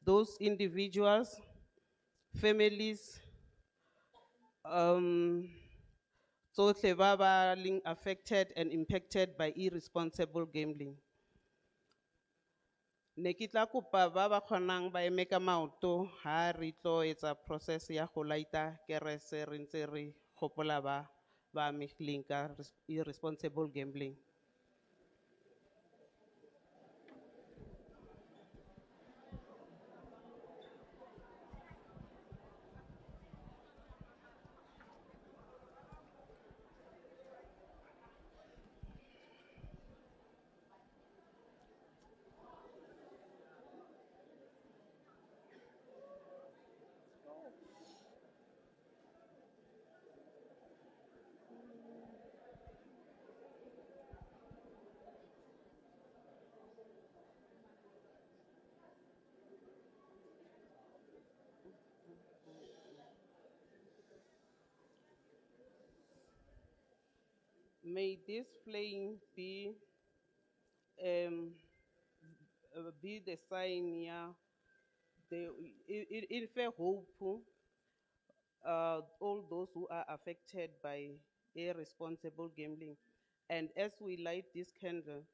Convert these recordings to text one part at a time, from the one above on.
those individuals, families, tsohle ba ba leng affected and impacted by irresponsible gambling. Ne ke tla kopa ba ba kgonang ba eme ka maoto ha re tlo etsa process ya go lighta kerese re ntse re gopola ba amegileng ka irresponsible gambling. May this playing um, be the sign, yeah, it fair hope all those who are affected by irresponsible gambling. And as we light this candle,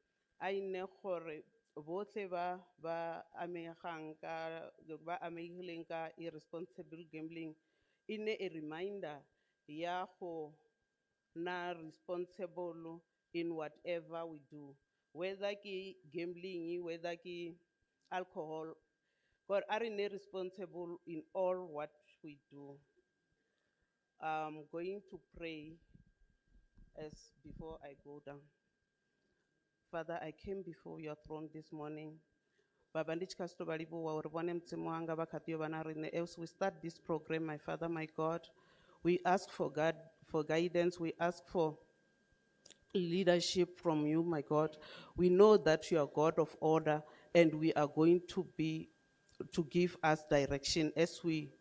I know gore botlhe ba amegang ka ba amegileng ka irresponsible gambling in a reminder ya go na responsible in whatever we do, whether ki gambling, whether ki alcohol, but are responsible in all what we do. I'm going to pray as before I go down. Father, I came before your throne this morning. Baba ndichikasto balibu wa uribone mtsimu wanga bakatiyo banarine. As we start this program, my Father, my God, we ask for God, for guidance. We ask for leadership from you, my God. We know that you are God of order, and we are going to give us direction as we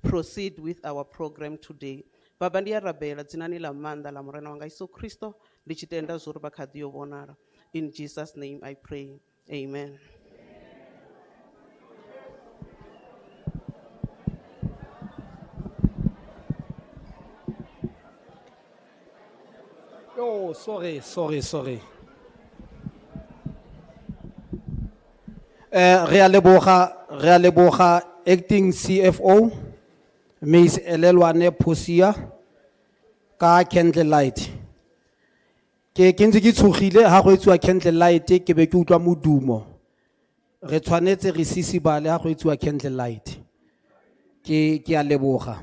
proceed with our program today. Baba ndiyarabela dzinani la manda la murena wanga Yesu Kristo ndichitenda zuri bakhadziyo vonara. In Jesus' name I pray. Amen. Oh, sorry. Re a leboga acting CFO, Ms. Elelwane Phosia, ka candlelight. Ke ntse ke tshogile ha go etswa candlelight ke be ke utlwa modumo. Re tshwanetse re sisibale ha go etswa candlelight. Ke a leboga.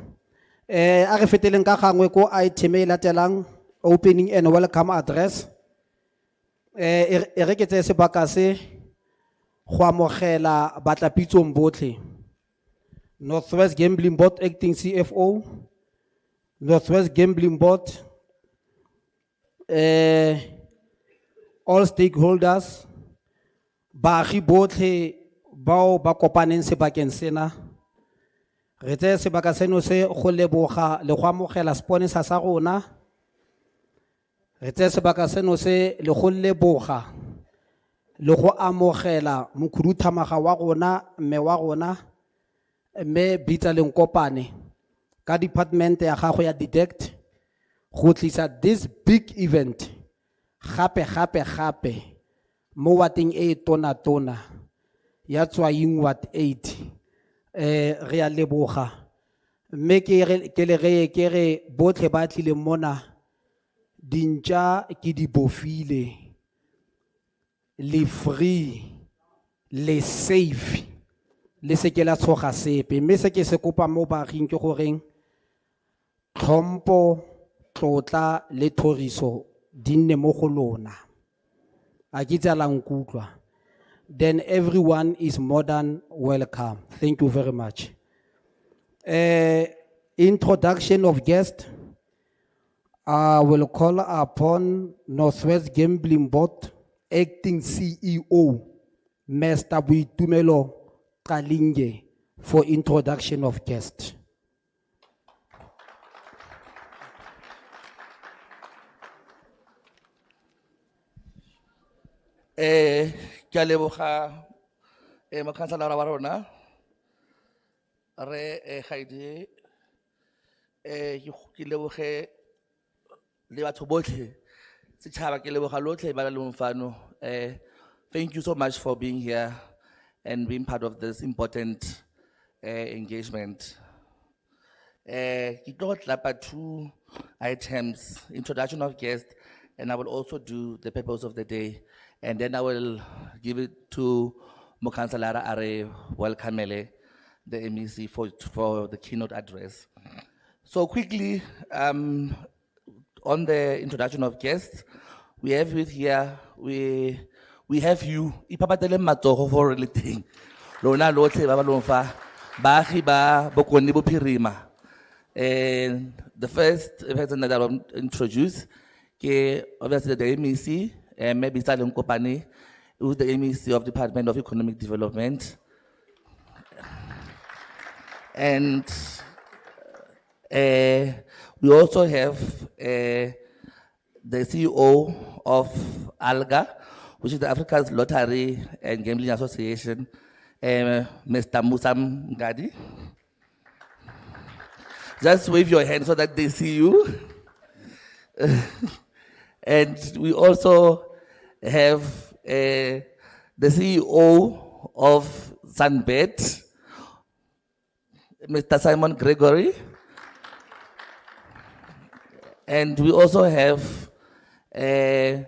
A re feteleng ka gangwe ko item e latelang opening and welcome address. E re ke tse sebaka se go amogela batlapitsong botlhe. Northwest Gambling Board acting CFO, Northwest Gambling Board, all stakeholders, baagi botlhe bao ba kopaneng sebakeng sena. Re tse sebaka seno se go leboga le go amogela sponsor sa rona. Re tse sebaka seno se le go leboga le go amogela mokhuduthamaga wa rona mme wa rona mme bitsa leng kopane ka department ya gago ya DEDECT go tlisa this big event gape mo wateng e tona ya tswaying wat 8 re a leboga mme ke le re botlhe ba tlile mona dintja ke di bofile le free le safe le se ke la tshoga sepe mme se ke se kopa mo baaging ke goreng tlhompo tlotla le thoriso di nne mo go lona a ke tsala nkutlwa then everyone is more than welcome. Thank you very much. Introduction of guest. I will call upon Northwest Gambling Board acting CEO, Mr. Buitumelo Kalinge, for introduction of guest. Ke a leboga makhanselara wa rona re Kgaidi ke leboge le batho botlhe setšhaba ke leboga lotlhe ba le mfano thank you so much for being here and being part of this important engagement. Ke tlo tlapa 2 items, introduction of guests, and I will also do the purpose of the day, and then I will give it to Mokansalara Are Welcomele, the MEC, for the keynote address. So quickly, on the introduction of guests, we have with here, we have you, ipapatele matsogo for relating. Lona lotlhe ba ba lomfa, baagi ba bokoni bophirima. And the first person that I will introduce, obviously the MEC, maybe Salem Kopani, who's the MEC of Department of Economic Development. And we also have the CEO of ALGA, which is the Africa's Lottery and Gambling Association, Mr. Musam Ngadi. Just wave your hand so that they see you. And we also have the CEO of Sunbet, Mr. Simon Gregory. And we also have I'm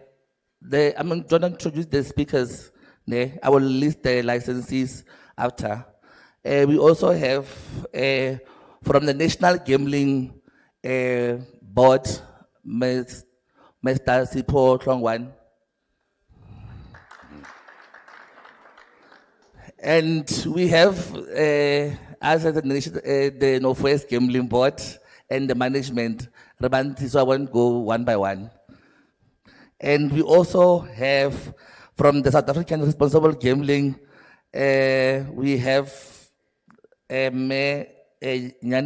going to introduce the speakers. I will list the licensees after. We also have from the National Gambling Board, Mr. Sipho Tlongwan. And we have, as the the Northwest Gambling Board and the management, so I won't go one by one. And we also have from the South African Responsible Gambling, we have Nyani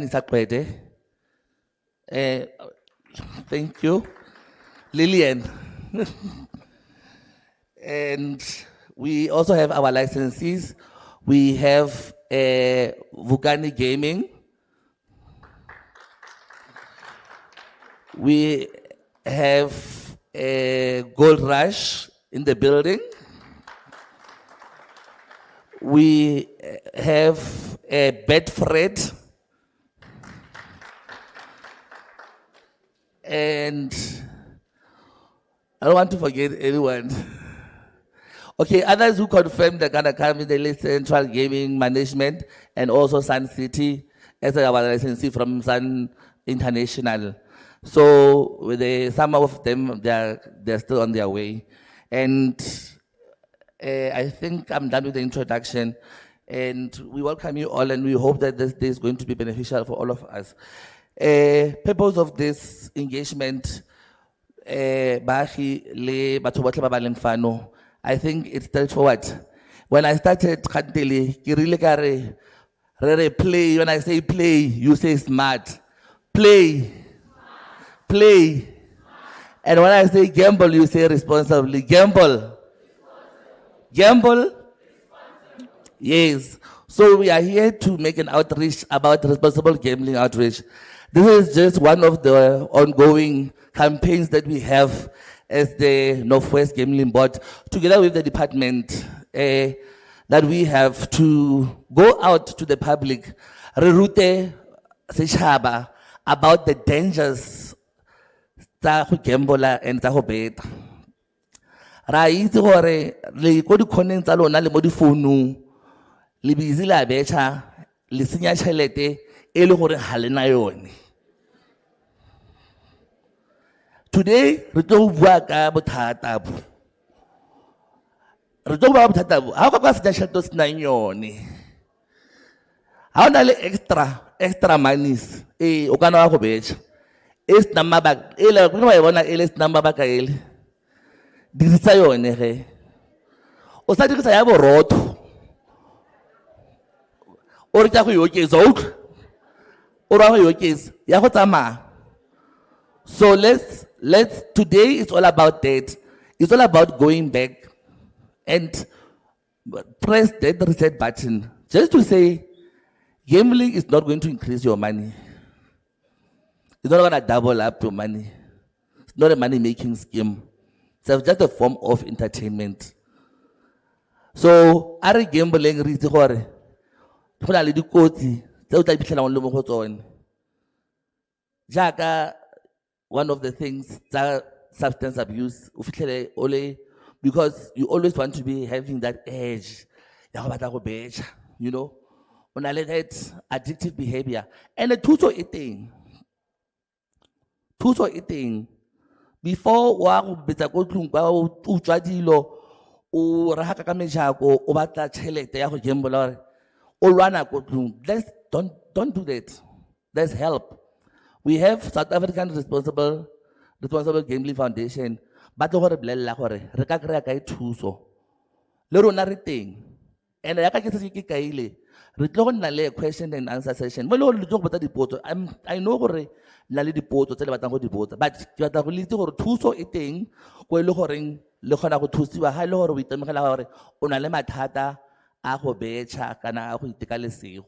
Sakwede. Thank you. Lillian. And we also have our licensees. We have Vugani Gaming. We have Gold Rush in the building. We have Bedfred. And I don't want to forget anyone. Okay, others who confirmed they're gonna come in the list, Central Gaming Management and also Sun City as our licensee from Sun International. So with some of them, they're still on their way. And I think I'm done with the introduction. And we welcome you all, and we hope that this day is going to be beneficial for all of us. Purpose of this engagement, baagi le batho botlhe ba ba leng fano, I think it's straightforward. When I started Kantele, ke rile ka re play. When I say play, you say smart. Play. Play. And when I say gamble, you say responsibly. Gamble. Gamble. Yes. So we are here to make an outreach about responsible gambling outreach. This is just one of the ongoing campaigns that we have as the Northwest Gambling Board, together with the department, that we have to go out to the public, re-rute setšhaba about the dangers tsa go gambler and tsa go beta. Ra itse gore le ko dikhoneng tsa lona le mo difounung le busy la betcha le senya tšhelete e le gore ha le na yone. Today re tlo bua ka bothata bo. Re tlo bua bothata bo. Ha o ka senya tšhelete o se nang yone, ha o na le extra monies o kana wa go betcha e se nang mabaka ele go ba e bona ele se nang mabaka ele dirisa yone ge o sa dirisa ya borotho o re tla go yoketsa o ra go yoketsa ya go tsamaya. So let's today it's all about that. It's all about going back and press that reset button just to say Gambling is not going to increase your money. It's not going to double up your money. It's not a money-making scheme. It's just a form of entertainment. So, are gambling reason gore go na le dikotsi tse o tla iphitlhelang le mo go tsone. Jaaka one of the things that substance abuse, because you always want to be having that edge, you know, on a that addictive behavior. And the tuso eating, before wa beta go tlung ba o tswa dilo o raha ka mejako o batla tšhelete ya go gambler o lwana go tlung. Don't do that. There's help. We have South African Responsible Gambling Foundation. But le gore blella gore re ka kry ka thuso le rona re teng. And ya ka ke se ke kaile re tlo go nna le question and answer session mo le gore le tlo go botsa dipotso. I know gore la le dipotso tse le batlang go di botsa, but ke batla go itse gore thuso e teng go le goreng le gona go thusiwa ha le gore o itemogela gore o na le mathata a go betšha kana a go iteka lesego.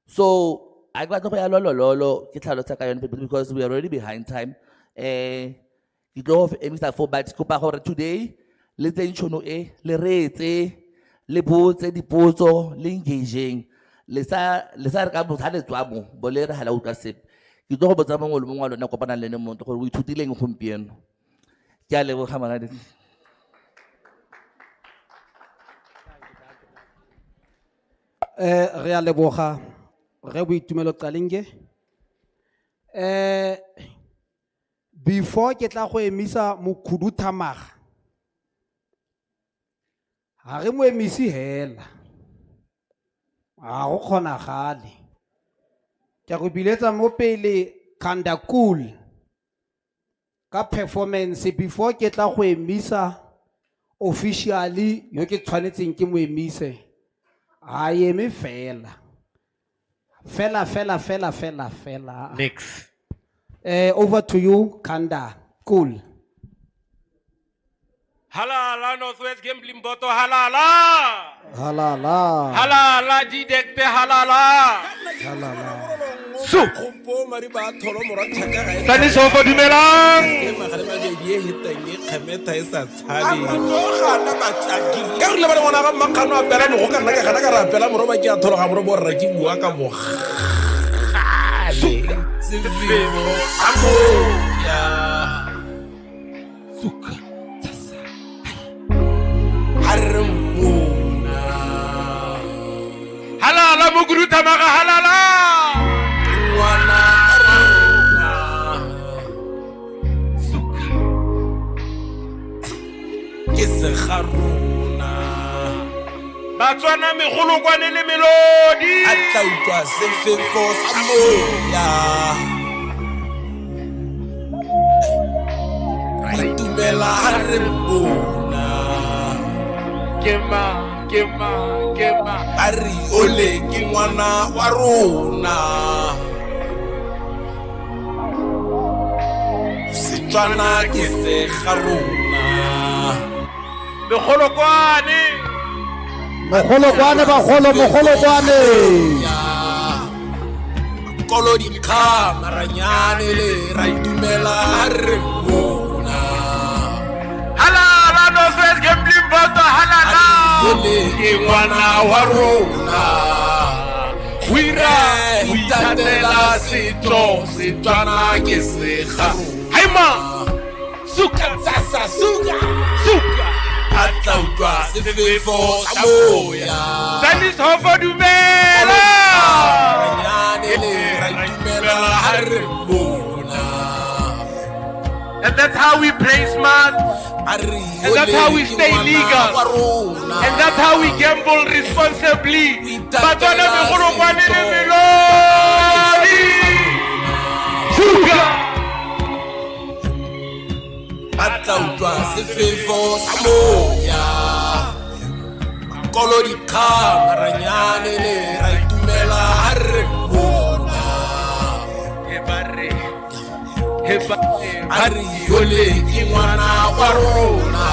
So I got to go lolo because we are already behind time. You go for but today, let's say le rete, le botse dipotso, le engaging, le sa ka botsa le tswamo, bolere hala utlwa sepe. Ke tlo go botsa mongwe le mongwe lona kopana le motho gore o ithutile eng gompieno. Ke a leboga mangadi. Re a leboga re boitumelo qalenge. Before ke tla go emisa mokhuduthamaga ha re mo emisi hela a go kgonagale ke go biletsa mo pele Khanda Cool ka performance before ke tla go emisa officially yo ke tshwanetseng ke mo emise a eme fela Next. Over to you, Khanda Cool. Halala Northwest Gambling Boto halala. Halala. Halala DEDECT halala. Halala. Su. Sannieshof dumelang. Halala muguru tamaga halala. Batswana megolo kwane le melodi. Atlautwa sefefo sa moya. Re tumela re bona. Kema. Ari ole ke ngwana wa rona. Setswana ke se garona. Megolo kwane. Mogolokwane. Kolo di kamaranyane le ra itumela re bona. Halala Northwest Gambling Boto halala. Ke ngwana wa rona. Wira itatela setso Setswana ke se garona. Haima. Suka. Atlautwa sefefo sa moya. Sannieshof dumela. And that's how we play smart. And that's how we stay legal. And that's how we gamble responsibly. Batswana megolo kwane le melodi. Suka. Atlautwa sefefo sa moya. Kolo di kamaranyane le ra itumela re bona. Ari ole ke ngwana wa rona.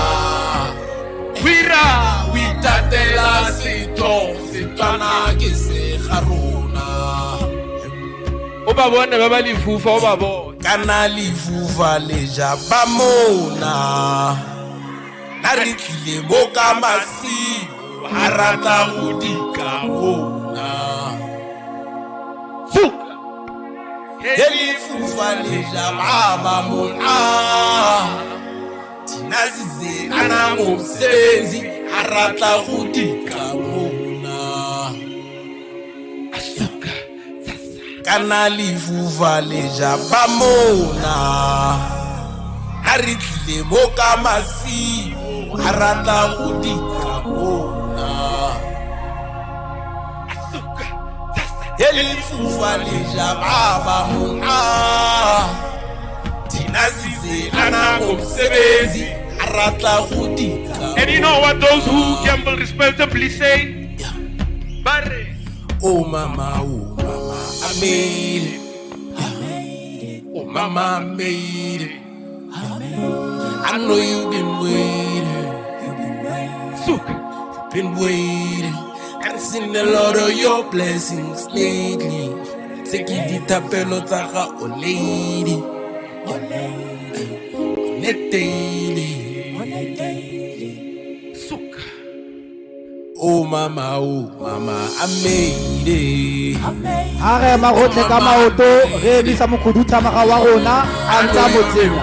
Wira We tatela setso Setswana ke se garona O ba bone ba ba lefufa o ba bone. kana lefufa le ja ba mona na re tlile mo ka masimo a rata go dika mona Suka. he lefufa le ja ba mona thina size ana ngomsebenzi a rata go dika mona Asuka. kana lefufa le ja ba mona a re tlile mo ka masimo a rata go dika mona Asuka. he lefufa le ja ba mona thina size ana ngomsebenzi a rata go dika. And you know what those who gamble responsibly say? Bare. Oh mama, I made it. Oh mama, I made it. I know you've been waiting. Suka. Been waiting. I've seen a lot of your blessings lately. Taking the tapelo taka, oh lady. On a daily. Suka. Oh mama, I made it. Ha re magotle ka maoto re bisa mokhuduta maga wa rona a ntsa motsenya.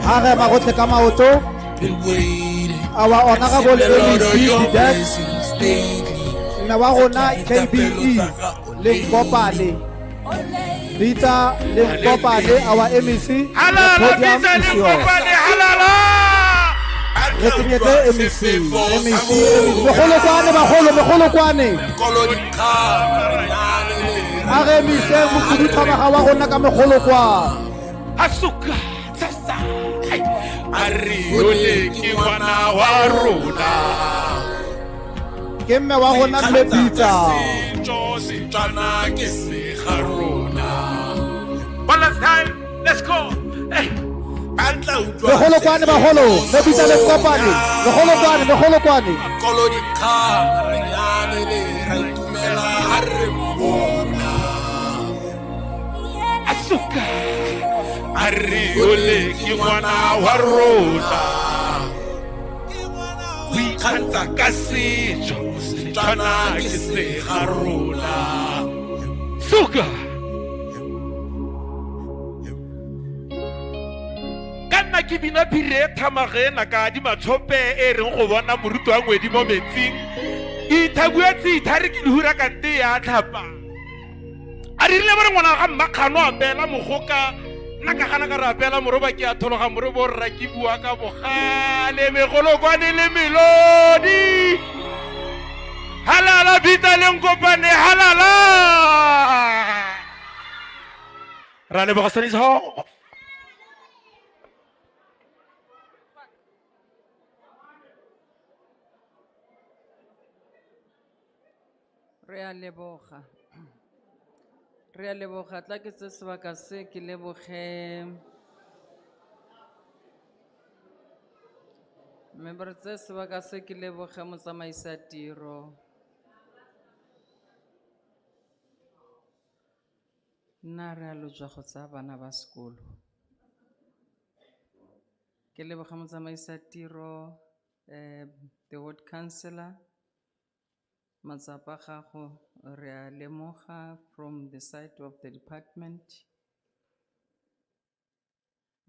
Ha re magotle ka maoto Been waiting. our honorable MEC DEDECT na wa rona KBE le kopane Vita le kopane our MEC Halala, podium bisa is le yours. kopane, halala. Re tsenyetse MEC begolo kwane a re mise mokhuduta maga wa rona ka megolo kwa. Asuka. Sasa. Ariole ki wana wa rona. Ke mme wa rona mme Peter. One last time, let's go. Hey. Begolo kwane bagolo mme Peter le kopane begolo kwane. Asuka. Ariole ki wana wa rona. We kanta kasijo. Chana ki se harona. Suka. Kana ki bina pire tamagena ka di matshope e reng go bona moruto wa ngwedi mo metsing. Ithabuetse ithare ke dihura ka nte ya tlhapa. A dirile ba re ngwana ga mmakgano a pela mogoka nna ka gana ka re apela moroba ke a thologa morobo rra ke bua ka bogale megolokwane le melodi. Halala bita le nkopane halala. Ra le Sannieshof. Re a leboga tla ke tse sebaka se ke leboge member tse sebaka se ke leboge motsamaisa tiro nna re a lojwa go tsaya bana ba sekolo ke leboga motsamaisa tiro the ward councillor matsapa gago re a lemoga from the side of the department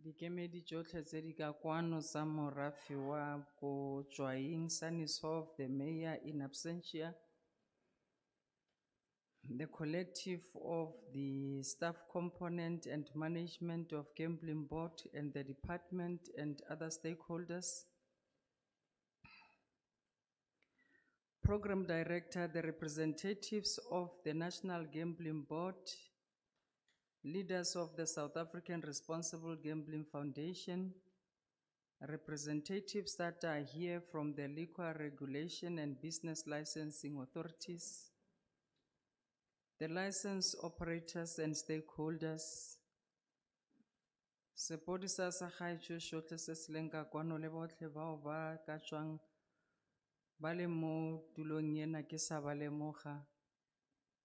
dikemedi tsotlhe tse di ka kwano tsa morafe wa ko Tšwaing Sannieshof, the mayor in absentia, the collective of the staff component and management of Gambling Board and the department and other stakeholders, Program Director, the representatives of the National Gambling Board, leaders of the South African Responsible Gambling Foundation, representatives that are here from the Liquor Regulation and Business Licensing Authorities, the license operators and stakeholders, sepodisa sa gaetsho sotlhe se se leng ka kwano le botlhe bao ba ka tswang ba le mo tulong ena ke sa ba lemoga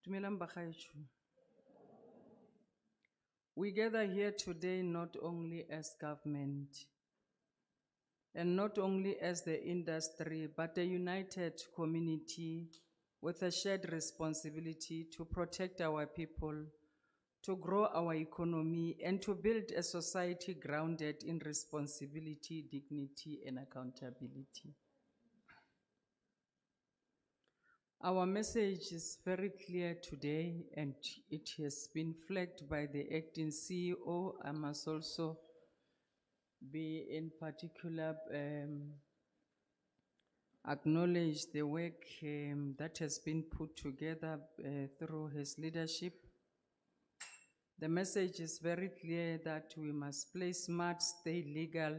Dumelang bagaetsho. We gather here today not only as government and not only as the industry, but a united community with a shared responsibility to protect our people, to grow our economy, and to build a society grounded in responsibility, dignity, and accountability. Our message is very clear today, and it has been flagged by the acting CEO. I must also be in particular acknowledge the work that has been put together through his leadership. The message is very clear that we must play smart, stay legal,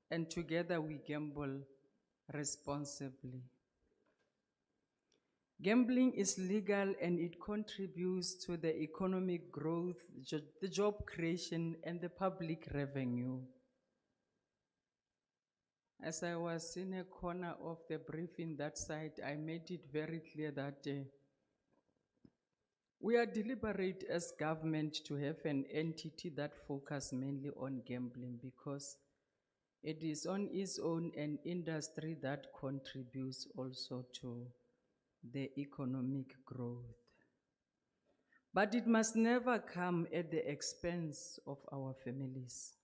and together we gamble responsibly. Gambling is legal and it contributes to the economic growth, the job creation, and the public revenue. As I was in a corner of the briefing that side, I made it very clear that we are deliberate as government to have an entity that focuses mainly on gambling because it is on its own an industry that contributes also to the economic growth. But it must never come at the expense of our families.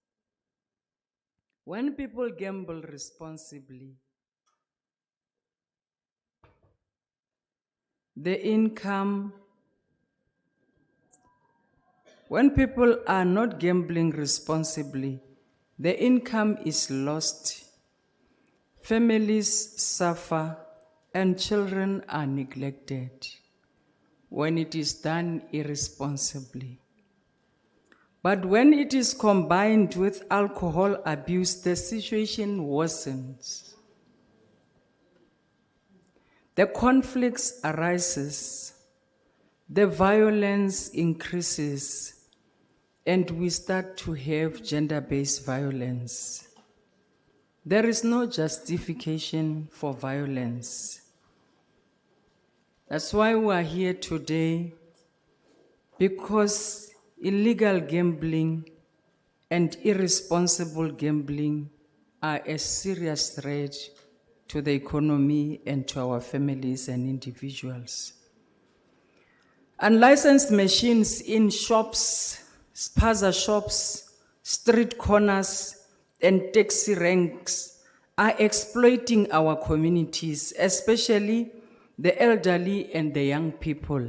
When people gamble responsibly, when people are not gambling responsibly, the income is lost, families suffer, and children are neglected when it is done irresponsibly. But when it is combined with alcohol abuse, the situation worsens. The conflicts arises, the violence increases, and we start to have gender-based violence. There is no justification for violence. That's why we are here today, because illegal gambling and irresponsible gambling are a serious threat to the economy and to our families and individuals. Unlicensed machines in shops, spaza shops, street corners, and taxi ranks are exploiting our communities, especially the elderly and the young people.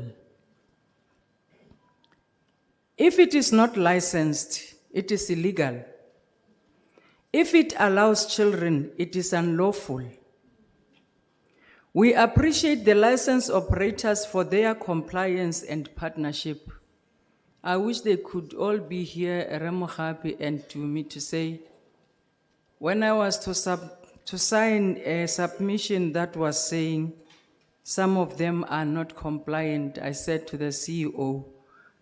If it is not licensed, it is illegal. If it allows children, it is unlawful. We appreciate the license operators for their compliance and partnership. I wish they could all be here, Remohapi and to me, to say, when I was to sign a submission that was saying some of them are not compliant, I said to the CEO,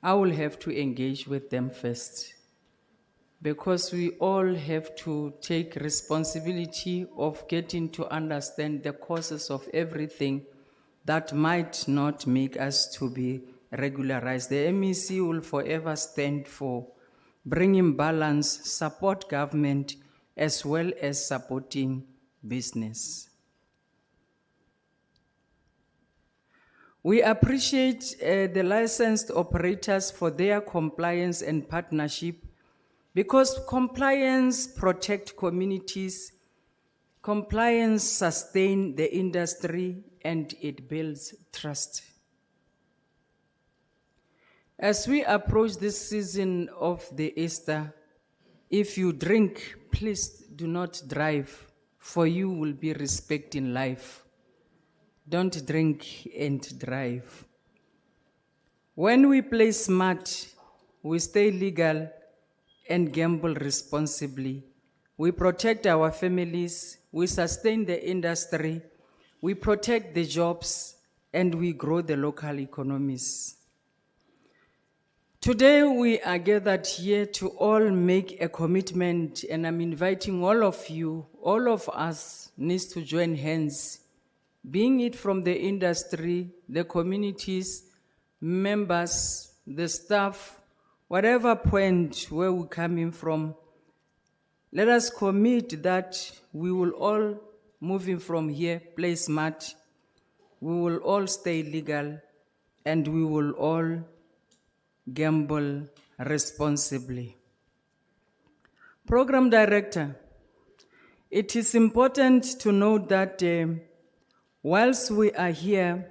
I will have to engage with them first, because we all have to take responsibility of getting to understand the causes of everything that might not make us to be regularized. The MEC will forever stand for bringing balance, support government, as well as supporting business. We appreciate the licensed operators for their compliance and partnership, because compliance protects communities, compliance sustains the industry, and it builds trust. As we approach this season of the Easter, if you drink, please do not drive, for you will be respecting life. Don't drink and drive. When we play smart, we stay legal and gamble responsibly. We protect our families, we sustain the industry, we protect the jobs, and we grow the local economies. Today we are gathered here to all make a commitment, and I'm inviting all of you, all of us needs to join hands, being it from the industry, the communities, members, the staff, whatever point where we're coming from, let us commit that we will all, moving from here, play smart, we will all stay legal, and we will all gamble responsibly. Program Director, it is important to note that whilst we are here,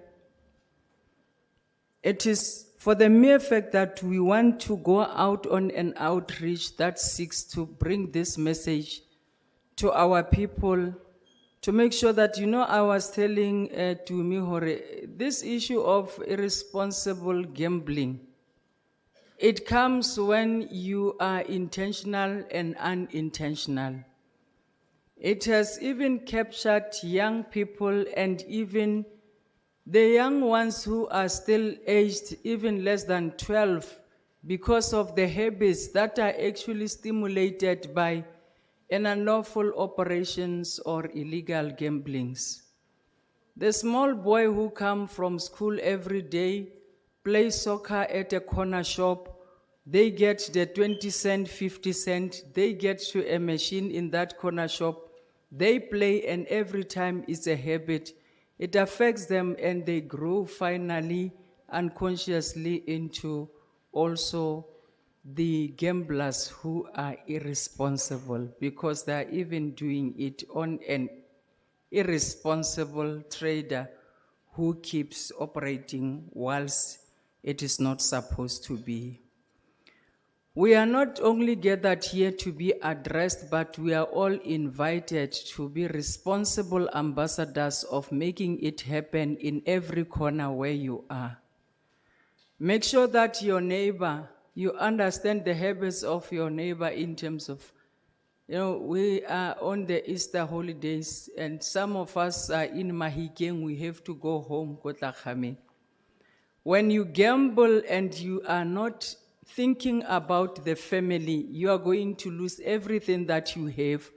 it is for the mere fact that we want to go out on an outreach that seeks to bring this message to our people, to make sure that, I was telling to Mihore, this issue of irresponsible gambling, it comes when you are intentional and unintentional. It has even captured young people, and even the young ones who are still aged even less than 12, because of the habits that are actually stimulated by unlawful operations or illegal gamblings. The small boy who comes from school every day, play soccer at a corner shop, they get the 20 cent, 50 cent, they get to a machine in that corner shop, they play, and every time it's a habit. It affects them, and they grow finally unconsciously into also the gamblers who are irresponsible, because they are even doing it on an irresponsible trader who keeps operating whilst it is not supposed to be. We are not only gathered here to be addressed, but we are all invited to be responsible ambassadors of making it happen in every corner where you are. Make sure that your neighbor, you understand the habits of your neighbor in terms of, we are on the Easter holidays, and some of us are in Mahikeng, we have to go home, Kotlachame. When you gamble and you are not thinking about the family, you are going to lose everything that you have.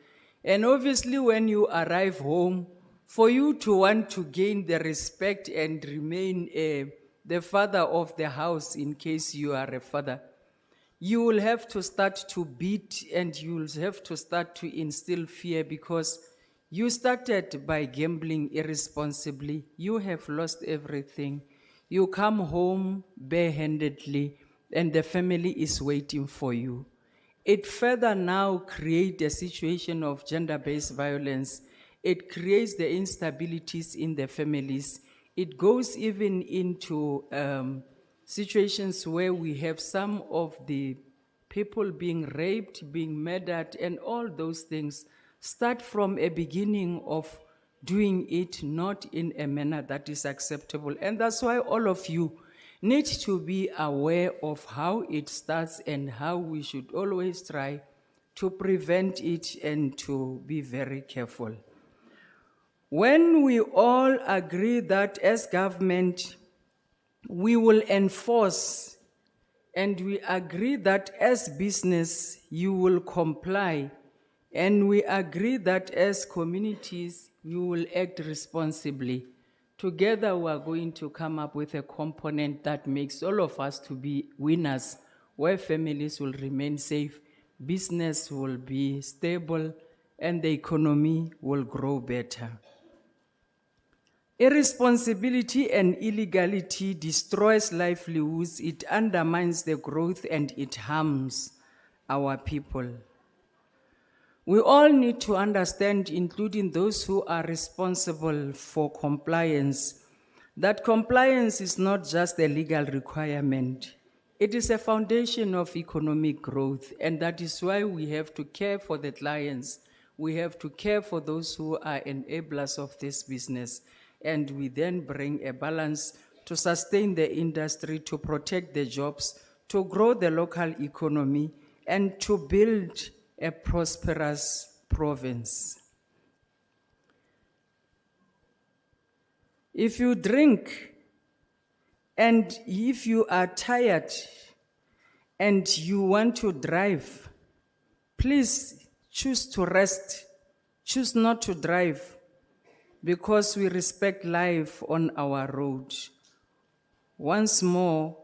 And obviously when you arrive home, for you to want to gain the respect and remain the father of the house, in case you are a father, you will have to start to beat, and you will have to start to instill fear, because you started by gambling irresponsibly. You have lost everything. You come home barehandedly, and the family is waiting for you. It further now creates a situation of gender-based violence. It creates the instabilities in the families. It goes even into situations where we have some of the people being raped, being murdered, and all those things start from a beginning of doing it not in a manner that is acceptable. And that's why all of you need to be aware of how it starts and how we should always try to prevent it and to be very careful. When we all agree that as government, we will enforce, and we agree that as business, you will comply, and we agree that as communities, you will act responsibly, together we are going to come up with a component that makes all of us to be winners, where families will remain safe, business will be stable, and the economy will grow better. Irresponsibility and illegality destroys livelihoods, it undermines the growth, and it harms our people. We all need to understand, including those who are responsible for compliance, that compliance is not just a legal requirement. It is a foundation of economic growth, and that is why we have to care for the clients. We have to care for those who are enablers of this business, and we then bring a balance to sustain the industry, to protect the jobs, to grow the local economy, and to build a prosperous province. If you drink and if you are tired and you want to drive, please choose to rest, choose not to drive, because we respect life on our road. Once more,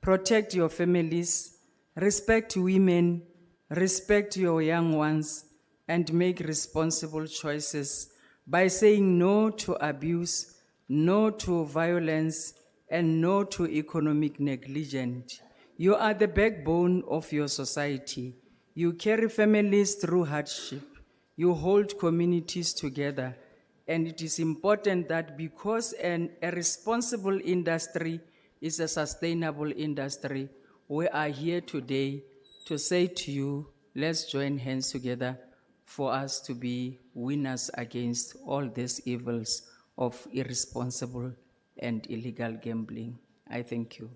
protect your families, respect women, respect your young ones, and make responsible choices by saying no to abuse, no to violence, and no to economic negligence. You are the backbone of your society. You carry families through hardship. You hold communities together. And it is important that because a responsible industry is a sustainable industry, we are here today to say to you, let's join hands together for us to be winners against all these evils of irresponsible and illegal gambling. I thank you.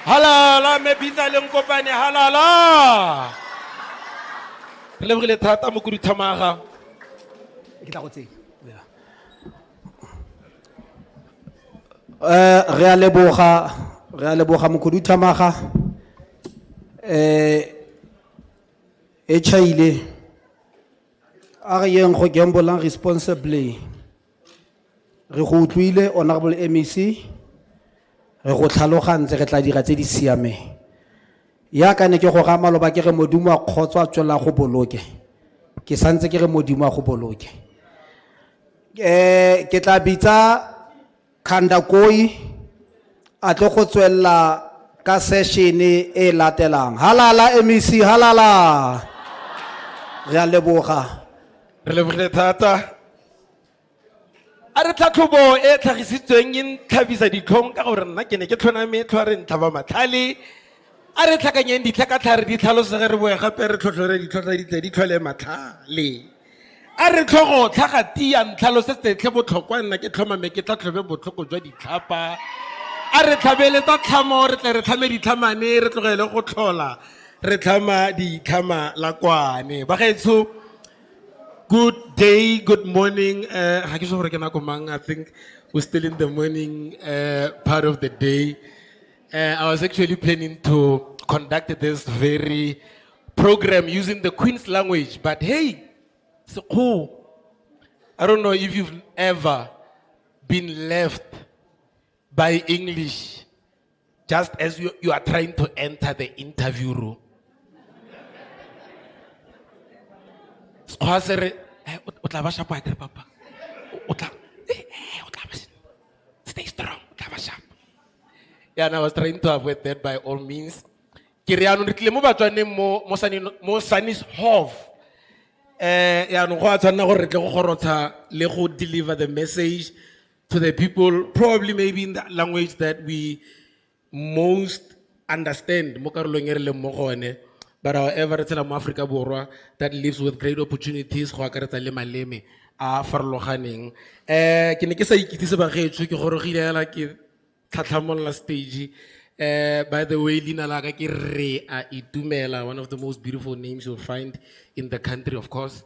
Halala me bitsa le nkopane halala. Re lebogile thata mokhuduthamaga. Ke tla go tsenya. Re a leboga mokhuduthamaga e chaile a re yeng go gambling responsibly re go utlwile honorable MEC re go tlhalogantse re tla dira tse di siameng ya ka ne ke go ga maloba ke re modimo a kgotswa tswela go boloke ke santse ke re modimo a go boloke ke tla bitsa Khanda Koi a tlo go tswella ka session e latelang halala MEC halala re a leboga Re lebogile thata. A re tlhatlhobo e tlhagisitsweng e ntlhabisa ditlhong ka gore nna ke ne ke tlhona metlho a re ntlhaba matlhale a re tlhakanyeng ditlhakatlhare di tlhalosege re boe gape re tlhotlhore ditlhotlha di tle di tlhole matlhale a re tlhogo tlhagatia ntlhalosetse tle botlhokwa nna ke tlhomame ke tlhatlhobe botlhoko jwa ditlhapa a re tlhabeletsa tlhamo re tle re tlhame ditlhamane re tlogele go tlhola re tlhama ditlhama la kwane bagaetsho. Good day, good morning. I think we're still in the morning part of the day. I was actually planning to conduct this very program using the Queen's language, but hey, it's cool. I don't know if you've ever been left by English just as you are trying to enter the interview room. Stay strong. Yeah, and I was trying to avoid that by all means. Mo Sannieshof. Yeah, no deliver the message to the people, probably maybe in the language that we most understand. But however, it's an Africa Borwa that lives with great opportunities. Go akaretsa le maleme a farologaneng. Ke ne ke sa ikitse ba getso ke gorogile la ke tlhatlhamolla stage. By the way, Lina la ka ke re a itumela, one of the most beautiful names you'll find in the country, of course.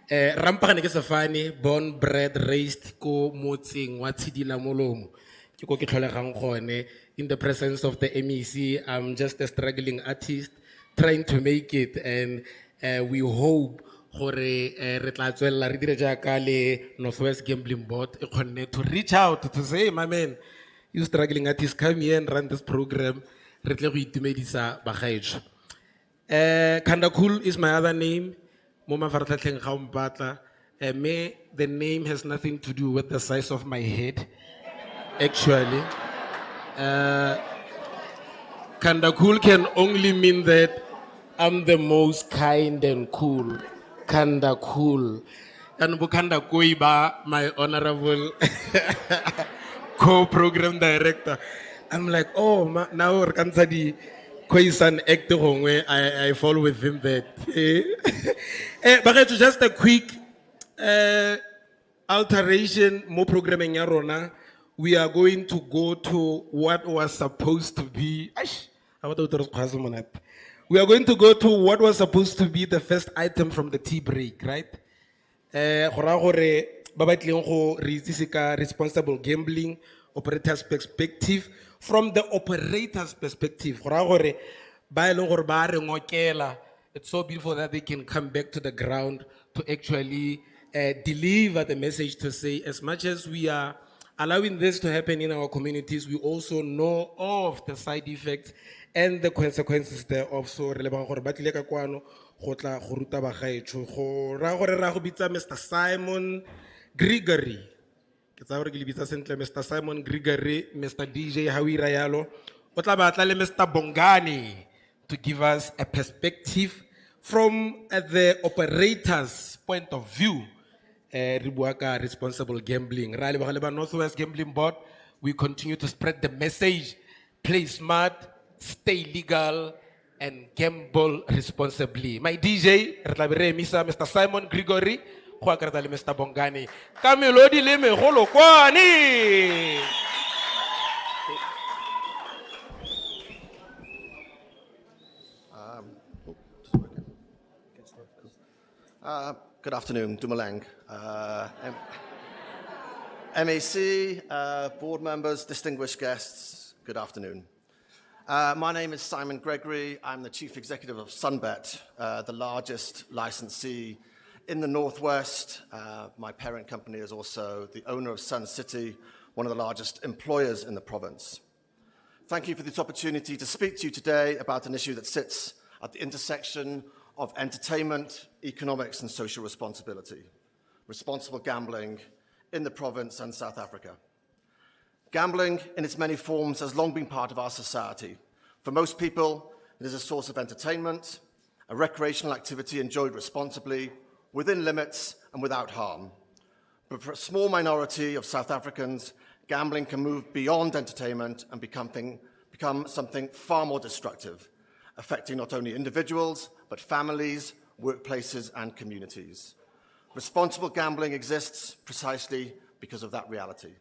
Rampa ne ke sefane, born, bred, raised ko motseng wa Tshidila Molomo. Ke ko ke tlholegang gone in the presence of the MEC. I'm just a struggling artist trying to make it, and we hope gore re tla tswella re dire jaaka le Northwest Gambling Board e kgonne to reach out to say, my man, you struggling artists, come here and run this program. Re tle go itumedisa bagaetsho. Khanda Cool is my other name. Mo mafaratlhatlheng ga o mpatla. Me, the name has nothing to do with the size of my head, actually. Khanda Cool can only mean that I'm the most kind and cool. Khanda Cool. And Khanda Koi ba, my honorable co-program director. I'm like, oh, now Kansadi Koi-san act I fall with him that. But just a quick alteration, more programming yarona. We are going to go to what was supposed to be. We are going to go to what was supposed to be the first item from the tea break, right? Responsible gambling, operator's perspective. From the operator's perspective, it's so beautiful that they can come back to the ground to actually deliver the message to say, as much as we are allowing this to happen in our communities, we also know of the side effects and the consequences thereof. So, re lebang gore ba tlile ka kwano go tla go ruta bagaetsho. Go ra gore ra go bitsa Mr. Simon Gregory. Ke tsa gore ke le bitsa sentle Mr. Simon Gregory, Mr. DJ Hawira yalo. O tla batla le Mr. Bongani to give us a perspective from the operator's point of view. Ribuaka responsible gambling. Rally Bahaleba Northwest Gambling Board. We continue to spread the message. Play smart, stay legal, and gamble responsibly. My DJ, Mr. Simon Gregory, Mr. Bongani. Kamelodi Leme Holo Kwani. Good afternoon, Dumaleng. MAC, board members, distinguished guests, good afternoon. My name is Simon Gregory. I'm the Chief Executive of Sunbet, the largest licensee in the Northwest. My parent company is also the owner of Sun City, one of the largest employers in the province. Thank you for this opportunity to speak to you today about an issue that sits at the intersection of entertainment, economics, and social responsibility. Responsible gambling in the province and South Africa. Gambling in its many forms has long been part of our society. For most people, it is a source of entertainment, a recreational activity enjoyed responsibly, within limits and without harm. But for a small minority of South Africans, gambling can move beyond entertainment and become something far more destructive, affecting not only individuals, but families, workplaces, and communities. Responsible gambling exists precisely because of that reality.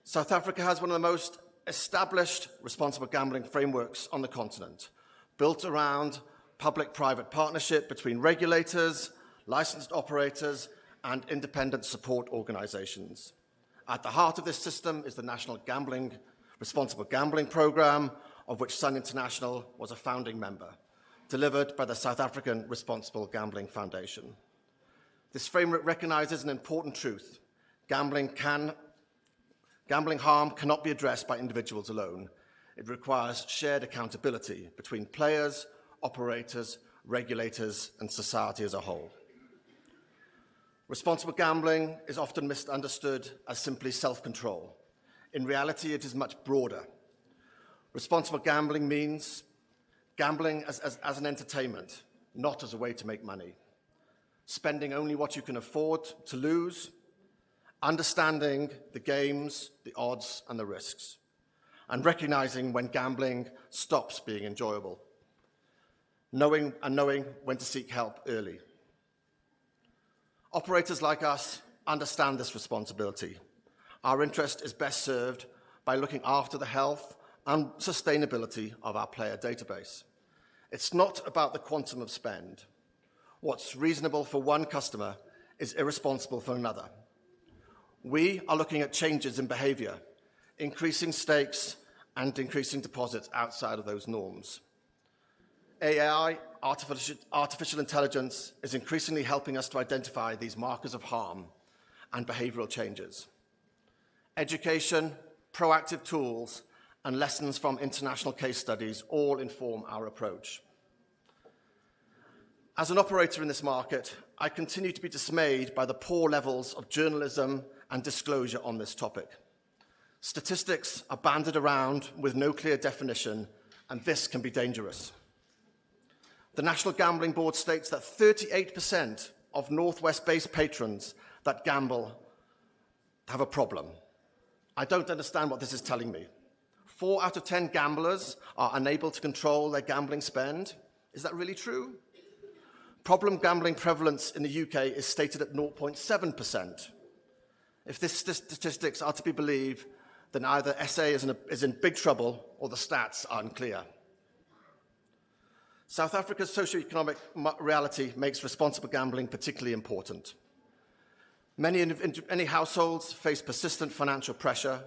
South Africa has one of the most established responsible gambling frameworks on the continent, built around public-private partnership between regulators, licensed operators, and independent support organizations. At the heart of this system is the National Responsible Gambling Program, of which Sun International was a founding member, delivered by the South African Responsible Gambling Foundation. This framework recognizes an important truth. Gambling harm cannot be addressed by individuals alone. It requires shared accountability between players, operators, regulators, and society as a whole. Responsible gambling is often misunderstood as simply self-control. In reality, it is much broader. Responsible gambling means gambling as an entertainment, not as a way to make money. Spending only what you can afford to lose, understanding the games, the odds, and the risks, and recognizing when gambling stops being enjoyable, knowing when to seek help early. Operators like us understand this responsibility. Our interest is best served by looking after the health and sustainability of our player database. It's not about the quantum of spend. What's reasonable for one customer is irresponsible for another. We are looking at changes in behavior, increasing stakes and increasing deposits outside of those norms. AI, artificial intelligence, is increasingly helping us to identify these markers of harm and behavioral changes. Education, proactive tools, and lessons from international case studies all inform our approach. As an operator in this market, I continue to be dismayed by the poor levels of journalism and disclosure on this topic. Statistics are banded around with no clear definition, and this can be dangerous. The National Gambling Board states that 38% of Northwest-based patrons that gamble have a problem. I don't understand what this is telling me. 4 out of 10 gamblers are unable to control their gambling spend. Is that really true? Problem gambling prevalence in the UK is stated at 0.7%. If these statistics are to be believed, then either SA is in big trouble or the stats are unclear. South Africa's socio-economic reality makes responsible gambling particularly important. Many households face persistent financial pressure.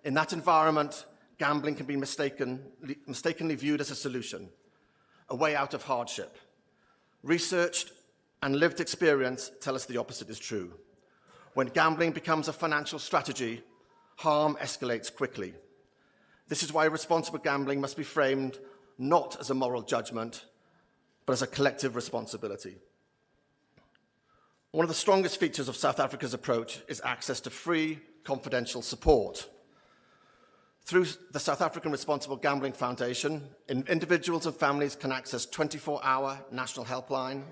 In that environment, gambling can be mistakenly viewed as a solution, a way out of hardship. Research and lived experience tell us the opposite is true. When gambling becomes a financial strategy, harm escalates quickly. This is why responsible gambling must be framed not as a moral judgment, but as a collective responsibility. One of the strongest features of South Africa's approach is access to free, confidential support. Through the South African Responsible Gambling Foundation, individuals and families can access 24-hour national helpline,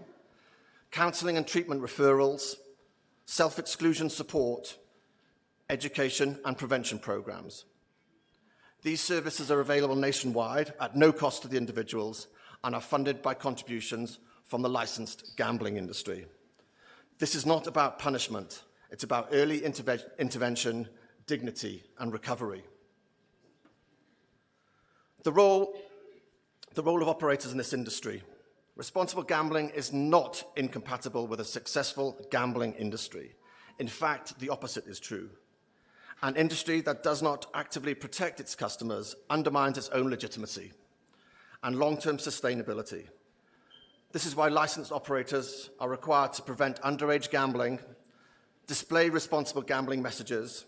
counselling and treatment referrals, self-exclusion support, education and prevention programs. These services are available nationwide at no cost to the individuals and are funded by contributions from the licensed gambling industry. This is not about punishment, it's about early intervention, dignity and recovery. The role of operators in this industry. Responsible gambling is not incompatible with a successful gambling industry. In fact, the opposite is true. An industry that does not actively protect its customers undermines its own legitimacy and long-term sustainability. This is why licensed operators are required to prevent underage gambling, display responsible gambling messages,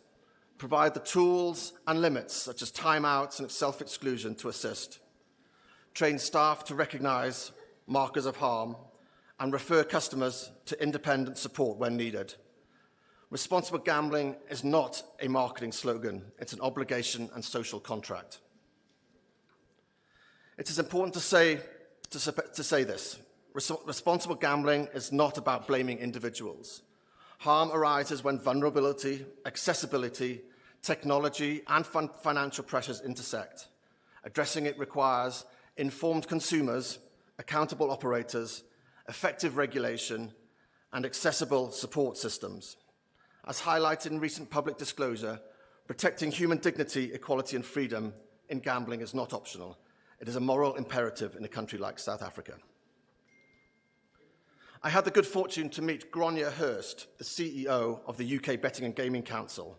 provide the tools and limits such as timeouts and self-exclusion to assist, train staff to recognize markers of harm, and refer customers to independent support when needed. Responsible gambling is not a marketing slogan, it's an obligation and social contract. It is important to say this. Responsible gambling is not about blaming individuals. Harm arises when vulnerability, accessibility, technology, and financial pressures intersect. Addressing it requires informed consumers, accountable operators, effective regulation, and accessible support systems. As highlighted in recent public disclosure, protecting human dignity, equality, and freedom in gambling is not optional. It is a moral imperative in a country like South Africa. I had the good fortune to meet Grania Hurst, the CEO of the UK Betting and Gaming Council,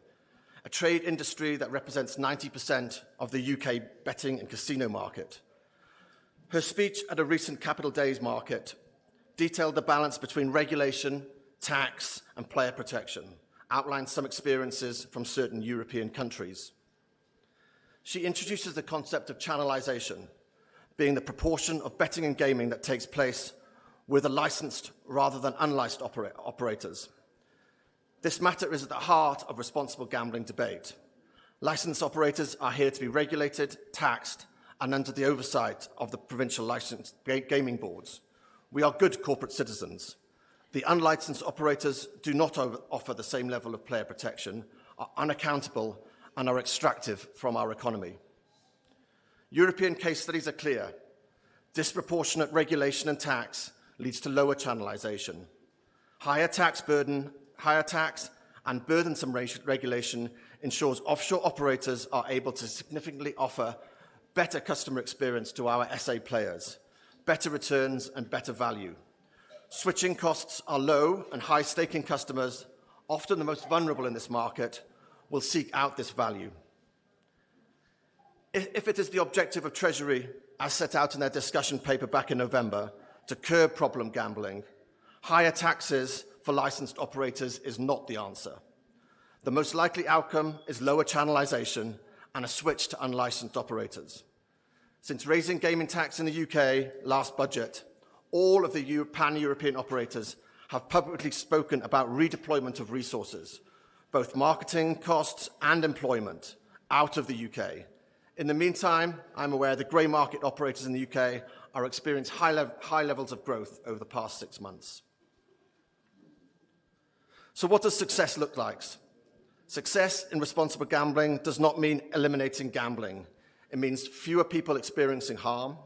a trade industry that represents 90% of the UK betting and casino market. Her speech at a recent Capital Days market detailed the balance between regulation, tax, and player protection, outlined some experiences from certain European countries. She introduces the concept of channelization, being the proportion of betting and gaming that takes place with a licensed rather than unlicensed operators. This matter is at the heart of responsible gambling debate. Licensed operators are here to be regulated, taxed, and under the oversight of the provincial licensed gaming boards. We are good corporate citizens. The unlicensed operators do not offer the same level of player protection, are unaccountable, and are extractive from our economy. European case studies are clear. Disproportionate regulation and tax leads to lower channelization. Higher tax and burdensome regulation ensures offshore operators are able to significantly offer better customer experience to our SA players, better returns and better value. Switching costs are low and high-staking customers, often the most vulnerable in this market, will seek out this value. If it is the objective of Treasury, as set out in their discussion paper back in November, to curb problem gambling, higher taxes for licensed operators is not the answer. The most likely outcome is lower channelization and a switch to unlicensed operators. Since raising gaming tax in the UK last budget, all of the pan-European operators have publicly spoken about redeployment of resources, both marketing costs and employment, out of the UK. In the meantime, I'm aware the grey market operators in the UK are experiencing high levels of growth over the past 6 months. So what does success look like? Success in responsible gambling does not mean eliminating gambling. It means fewer people experiencing harm,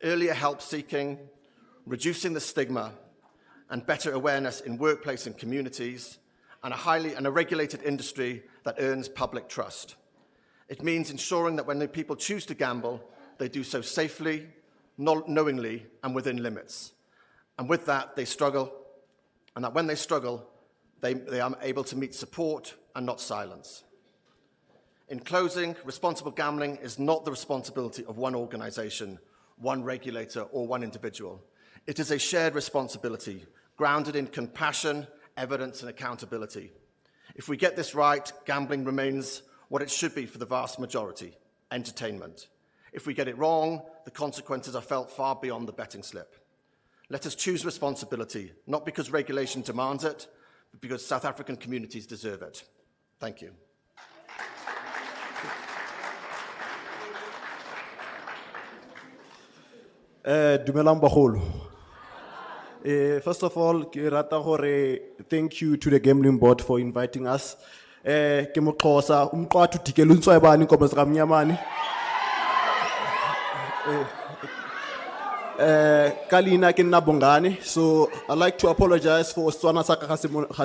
earlier help seeking, reducing the stigma, and better awareness in workplace and communities, and a regulated industry that earns public trust. It means ensuring that when the people choose to gamble, they do so safely, knowingly, and within limits. And with that, they struggle, and that when they struggle, they are able to meet support and not silence. In closing, responsible gambling is not the responsibility of one organisation, one regulator, or one individual. It is a shared responsibility, grounded in compassion, evidence, and accountability. If we get this right, gambling remains what it should be for the vast majority, entertainment. If we get it wrong, the consequences are felt far beyond the betting slip. Let us choose responsibility, not because regulation demands it, but because South African communities deserve it. Thank you. Dumelang bagolo. First of all, ke rata gore thank you to the gambling board for inviting us. Ke moXhosa, umqwathu dikela untswa ebani inkomo zikamnyamani. Kalina ke nna Bongane, so I'd like to apologize for Setswana sa ka ga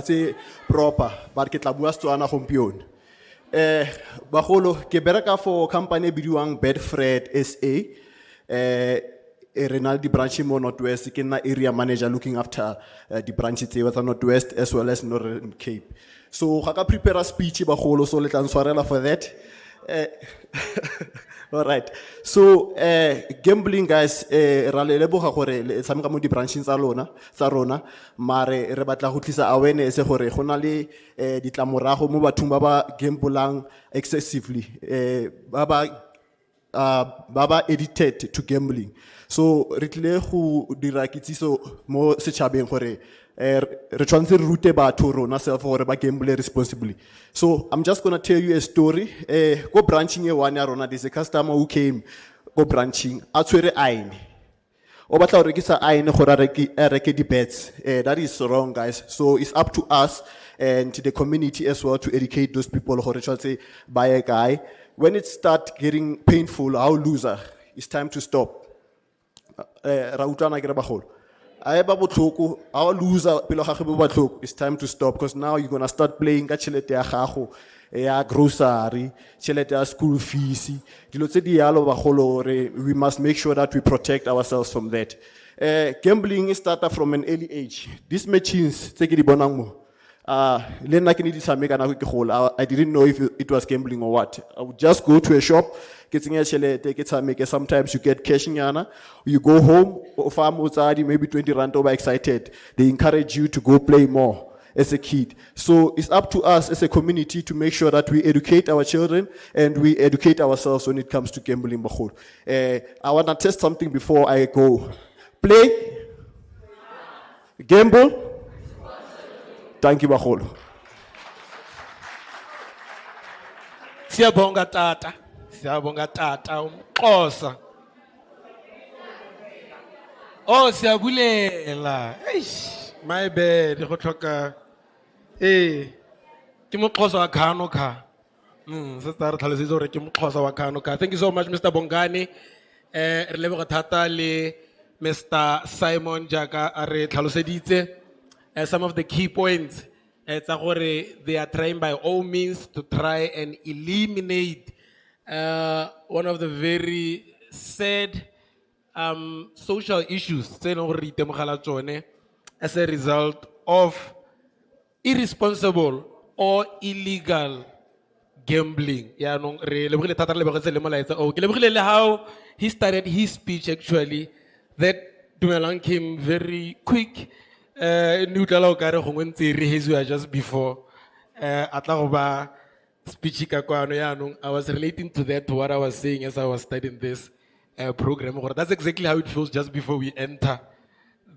se proper, but ke tla bua Setswana gompieno. Bagolo, ke bereka for company e bidiwang Bedfred SA. Renal di branch mo Northwest, ke nna area manager looking after the branches tse tsa Northwest as well as Northern Cape. So ga ka prepare a speech bagolo, so le tla ntshwarela for that. All right. So gambling guys, ra le leboga gore le tshameka mo di branching tsa rona, mare re batla go tlisa awareness gore go na le ditlamorago mo bathong ba ba gambling excessively, ba ba addicted to gambling. So re tle go dira kitsiso mo setšhabeng gore re tshwantse re rute batho rona self gore ba gamble responsibly. So I'm just going to tell you a story. Go branching e one ya rona, there's a customer who came go branching a tshwere aine o batla go rekisa aine gore a reke di bets. That is wrong, guys. So it's up to us and to the community as well to educate those people gore tshwantse buy a guy. When it starts getting painful, our loser, it's time to stop. Ra utlwana ke re bagolo. Aeba botlhoko, our loser pelo ga ge bo botlhoko, it's time to stop because now you're going to start playing ka tšhelete ya gago ya grocery, tšhelete ya school fees. Dilo tse di yalo bagolo, we must make sure that we protect ourselves from that. Gambling started from an early age. These machines tse ke di bonang mo. Le nna ke ne di tshameka nako ke gola. I didn't know if it was gambling or what. I would just go to a shop, get tšhelete, ke tshameke. Sometimes you get cash nyana. You go home, ofa motsadi maybe 20 rand over excited. They encourage you to go play more as a kid. So it's up to us as a community to make sure that we educate our children and we educate ourselves when it comes to gambling. I want to test something before I go. Play, gamble. Thank you, Baholo. Siyabonga tata umXhosa. Oh siyabulela. My bad go tlhoka ke moXhosa wa Khano kha. Se tsara tlhalositse gore ke moXhosa wa Khano kha. Thank you so much Mr. Bongane. Re leboga thata le Mr. Simon Jaka a re tlhaloseditse some of the key points. They are trying by all means to try and eliminate one of the very sad social issues as a result of irresponsible or illegal gambling. How he started his speech actually, that Dumelang came very quick. Just before speech I was relating to that to what I was saying as I was studying this program. That's exactly how it feels just before we enter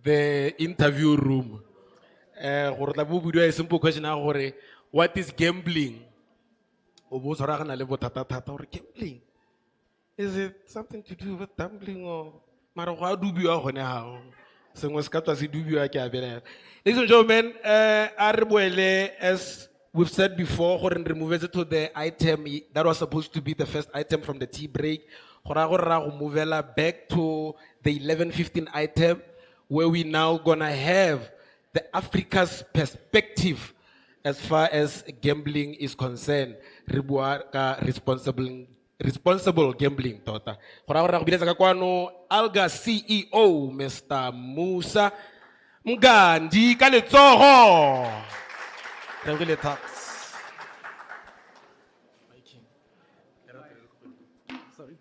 the interview room. A simple question: what is gambling? Gambling? Is it something to do with gambling or? Ladies and gentlemen, as we've said before, remove it to the item that was supposed to be the first item from the tea break. Back to the 11:15 item, where we now gonna have the Africa's perspective as far as gambling is concerned. Responsible gambling, tota. Alga CEO, Mr. Musa Mgandi Kaletsoho. Sorry.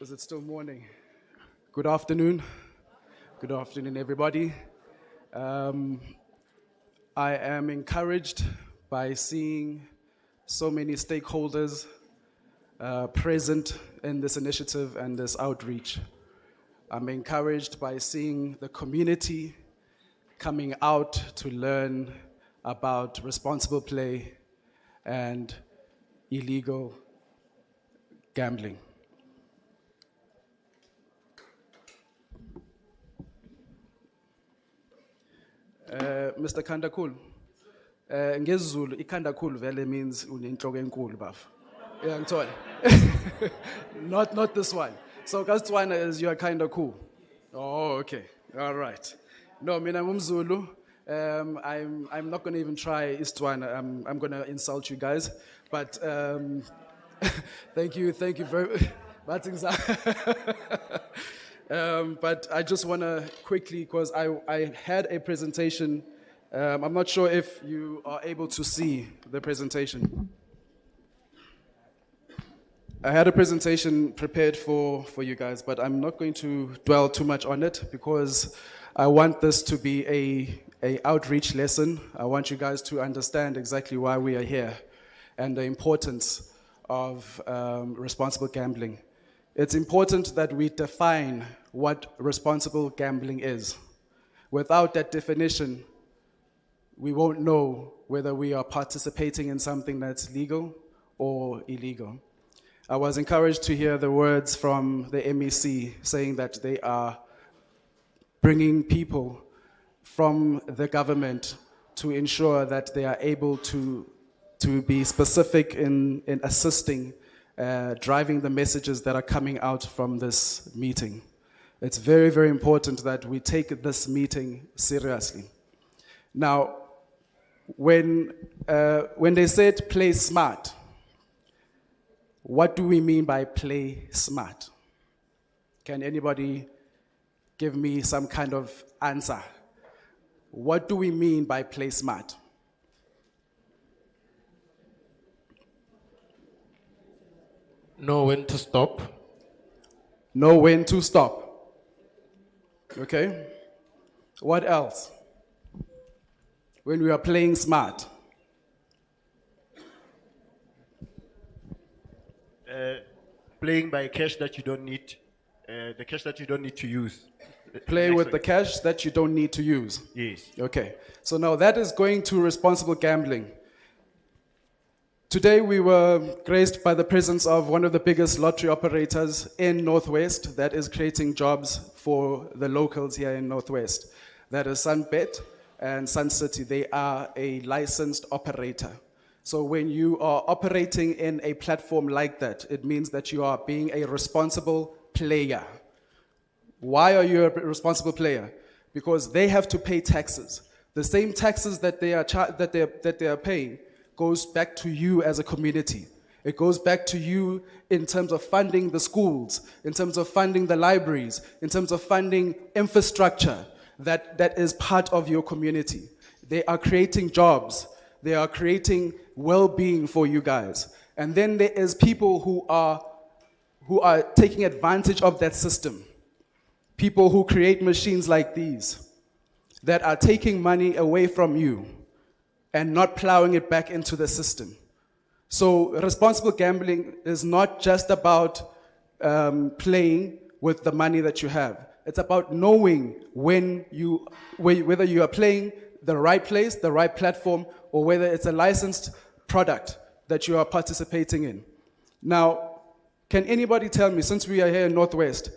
Is it still morning? Good afternoon. Good afternoon, everybody. I am encouraged by seeing so many stakeholders present in this initiative and this outreach. I'm encouraged by seeing the community coming out to learn about responsible play and illegal gambling. Mr. Kandakul, ngesiZulu iKandakul vele means unenhloko enkulu bafo. Yeah, ngithola. Not this one. So kasitswana is you are kind of cool. Oh, okay. All right. No, mina ngumZulu. I'm not going to even try Istswana. I'm going to insult you guys. But thank you very much. But I just want to quickly, because I had a presentation. I'm not sure if you are able to see the presentation. I had a presentation prepared for you guys, but I'm not going to dwell too much on it because I want this to be a outreach lesson. I want you guys to understand exactly why we are here and the importance of responsible gambling. It's important that we define what responsible gambling is. Without that definition, we won't know whether we are participating in something that's legal or illegal. I was encouraged to hear the words from the MEC saying that they are bringing people from the government to ensure that they are able to be specific in assisting, driving the messages that are coming out from this meeting. It's very, very important that we take this meeting seriously. Now, when they said play smart, what do we mean by play smart? Can anybody give me some kind of answer? What do we mean by play smart? Know when to stop. Know when to stop. Okay. What else? When we are playing smart. Playing by cash that you don't need, the cash that you don't need to use. Play with the cash that you don't need to use. Yes. Okay. So now that is going to responsible gambling. Today we were graced by the presence of one of the biggest lottery operators in Northwest that is creating jobs for the locals here in Northwest. That is Sunbet and Sun City. They are a licensed operator. So when you are operating in a platform like that, it means that you are being a responsible player. Why are you a responsible player? Because they have to pay taxes. The same taxes that they are paying goes back to you as a community. It goes back to you in terms of funding the schools, in terms of funding the libraries, in terms of funding infrastructure that is part of your community. They are creating jobs. They are creating well-being for you guys. And then there is people who are taking advantage of that system. People who create machines like these that are taking money away from you and not plowing it back into the system. So responsible gambling is not just about playing with the money that you have. It's about knowing whether you are playing the right place, the right platform, or whether it's a licensed product that you are participating in. Now, can anybody tell me, since we are here in Northwest,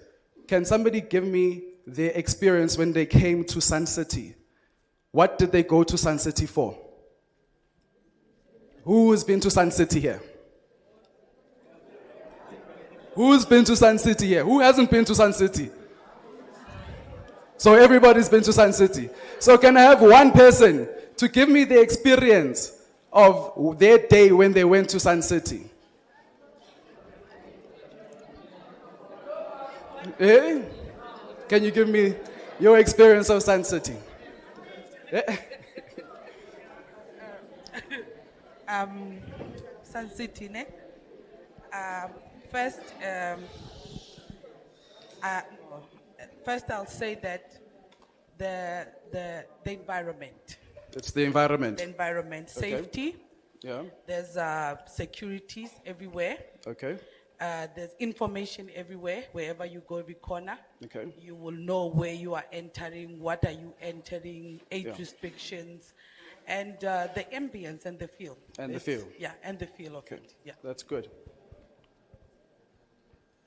can somebody give me their experience when they came to Sun City? What did they go to Sun City for? Who's been to Sun City here? Who's been to Sun City here? Who hasn't been to Sun City? So everybody's been to Sun City. So can I have one person to give me the experience of their day when they went to Sun City? Eh? Can you give me your experience of Sun City? Sun City, ne? First, I'll say that the environment. It's the environment. The environment, Okay. safety. Yeah. There's securities everywhere. Okay. There's information everywhere, wherever you go, every corner. Okay. You will know where you are entering, what are you entering, age Yeah. restrictions, and the ambience and the feel. And the It's- feel. Yeah, and the feel of it. Yeah. That's good.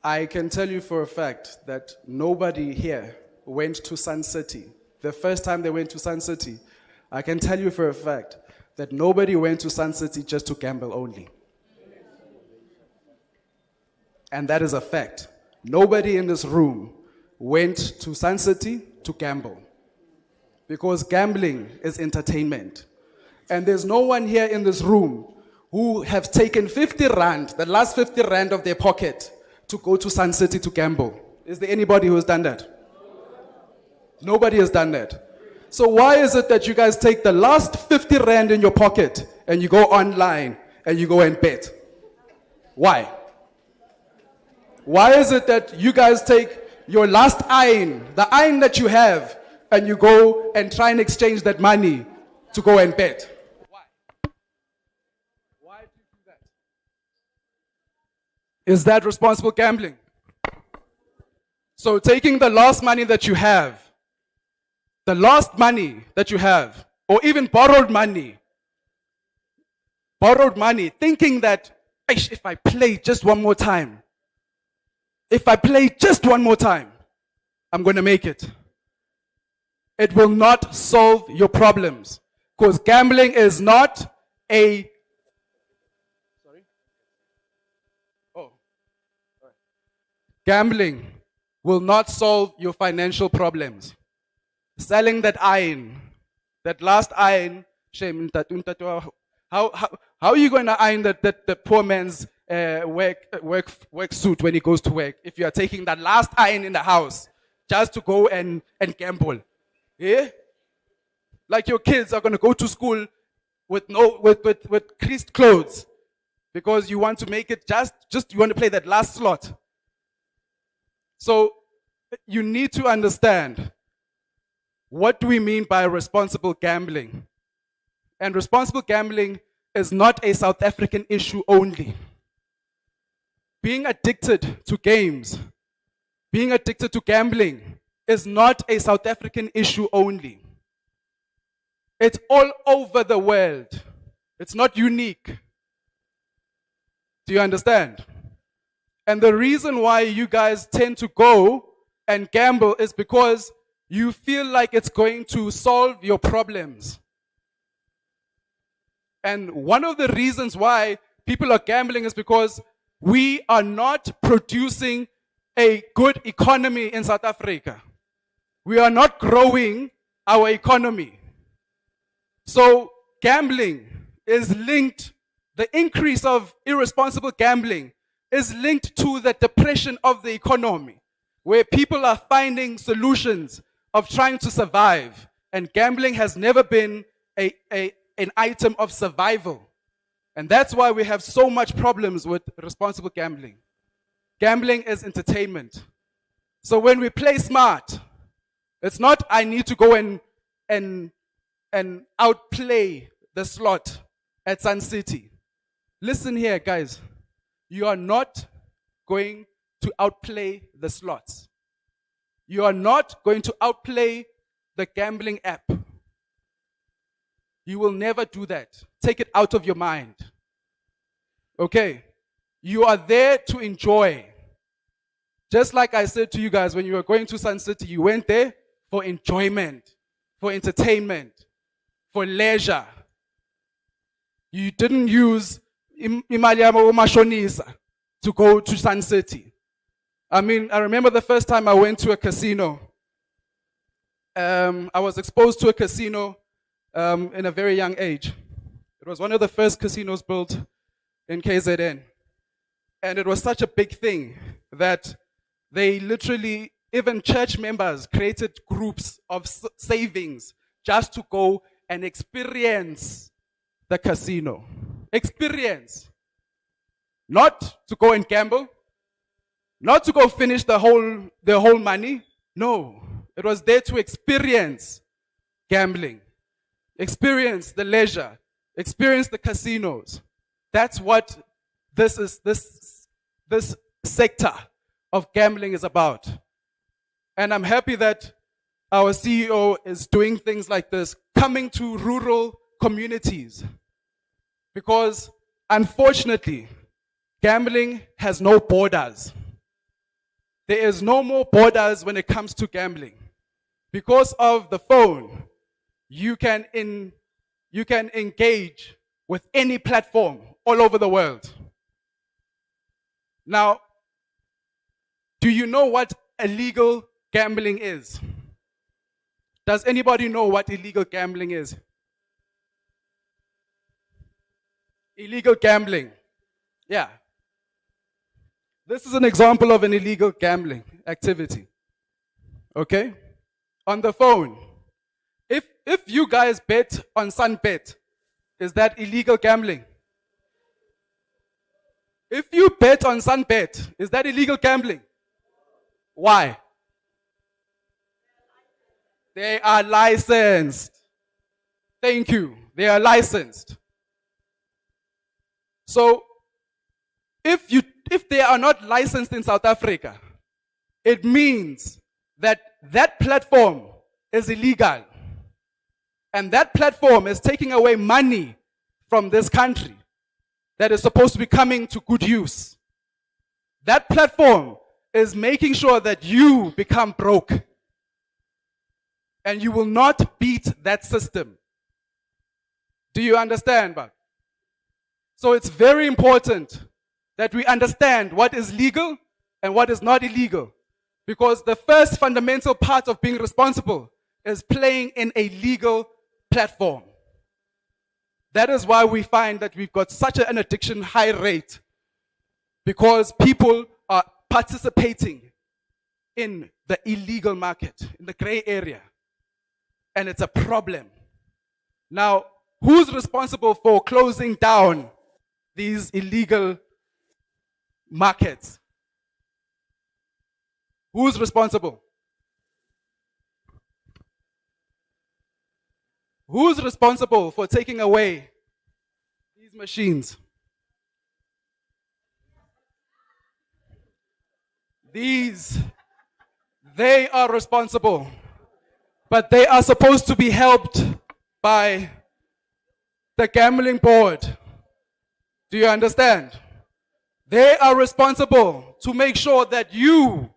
I can tell you for a fact that nobody here went to Sun City. The first time they went to Sun City, I can tell you for a fact that nobody went to Sun City just to gamble only. And that is a fact. Nobody in this room went to Sun City to gamble. Because gambling is entertainment. And there's no one here in this room who have taken 50 rand, the last 50 rand of their pocket, to go to Sun City to gamble. Is there anybody who has done that? Nobody has done that. So why is it that you guys take the last 50 rand in your pocket and you go online and you go and bet? Why? Why is it that you guys take your last iron, the iron that you have, and you go and try and exchange that money to go and bet? Why do you do that? Is that responsible gambling? So taking the last money that you have, or even borrowed money, thinking that, "Eish, if I play just one more time, I'm going to make it." It will not solve your problems. Because gambling is not a... Gambling will not solve your financial problems. Selling that iron, that last iron, shame, how are you going to iron the poor man's work suit when he goes to work if you are taking that last iron in the house just to go and gamble? Yeah? Like your kids are going to go to school with creased clothes because you want to make it just you want to play that last slot. So you need to understand, what do we mean by responsible gambling? And responsible gambling is not a South African issue only. Being addicted to games, being addicted to gambling is not a South African issue only. It's all over the world. It's not unique. Do you understand? And the reason why you guys tend to go and gamble is because you feel like it's going to solve your problems. And one of the reasons why people are gambling is because we are not producing a good economy in South Africa. We are not growing our economy. So gambling is linked, the increase of irresponsible gambling is linked to the depression of the economy, where people are finding solutions of trying to survive. And gambling has never been an item of survival. And that's why we have so much problems with responsible gambling. Gambling is entertainment. So when we play smart, it's not I need to go and outplay the slot at Sun City. Listen here, guys. You are not going to outplay the slots. You are not going to outplay the gambling app. You will never do that. Take it out of your mind. Okay? You are there to enjoy. Just like I said to you guys, when you were going to Sun City, you went there for enjoyment, for entertainment, for leisure. You didn't use imali yabo umashonisa to go to Sun City. I mean, I remember the first time I went to a casino. I was exposed to a casino in a very young age. It was one of the first casinos built in KZN. And it was such a big thing that they literally, even church members created groups of savings just to go and experience the casino. Experience. Not to go and gamble. Not to go finish the whole money. No. It was there to experience gambling, experience the leisure, experience the casinos. That's what this sector of gambling is about. And I'm happy that our CEO is doing things like this, coming to rural communities. Because unfortunately, gambling has no borders. There is no more borders when it comes to gambling. Because of the phone, you can engage with any platform all over the world. Now, do you know what illegal gambling is? Does anybody know what illegal gambling is? Illegal gambling. Yeah. This is an example of an illegal gambling activity. Okay? On the phone. If you guys bet on Sunbet, is that illegal gambling? If you bet on Sunbet, is that illegal gambling? Why? They are licensed. Thank you. They are licensed. So, if they are not licensed in South Africa, it means that that platform is illegal. And that platform is taking away money from this country that is supposed to be coming to good use. That platform is making sure that you become broke. And you will not beat that system. Do you understand, Bob? So it's very important that we understand what is legal and what is not illegal. Because the first fundamental part of being responsible is playing in a legal platform. That is why we find that we've got such an addiction high rate, because people are participating in the illegal market, in the gray area. And it's a problem. Now, who's responsible for closing down these illegal markets? Who's responsible? Who's responsible for taking away these machines? They are responsible, but they are supposed to be helped by the gambling board. Do you understand? They are responsible to make sure that you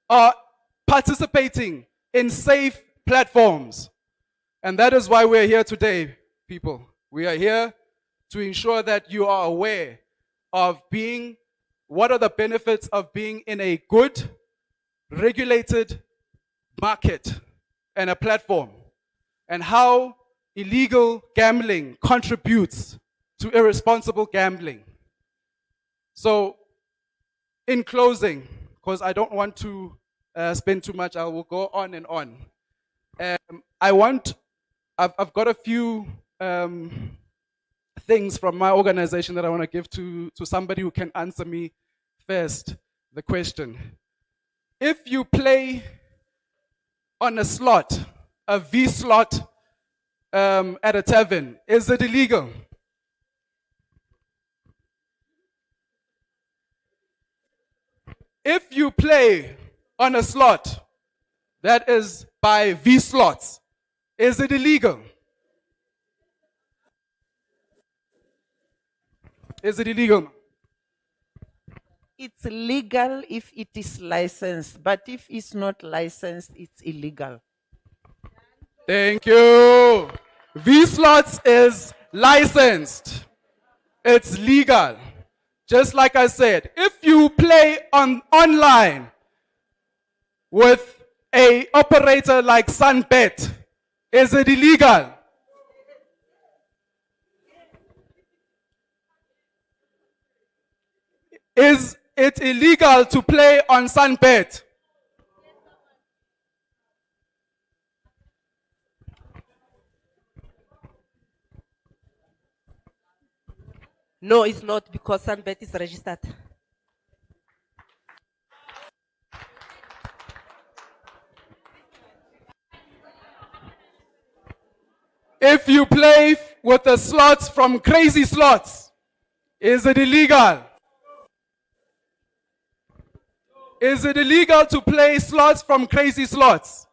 are participating in safe platforms. And that is why we're here today, people. We are here to ensure that you are aware of what are the benefits of being in a good, regulated market and a platform, and how illegal gambling contributes to irresponsible gambling. So, in closing, because I don't want to spend too much, I will go on and on. I've got a few things from my organization that I want to give to somebody who can answer me first the question. If you play on a slot, a V slot at a tavern, is it illegal? If you play on a slot that is by V slots, is it illegal? Is it illegal? It's legal if it is licensed, but if it's not licensed, it's illegal. Thank you. V slots is licensed. It's legal. Just like I said, if you play online with an operator like Sunbet, is it illegal? Is it illegal to play on Sunbet? No, it's not, because Sunbet is registered. If you play with the slots from Crazy Slots, is it illegal? Is it illegal to play slots from Crazy Slots?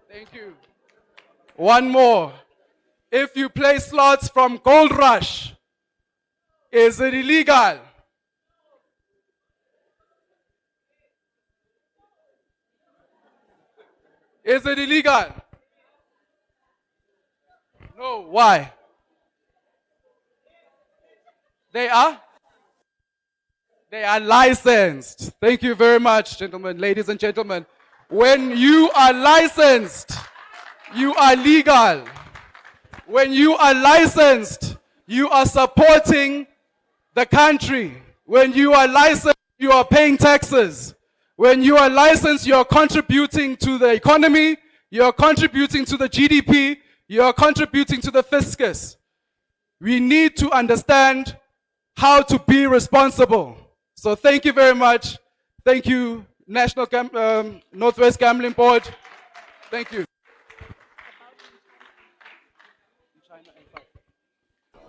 Thank you. One more. If you play slots from Gold Rush, is it illegal? Is it illegal? No. Why? They are? They are licensed. Thank you very much, gentlemen, ladies and gentlemen. When you are licensed, you are legal. When you are licensed, you are supporting the country. When you are licensed, you are paying taxes. When you are licensed, you are contributing to the economy, you are contributing to the GDP, you are contributing to the fiscus. We need to understand how to be responsible. So thank you very much. Thank you, National Northwest Gambling Board. Thank you.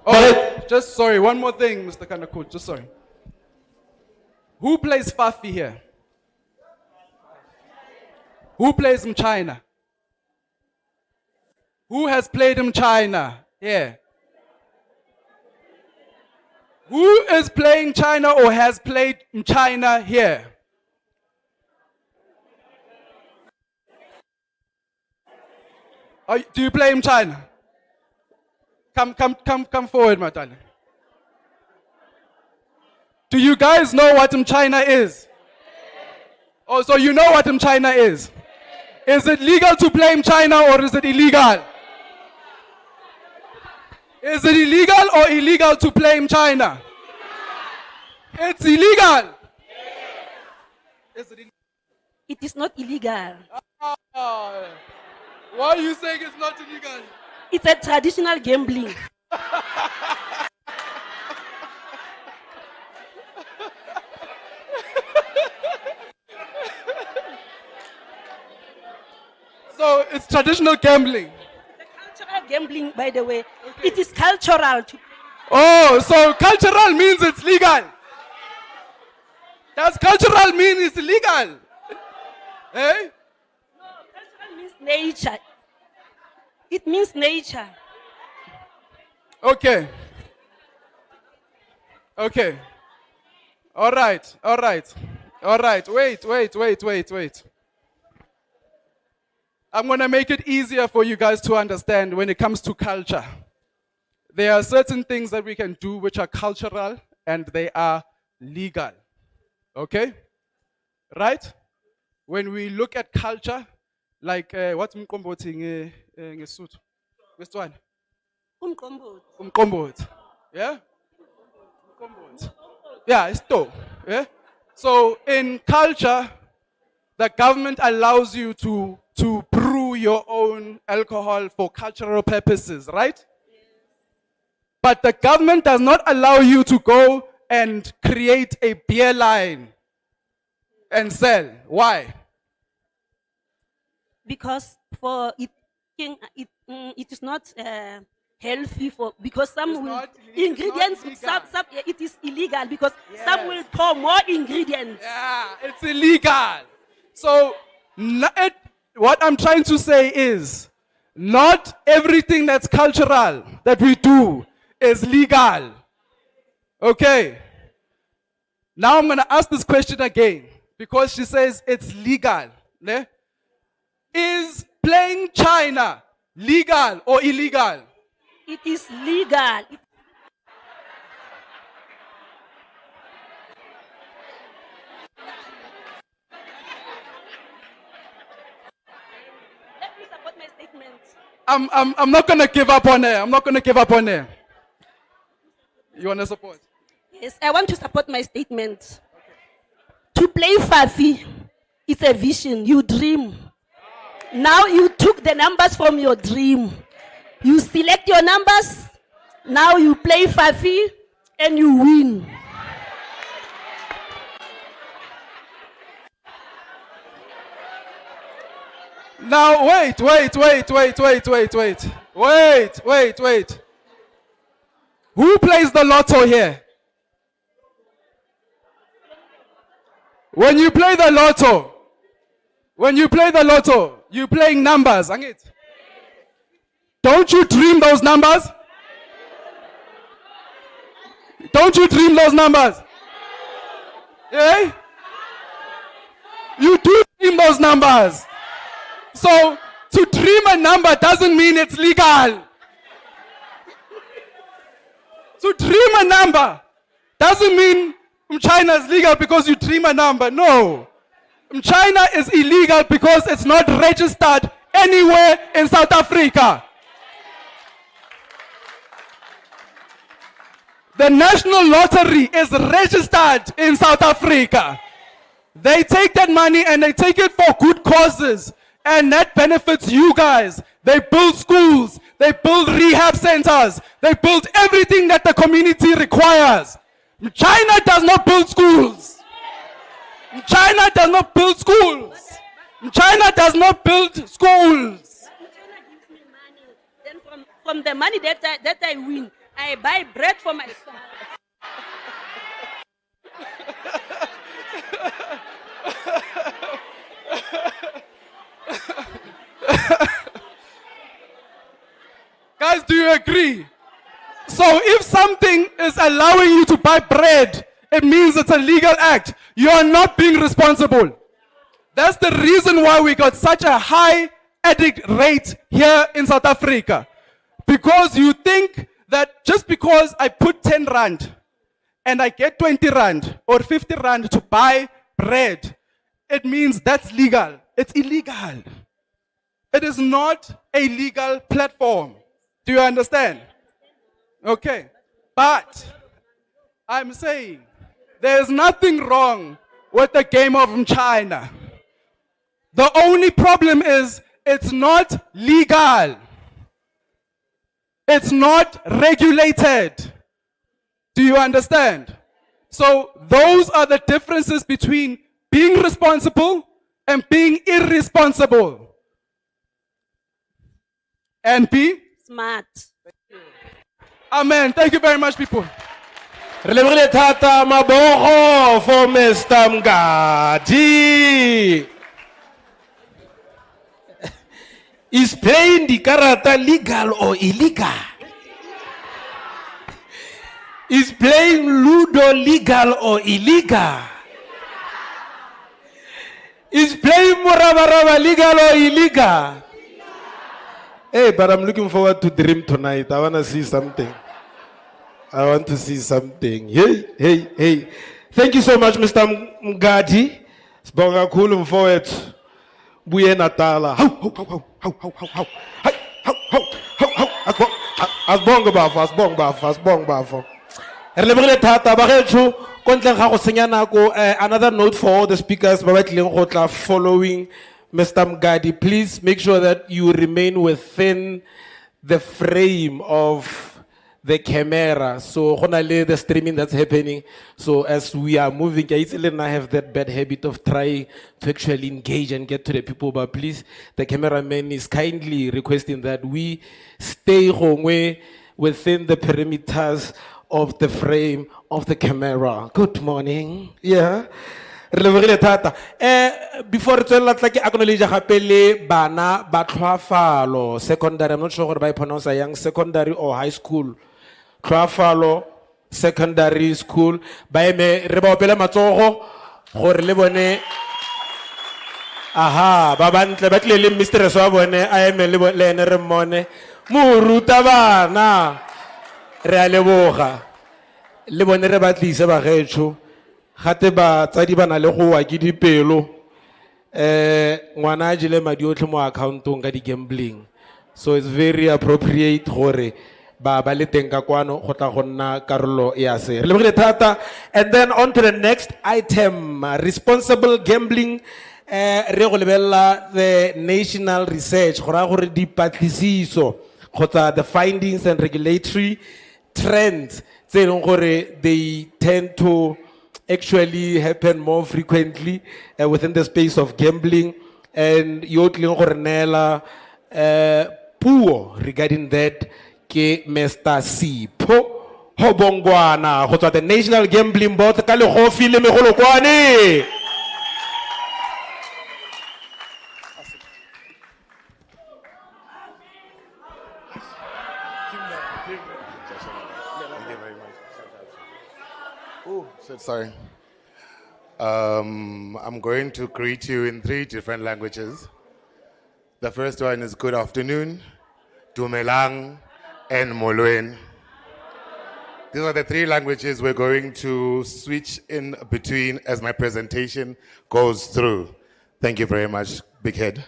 Oh, just sorry, one more thing, Mr. Kanakut, just sorry. Who plays Fafi here? Who plays in China? Who has played in China? Yeah. Who is playing China or has played in China here? Do you play in China? Come forward, my darling. Do you guys know what China is? Oh, so you know what China is? Is it legal to play in China or is it illegal? Is it illegal or illegal to play in China? It's illegal. It is not illegal. Why are you saying it's not illegal? It's a traditional gambling. So it's traditional gambling. It's a cultural gambling, by the way. Okay. It is cultural. Oh, so cultural means it's legal. Does cultural mean it's illegal? Eh? No, cultural means nature. It means nature. Okay. Okay. All right. All right. All right. Wait. I'm going to make it easier for you guys to understand when it comes to culture. There are certain things that we can do which are cultural and they are legal. Okay? Right? When we look at culture, like what's umqombothi ngeSotho? Westwana? Umqombothi. Yeah? Umqombothi. Yeah, it's to. Yeah? So in culture, the government allows you to brew your own alcohol for cultural purposes, right? But the government does not allow you to go and create a beer line and sell. Why? Because for it is not healthy for, because some will ingredients it is illegal because some will pour more ingredients. Yeah, it's illegal. So what I'm trying to say is not everything that's cultural that we do is legal. Okay. Now I'm going to ask this question again because she says it's legal. Ne? Is playing China legal or illegal? It is legal. Let me support my statement. I'm not going to give up on her. I'm not going to give up on her. You want to support? Yes, I want to support my statement. To play Fafi, it's a vision. You dream. Now you took the numbers from your dream. You select your numbers. Now you play Fafi and you win. Now, wait. Who plays the lotto here? When you play the lotto, you're playing numbers. Angit? Don't you dream those numbers? Don't you dream those numbers? Yeah? You do dream those numbers. So, to dream a number doesn't mean it's legal. To dream a number doesn't mean China is legal because you dream a number. No. China is illegal because it's not registered anywhere in South Africa. The National Lottery is registered in South Africa. They take that money and they take it for good causes. And that benefits you guys. They build schools. They build rehab centers. They build everything that the community requires. China does not build schools. China does not build schools. China does not build schools. Then from the money that I win, I buy bread for my son. Guys, do you agree? So if something is allowing you to buy bread, it means it's a legal act. You are not being responsible. That's the reason why we got such a high addict rate here in South Africa. Because you think that just because I put 10 rand and I get 20 rand or 50 rand to buy bread, it means that's legal. It's illegal. It is not a legal platform. Do you understand? Okay. But I'm saying there's nothing wrong with the game of China. The only problem is it's not legal. It's not regulated. Do you understand? So those are the differences between being responsible and being irresponsible. And be smart. Amen. Thank you very much, people. Relebogile thata mabogo for Mr. Mngadi. Is playing the karata legal or illegal? Is playing Ludo legal or illegal? Is playing Murabaraba legal or illegal? Hey, but I'm looking forward to dream tonight. I want to see something. I want to see something. Hey. Thank you so much, Mr. Mngadi. Sibonga khulu mfowethu. Buye Natala. Asbonga bafo. Relebogile thata bagetho kontle ga go senya nako. Another note for all the speakers ba batleng go tla following Mr. Mngadi, please make sure that you remain within the frame of the camera. So, the streaming that's happening. So, as we are moving, I have that bad habit of trying to actually engage and get to the people. But please, the cameraman is kindly requesting that we stay within the perimeters of the frame of the camera. Good morning. Yeah. Before it's like acknowledge happily bana batlhwafalo secondary. I'm not sure how I pronounce a young secondary or high school. Tlhwafalo secondary school. Ba me re ba opela matsogo gore le bone aha ba bantle ba tle le mistress wa bone a eme le ene re mmone mo ruta bana re a leboga le bone re ba tlise ba getšho. Gate ba tsadi bana le go wa ke dipelo ngwana a jile madi otlhe mo accountong ka di gambling, so it's very appropriate gore ba le teng ka kwano go tla go nna karolo ya se re lebogile thata. And then on to the next item, responsible gambling. Re go lebella the national research gore gore dipatlisiso kgotsa the findings and regulatory trends tse leng gore they tend to actually happen more frequently within the space of gambling. and yo tlileng gore neela puo regarding that ke Mr. Sipho Hobongwana go tswa the National Gambling Board ka legofi le megolokwane. Oh, shit, sorry. I'm going to greet you in 3 different languages. The first one is good afternoon, Dumelang, and Molweni. These are the 3 languages we're going to switch in between as my presentation goes through. Thank you very much, Big Head.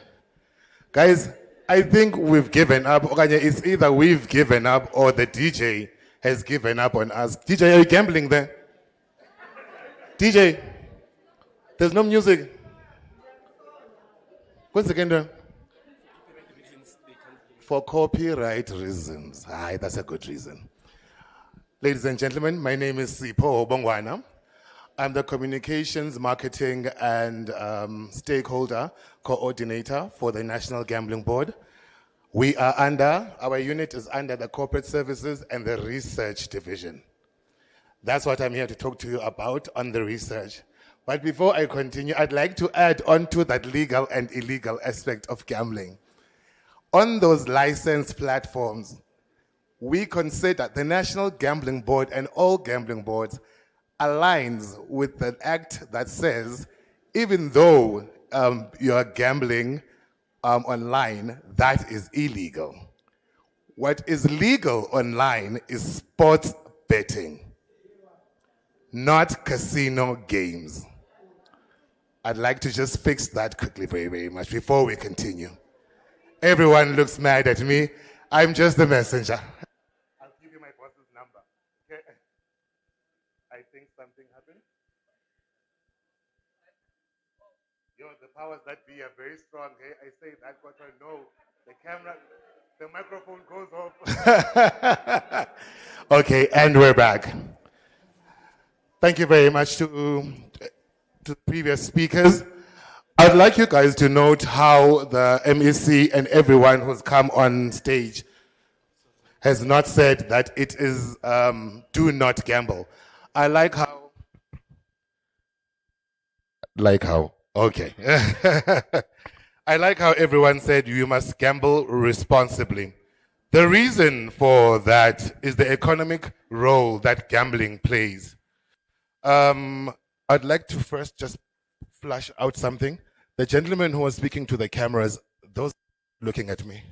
Guys, I think we've given up. It's either we've given up or the DJ has given up on us. DJ, are you gambling there? DJ, there's no music. What's the second? For copyright reasons. Aye, that's a good reason. Ladies and gentlemen, my name is Sipho Hobongwana. I'm the Communications, Marketing, and Stakeholder Coordinator for the National Gambling Board. Our unit is under the Corporate Services and the Research Division. That's what I'm here to talk to you about on the research. But before I continue, I'd like to add on to that legal and illegal aspect of gambling. On those licensed platforms, we consider the National Gambling Board and all gambling boards aligns with the act that says, even though you're gambling online, that is illegal. What is legal online is sports betting, not casino games. I'd like to just fix that quickly very, very much before we continue. Everyone looks mad at me. I'm just the messenger. I'll give you my boss's number. Okay? I think something happened. Yo, the powers that be are very strong. Hey? I say that, but I know the camera, the microphone goes off. Okay, and we're back. Thank you very much to previous speakers. I'd like you guys to note how the MEC and everyone who's come on stage has not said that it is do not gamble. I like how. Okay. I like how everyone said you must gamble responsibly. The reason for that is the economic role that gambling plays. I'd like to first just flash out something. The gentleman who was speaking to the cameras, those looking at me,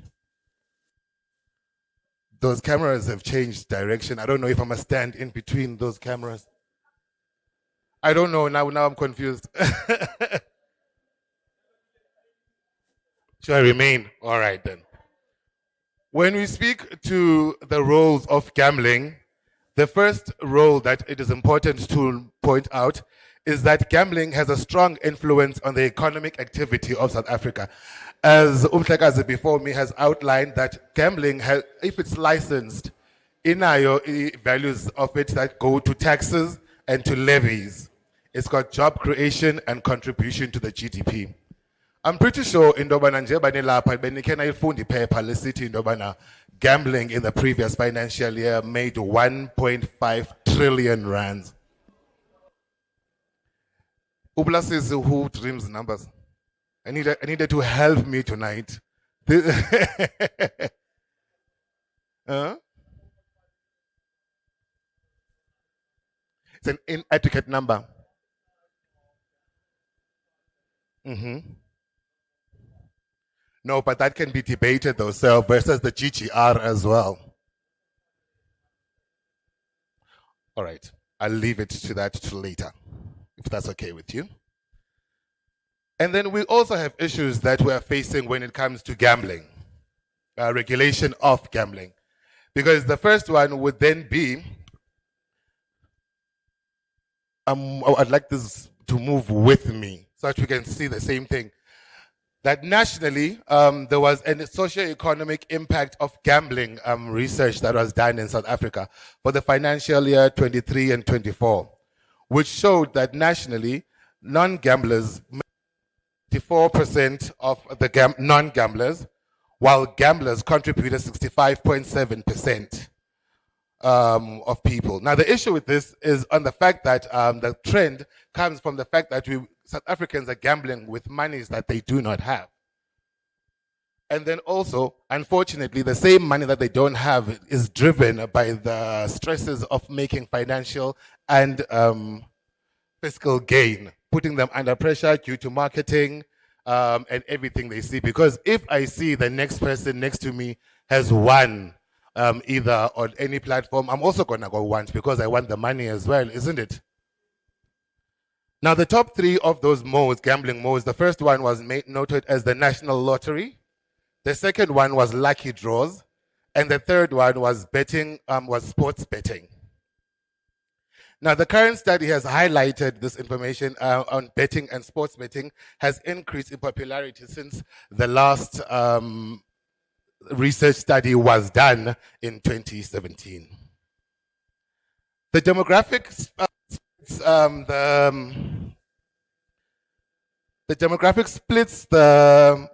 those cameras have changed direction. I don't know if I must stand in between those cameras. I don't know, now I'm confused. Should I remain? All right then. When we speak to the roles of gambling, the first role that it is important to point out is that gambling has a strong influence on the economic activity of South Africa. As Umhlekazi before me has outlined, that gambling, if it's licensed, inayo values of it that go to taxes and to levies. It's got job creation and contribution to the GDP. I'm pretty sure in Dobana Njebanilapa, Benikena Fundi paper, City in Dobana, gambling in the previous financial year made 1.5 trillion rands. Ubla says who dreams numbers. I needed to help me tonight. Huh? It's an inadequate number. No, but that can be debated though, so versus the GGR as well. All right, I'll leave it to that till later, if that's okay with you. And then we also have issues that we're facing when it comes to gambling, regulation of gambling. Because the first one would then be, I'd like this to move with me so that we can see the same thing. That nationally, there was a socio-economic impact of gambling research that was done in South Africa for the financial year 23 and 24, which showed that nationally, non-gamblers 54% of the non-gamblers, while gamblers contributed 65.7% of people. Now, the issue with this is on the fact that the trend comes from the fact that South Africans are gambling with monies that they do not have. And then also, unfortunately, the same money that they don't have is driven by the stresses of making financial and fiscal gain, putting them under pressure due to marketing and everything they see. Because if I see the next person next to me has won either on any platform, I'm also going to go once because I want the money as well, isn't it? Now, the top three of those modes, gambling modes, the first one was noted as the National Lottery. The second one was lucky draws. And the third one was betting, was sports betting. Now, the current study has highlighted this information on betting and sports betting has increased in popularity since the last research study was done in 2017. The demographics, the demographic splits the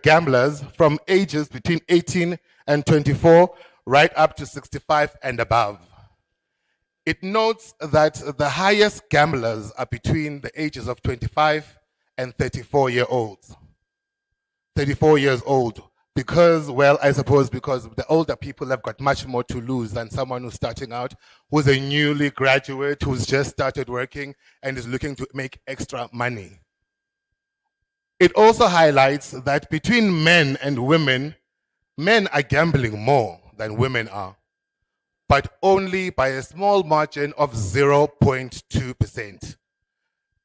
gamblers from ages between 18 and 24 right up to 65 and above. It notes that the highest gamblers are between the ages of 25 and 34 years old. Because, well, I suppose because the older people have got much more to lose than someone who's starting out, who's a newly graduate, who's just started working and is looking to make extra money. It also highlights that between men and women, men are gambling more than women are, but only by a small margin of 0.2%.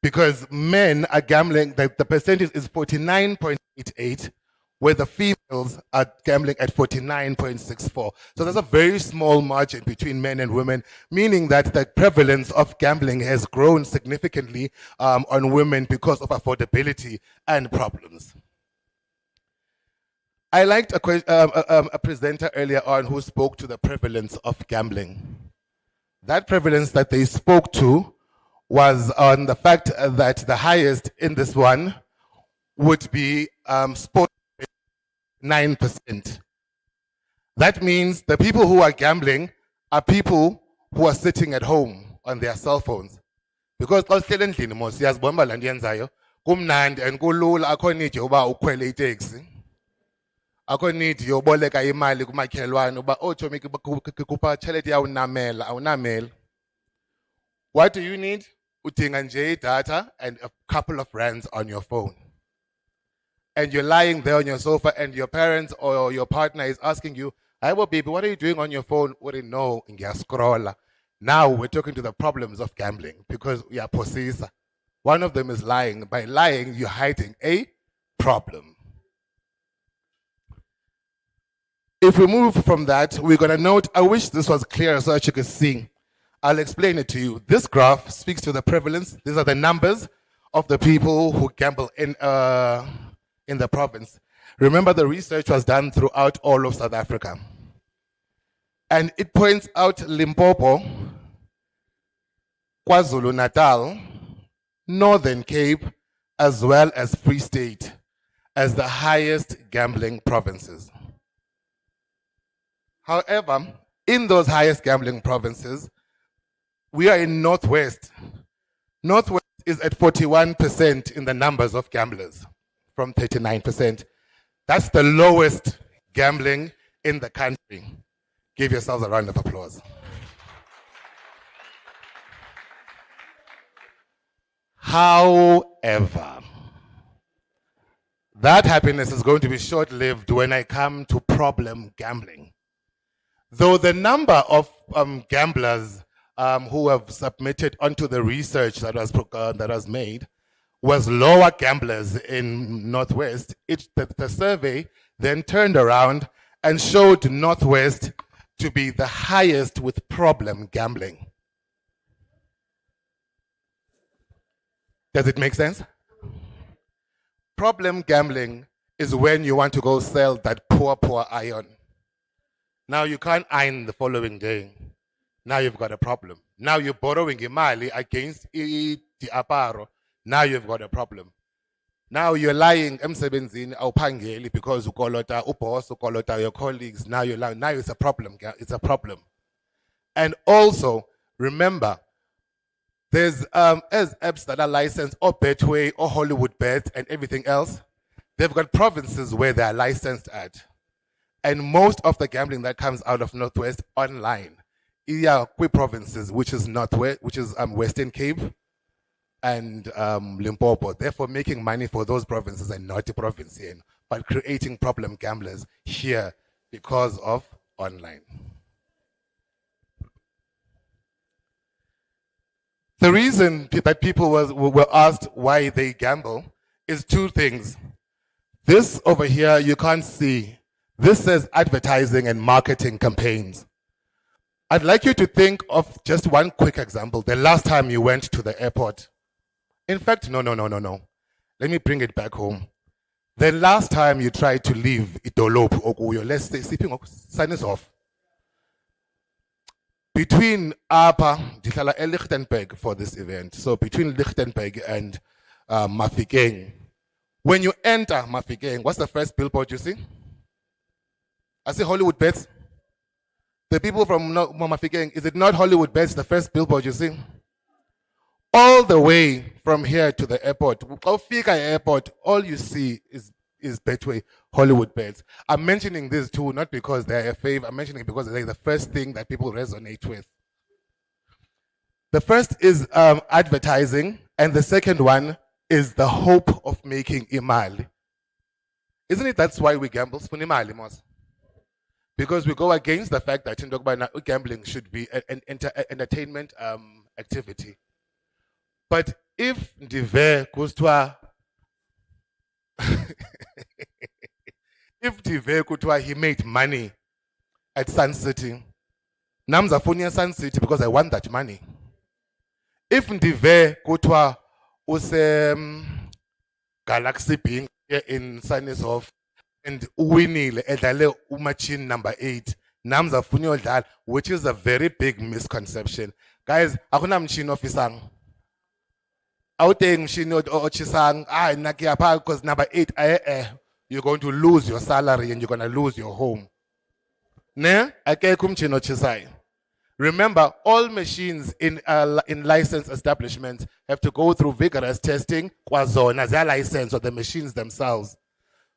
Because men are gambling, the percentage is 49.88, where the females are gambling at 49.64. So there's a very small margin between men and women, meaning that the prevalence of gambling has grown significantly on women because of affordability and problems. I liked a presenter earlier on who spoke to the prevalence of gambling. That prevalence that they spoke to was on the fact that the highest in this one would be sports 9%. That means the people who are gambling are people who are sitting at home on their cell phones. Because xa uhleli endlini mos siyazibona la nto yenzayo kumnandi and kulula akho need yoba ukhwele iteksi. Akho need yoboleka imali kumakhelwane uba otsho kupha charity awunamela awunamela. What do you need? Udinga nje data and a couple of rands on your phone. And you're lying there on your sofa and your parents or your partner is asking you, "Hi, well, baby, what are you doing on your phone?" No, scroll. Now we're talking to the problems of gambling because we are possessed. One of them is lying. By lying, you're hiding a problem. If we move from that, we're going to note, I wish this was clear so that you could see. I'll explain it to you. This graph speaks to the prevalence. These are the numbers of the people who gamble in the province. Remember, the research was done throughout all of South Africa. And it points out Limpopo, KwaZulu-Natal, Northern Cape, as well as Free State as the highest gambling provinces. However, in those highest gambling provinces, we are in Northwest. Northwest is at 41% in the numbers of gamblers from 39%. That's the lowest gambling in the country. Give yourselves a round of applause. However, that happiness is going to be short-lived when I come to problem gambling. Though the number of gamblers who have submitted onto the research that was made was lower gamblers in Northwest, the survey then turned around and showed Northwest to be the highest with problem gambling. Does it make sense? Problem gambling is when you want to go sell that poor iron. Now you can't iron the following day. Now you've got a problem. Now you're borrowing imali against the aparo. Now you've got a problem. Now you're lying emsebenzini awuphangeli because ukolota uboss, ukolota your colleagues. Now you're lying. Now it's a problem. It's a problem. And also remember, there's as apps that are licensed or Betway or Hollywood Bet and everything else. They've got provinces where they are licensed at. And most of the gambling that comes out of Northwest online, provinces, which is Northwest, which is Western Cape and Limpopo. Therefore, making money for those provinces and not the province here, but creating problem gamblers here because of online. The reason that people were asked why they gamble is two things. This over here, you can't see. This says advertising and marketing campaigns. I'd like you to think of just one quick example. The last time you went to the airport. In fact, no. Let me bring it back home. The last time you tried to leave Idolop Okuyo, let's say, Sannieshof. Between Dihlala Lichtenberg for this event, so between Lichtenberg and Mafikeng, when you enter Mafikeng, what's the first billboard you see? I see Hollywood Bets. The people from Mafikeng, is it not Hollywood Bets, the first billboard you see? All the way from here to the airport, Fika Airport, all you see is Betway, Hollywood Bets. I'm mentioning this too, not because they're a fave, I'm mentioning it because they're the first thing that people resonate with. The first is advertising, and the second one is the hope of making imali. Isn't it that's why we gamble? Imali, Mos. Because we go against the fact that gambling should be an entertainment activity. But if Dive goes to if Dive Kutwa, he made money at Sun City, Namza Funia Sun City because I want that money. If Dive Kutwa was Galaxy being here in Sannieshof and Winnie Edale Umachin number 8, Namza Funio Dal, which is a very big misconception. Guys, Akuna Mchin officer. Out there, because number 8, you're going to lose your salary and you're going to lose your home. Remember, all machines in licensed establishments have to go through vigorous testing, as their license or the machines themselves.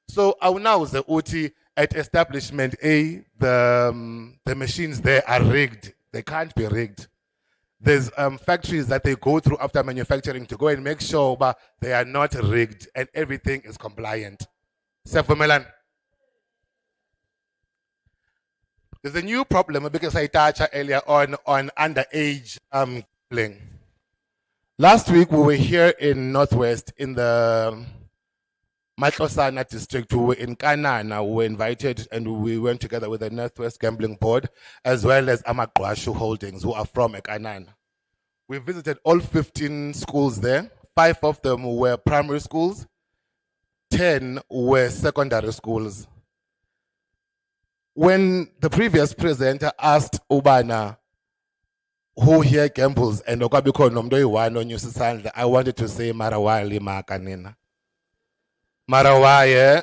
So now the OT at establishment A, the machines there are rigged. They can't be rigged. There's factories that they go through after manufacturing to go and make sure they are not rigged and everything is compliant. Self-Melan. There's a new problem because I touched earlier on underage gambling. Last week we were here in Northwest in the Matlosana district. We were in Kanana. We were invited and we went together with the Northwest Gambling Board as well as Amagwashu Holdings, who are from Kanana. We visited all 15 schools there. 5 of them were primary schools. 10 were secondary schools. When the previous presenter asked Ubana who here gambles and Okabiko Nomdoi Wano Nyusisanda, I wanted to say Marawali Makanina. Marawaye.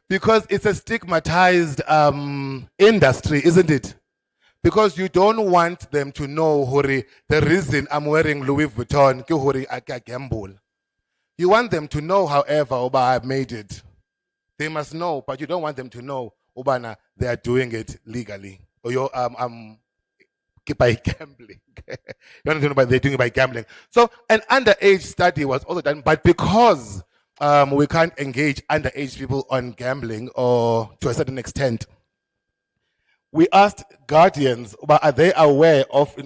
Because it's a stigmatized industry, isn't it? Because you don't want them to know the reason I'm wearing Louis Vuitton, I gamble. You want them to know, however, Oba, I made it. They must know, but you don't want them to know, Obana, they are doing it legally. Or you're by gambling. You want them to know they're doing it by gambling. So an underage study was also done, but because we can't engage underage people on gambling or to a certain extent, we asked guardians, are they aware of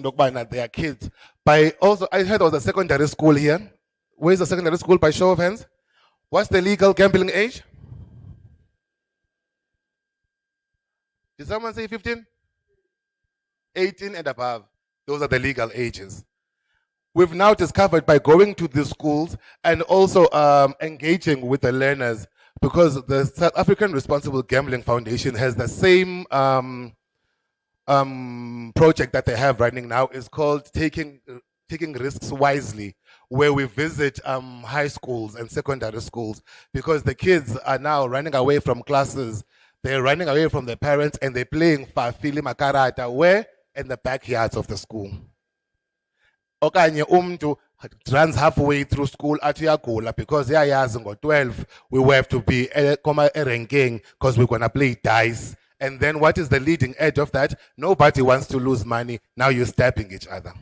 their kids? I heard there was a secondary school here. Where's the secondary school by show of hands? What's the legal gambling age? Did someone say 15? 18 and above. Those are the legal ages. We've now discovered by going to the schools and also engaging with the learners, because the South African Responsible Gambling Foundation has the same project that they have running now. Is called Taking Risks Wisely, where we visit high schools and secondary schools, because the kids are now running away from classes, they're running away from their parents, and they're playing fafili makarata where? In the backyards of the school. Okanye umntu runs halfway through school athi uyagula because yayazi ngo-12 we will have to be ranking because we're going to play dice. And then what is the leading edge of that? Nobody wants to lose money. Now you're stabbing each other.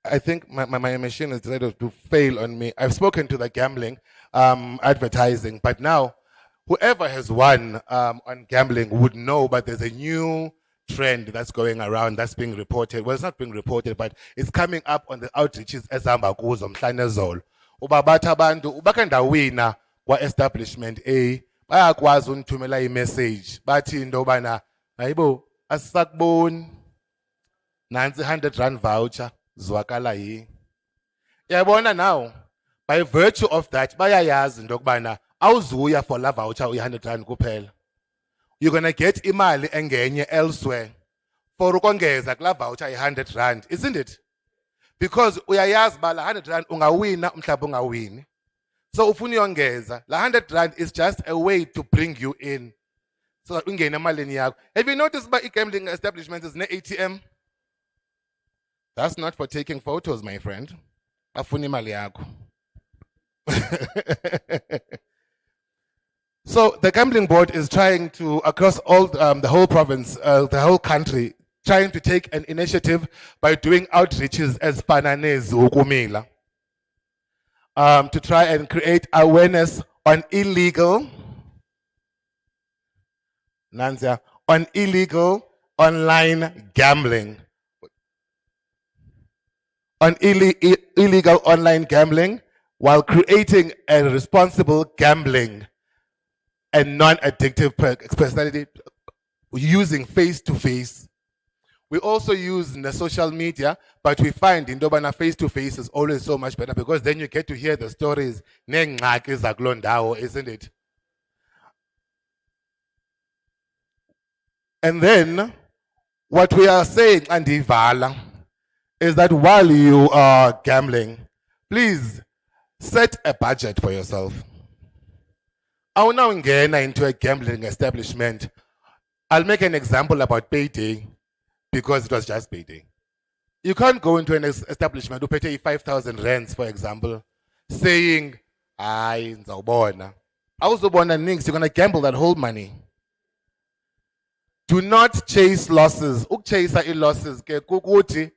I think my machine is ready to fail on me. I've spoken to the gambling advertising, but now whoever has won on gambling would know, but there's a new trend that's going around that's being reported. Well, it's not being reported, but it's coming up on the outreaches ezihamba kuzo mhlanezolo. Uba bathi abantu ubake ndawina kwa-establishment A, bayakwazi unithumela i-message bathi into yobana hayibo asisakuboni nansi 100 rand voucher zwakala yi. Yabona now, by virtue of that bayayazi into yokubana awuzuya for la voucher uyi-100 rand kuphela. You're going to get imali engenye elsewhere for ukongeza kula voucher i-100 rand, isn't it? Because uyayazi ba la 100 rand ungawina umhlaba ungawini. So ufuna uyongeza, la 100 rand is just a way to bring you in. So that ungene emalini yakho. Have you noticed by gambling establishments is ne ATM? That's not for taking photos, my friend. Afuna imali yakho. So the gambling board is trying to, across all the whole province, the whole country, trying to take an initiative by doing outreaches as Pananez Ukumila, to try and create awareness on illegal online gambling. On illegal online gambling while creating a responsible gambling and non-addictive personality using face-to-face. We also use the social media, but we find in Dobana face-to-face is always so much better because then you get to hear the stories. Isn't it? And then, what we are saying, Andivala, is that while you are gambling, please set a budget for yourself. I will now get into a gambling establishment. I'll make an example about payday because it was just payday. You can't go into an establishment to pay 5,000 rands, for example, saying, "I nzawubona." Awuzobona nings, you're going to gamble that whole money. Do not chase losses. Ukchase losses.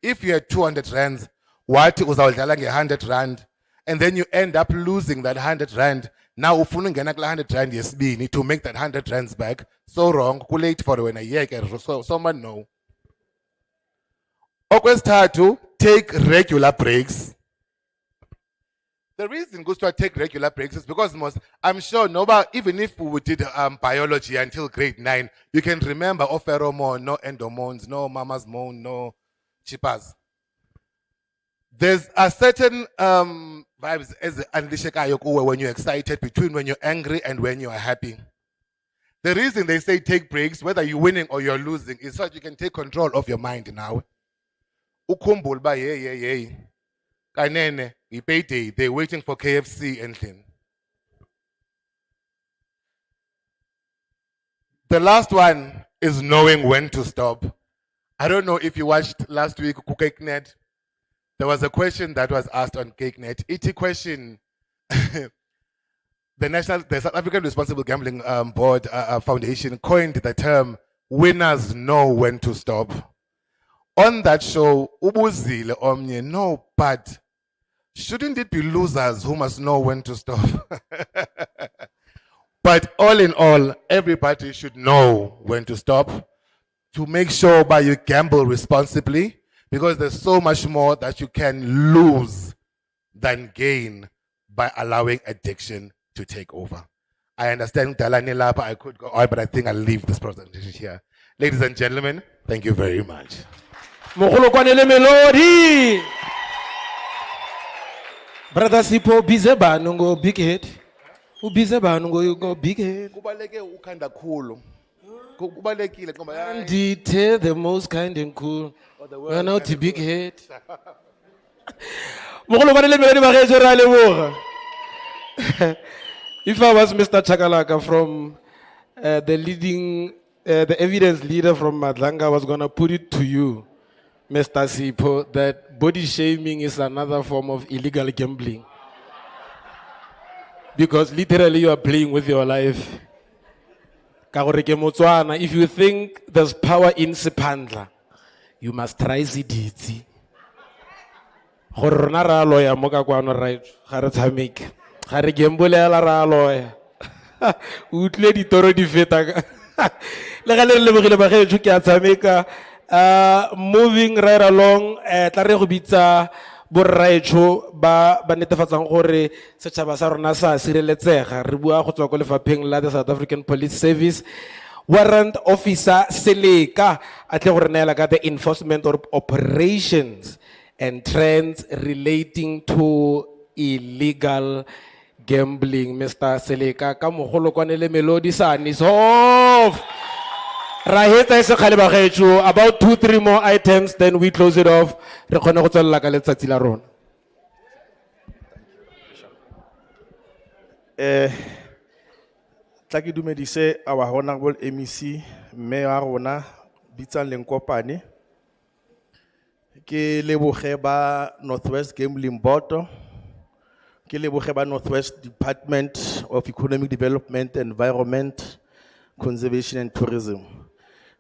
If you had 200 rands, what uzawudlala nge-100 rand, and then you end up losing that 100 rand. Now ufuna ungena kula 100 rand yesibini to make that 100 rands back. So wrong. Too late for when a year. So someone know. Okwesithathu, take regular breaks. The reason goes to take regular breaks is because I'm sure even if we did biology until grade 9, you can remember pheromone, no endomones, no mama's moan, no chipas. There's a certain vibes as when you're excited, between when you're angry and when you are happy. The reason they say take breaks, whether you're winning or you're losing, is so that you can take control of your mind now. Ukhumbule ba hey. Kanene, payday, they're waiting for KFC and thing. The last one is knowing when to stop. I don't know if you watched last week CakeNet. There was a question that was asked on CakeNet. It's question. The South African Responsible Gambling Board Foundation coined the term "winners know when to stop." On that show, ubuzile omnye, no, but shouldn't it be losers who must know when to stop? But all in all, everybody should know when to stop to make sure that you gamble responsibly, because there's so much more that you can lose than gain by allowing addiction to take over. I understand Dalani Lapa, I could go on, but I think I'll leave this presentation here. Ladies and gentlemen, thank you very much. Brother Sipo bizeba nungo big head. Ubizeba nungo big head. Kubaleke ukanda khulu. kubalekile ngoba hayi. Ndithe the most kind and cool. We are not big head. Mogolo ba le melodi ba ge ra leboga. If I was Mr. Chakalaka from the evidence leader from Madlanga, I was going to put it to you, Mr. Sipo, that body shaming is another form of illegal gambling. Because literally you are playing with your life. If you think there's power in Sipandla, you must try Ziditi. Gore ra lawyer mo ka kwano right ga re tshameke ga re gembolela ra lawyer utlwe ditoro di feta le ga le lebogile ba ge ke a tshameka moving right along tla re go bitsa borraetsho ba netefatsang gore setšhaba sa rona sa sireletsega re bua go tswa ko lefapheng la the South African Police Service. Warrant Officer Seleka a tle gore neela ka the enforcement of operations and trends relating to illegal gambling. Mr. Seleka, ka mogolo kwanele melodi Sannieshof. Raheta ise khale ba gaetsho about 2-3 more items then we close it off. Re khone go tswella ka letsatsi la rona. Tla ke dumedise our honorable MEC Mayor wa rona Bitsa Lenkopane. Ke leboge ba Northwest Gambling Board, ke leboge ba Northwest Department of Economic Development, Environment, Conservation and Tourism.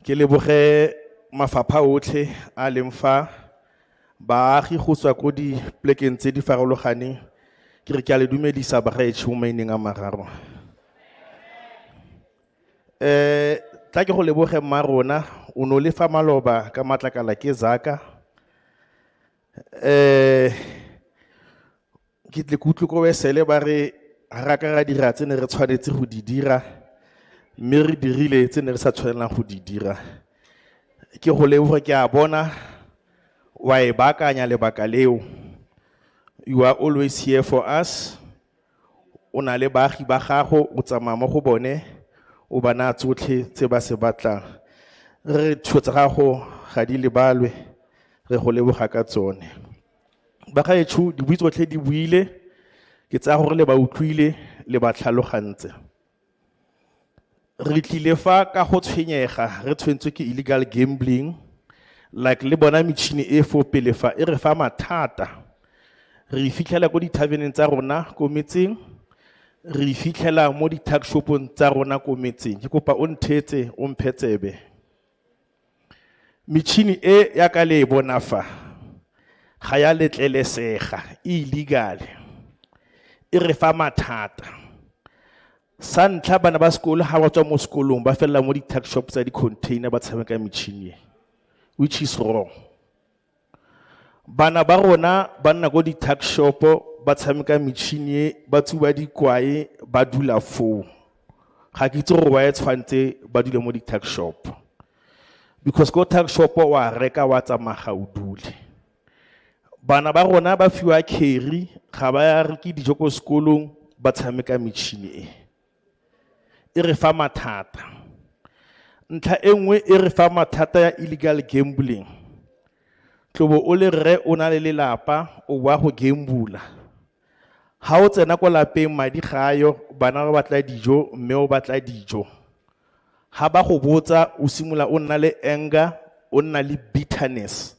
Ke leboge mafapha otlhe a leng fa baagi go tswa ko di plekeng tse di farologaneng. Ke re ke a le dumedisa ba gaetsho mo maineng a mararo. Tla ke go leboge mma rona o no le fa maloba ka matlakala ke zaka. Ke tle kutlo ko wesele ba re ga ka ra dira tsene re tshwanetse go di dira mme re dirile tsene re sa tshwanelang go di dira. Ke go leboga ke a bona wa e bakanya lebaka leo. You are always here for us. O na le baagi ba gago o tsamaya mo go bone o bana tsotlhe tse ba se batlang. Re tshotse gago ga di lebalwe re go leboga ka tsone. Ba gaetsho di buitsotlhe di buile ke tsa gore le ba utlwile le ba tlhalogantse. Re tlile fa ka go tshwenyega re tshwentswe ke illegal gambling like le bona metšhini e fo pele fa e re fa mathata. Re fitlhela ko di taverneng tsa rona ko metseng, re fitlhela mo di tuck shopong tsa rona ko metseng. Ke kopa o nthetse o mphetsebe. Metšhini e ya ka le bona fa ga ya letlelesega illegal e re fa mathata. Sa ntlha bana ba sekolo ha ba tswa mo sekolong ba fella mo di tuck shop tsa di container ba tshameka metšhini which is wrong. Bana ba rona ba nna go di tuck shop ba tshameka metšhini ba tsuba di kwae ba dula foo. Ga ke itse gore ba e tshwantse ba dule mo di tuck shop because go tuck shop wa reka wa tsamaga o dule. Bana ba rona ba fiwa carry ga ba ya reki dijo ko sekolong ba tshameka metšhini e re fa mathata. Ntlha engwe e re fa mathata ya illegal gambling. Tlobo o le rre o na le lelapa o wa go gambula. Ha o tsena ko lapeng madi gayo bana ba batla dijo mme o batla dijo. Ha ba go botsa o simula o nna le anger o nna le bitterness.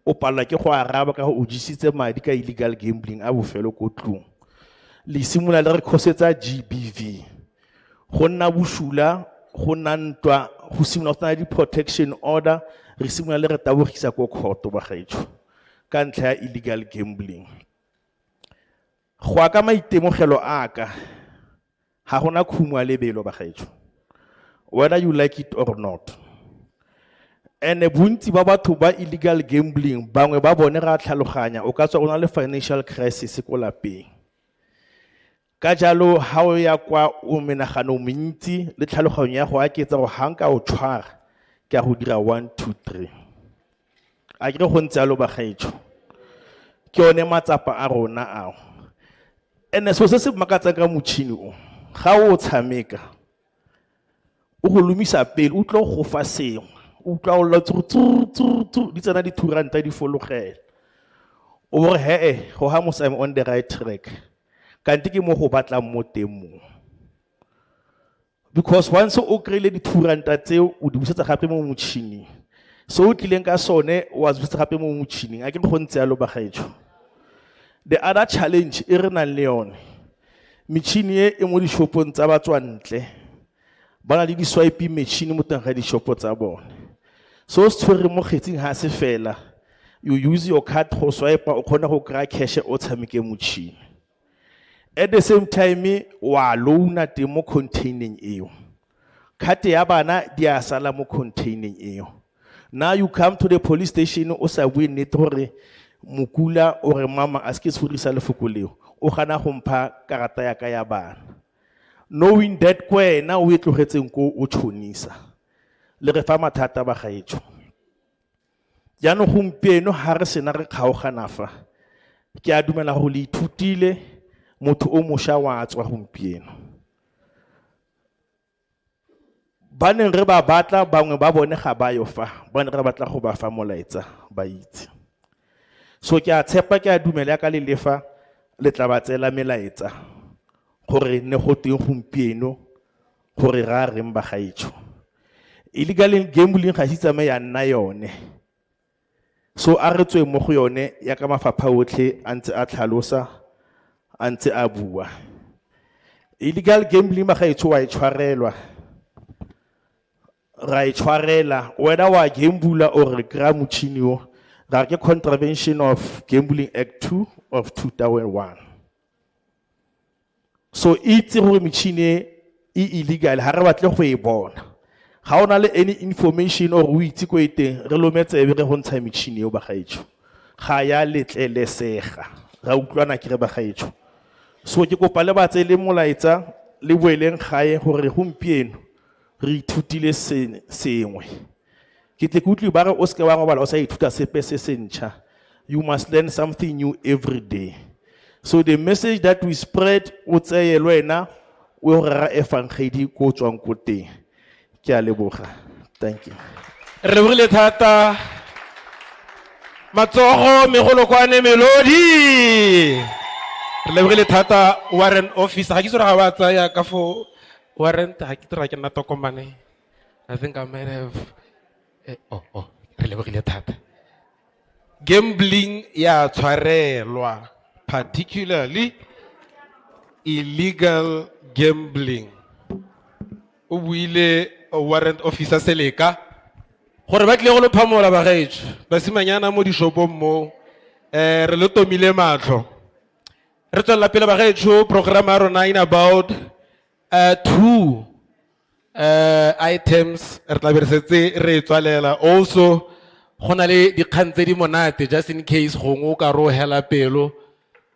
O pala ke go araba ka o jisitse madi ka illegal gambling a bofelo ko tlong. Le simula le re khosetsa GBV. Go nna busula go nna ntwa go simula go tsana di protection order re simula le re tabogisa ko court ba gaetsho ka ntlha ya illegal gambling. Go aka maitemogelo aka ha gona khumo a lebelo ba gaetsho whether you like it or not. Ene bontsi ba batho ba illegal gambling bangwe ba bone ra tlhaloganya o ka tswa o na le financial crisis ko lapeng. Ka jalo ha o ya kwa o menagano mentsi le tlhaloganyo ya go aketsa go hanka o tshwara ke a go dira 1 2 3. A ke go ntse alo ba gaetsho ke one matsapa a rona ao. Ene so se makatsang ka motšhini o ga o tshameka o go lomisa pele o tlo go fa sengwe o tla o di tsena di 2 ranta di fologela o bo re he go ha mos I'm on the right track kanti ke mo go batlang mo teng mo because once o krile di 2 ranta tseo o di busetsa gape mo motšhining so o tlileng ka sone wa busetsa gape mo motšhining a ke go ntse ya lo bagaetso. The other challenge e re nang le yone metšhini e mo dishopong tsa batswantle ba na le di swipe machine mo teng ga dishopo tsa bone so se tshwere mo kgetsing ha se fela you use your card go swipe o khona go kry cash o tshameke motšhini at the same time wa loana te mo containing eo card ya bana di a sala mo containing eo now you come to the police station o sa bue nnete gore mokula o re mama a se ke tshwarisa lefoko leo o gana go mpha karata ya ka ya bana knowing that kwena o e tlogetseng ko o tshonisa le re fa mathata ba gaetso jaanong gompieno ha re sena re kgaogana fa ke a dumela go le ithutile motho o mosha wa tswa gompieno ba neng re ba batla bangwe ba bone ga ba yo fa ba ne re batla go ba fa molaetsa ba itse so ke a tshepa ke a dumela ka le lefa le tla ba tsela melaetsa gore ne go teng gompieno gore ra reng ba gaetso illegal gambling ga se tsame ya nna yone so a re tswe mo go yone ya ka mafapha otlhe a ntse a tlhalosa a ntse a bua illegal gambling ba gaetso wa e tshwarelwa ra e tshwarela whether wa gambula or re kra motšhini o ra ke contravention of Gambling Act 2 of 2001 so itse gore metšhini e illegal ha re batle go e bona ga ona le any information or o itse ko eteng re lometsebe re go ntsha metšhini eo ba gaetso ga ya letlelesega ra utlwana ke re ba gaetso so ke kopa le batse le molaetsa le boeleng gae gore gompieno re ithutile sengwe ke tle kutlwe ba re o se ke wa robala o sa ithuta sepe se sentšha you must learn something new every day so the message that we spread o tseye le wena o re ra efangedi ko tswang ko teng ke a leboga thank you re bogile thata matsogo megolokwane melodi re lebogile thata warrant officer ga ke tsore ga ba tsaya ka fo warrant ga ke tsora ke nna tokomane I think I might have re lebogile thata gambling ya tshwarelwa particularly illegal gambling o buile warrant officer Seleka gore ba tle go lo phamola ba gaetso ba simanyana mo dishopong mo re le tomile matlho re tswela pele ba gaetso program ya rona in about 2 items re tla be re setse re tswalela also go na le dikgang tse di monate just in case gongwe o ka ro hela pelo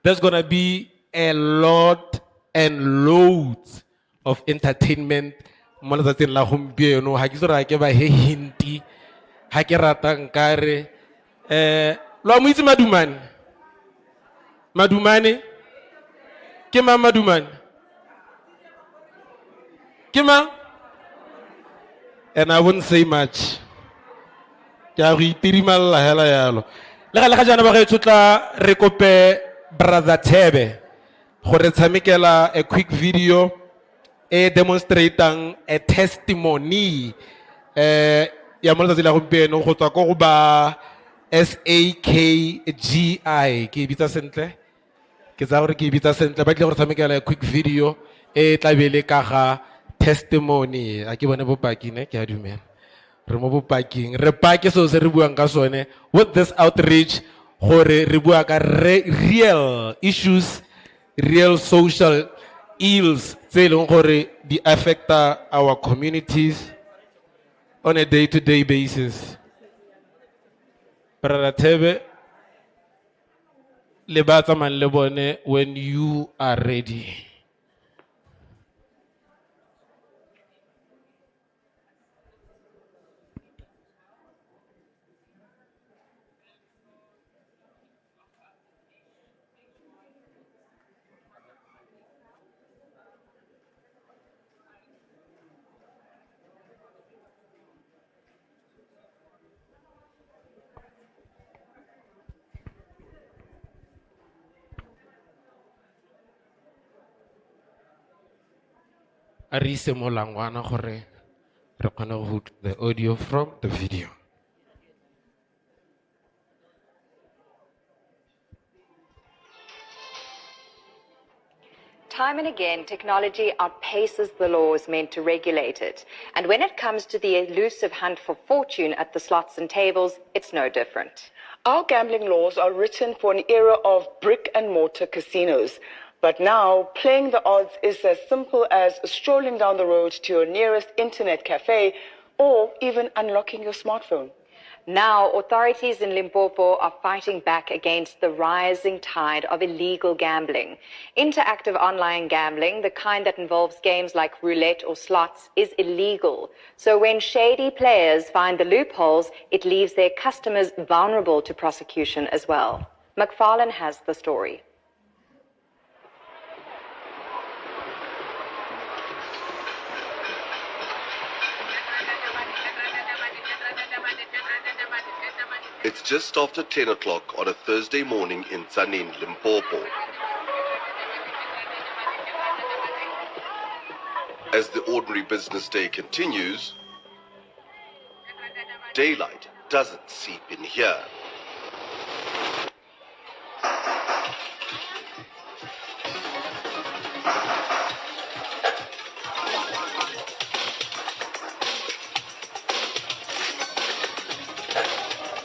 there's gonna be a lot and loads of entertainment mo letsatsing la gompieno ga ke tsore ke ba he hinti ha ke rata nkare lo mo itse madumane ke madumane ke and I wouldn't say much ke a go itirimalla hela yalo le ga jana ba gaetso tla re kope brother Thebe gore tshamekela a quick video e demonstrating a testimony ya mo letsatsi la gompieno go tswa ko go ba SAKGI ke bitsa sentle ke tsa gore ke bitsa sentle ba tle gore tshamekela a quick video e tla bele ka ga testimony a ke bone bopaki ne ke a dumela re mo bopaking re pake so se re buang ka sone with this outreach gore re bua ka real issues real social ills tse leng gore di affecta our communities on a day-to-day basis. Brother Thebe, le ba tsamayang le bone when you are ready. a re ise mo langwana gore re kgone go utlwa the audio from the video. Time and again, technology outpaces the laws meant to regulate it. And when it comes to the elusive hunt for fortune at the slots and tables, it's no different. Our gambling laws are written for an era of brick and mortar casinos. But now, playing the odds is as simple as strolling down the road to your nearest internet cafe or even unlocking your smartphone. Now, authorities in Limpopo are fighting back against the rising tide of illegal gambling. Interactive online gambling, the kind that involves games like roulette or slots, is illegal. So when shady players find the loopholes, it leaves their customers vulnerable to prosecution as well. McFarlane has the story. It's just after 10 o'clock on a Thursday morning in Tzaneen, Limpopo. As the ordinary business day continues, daylight doesn't seep in here.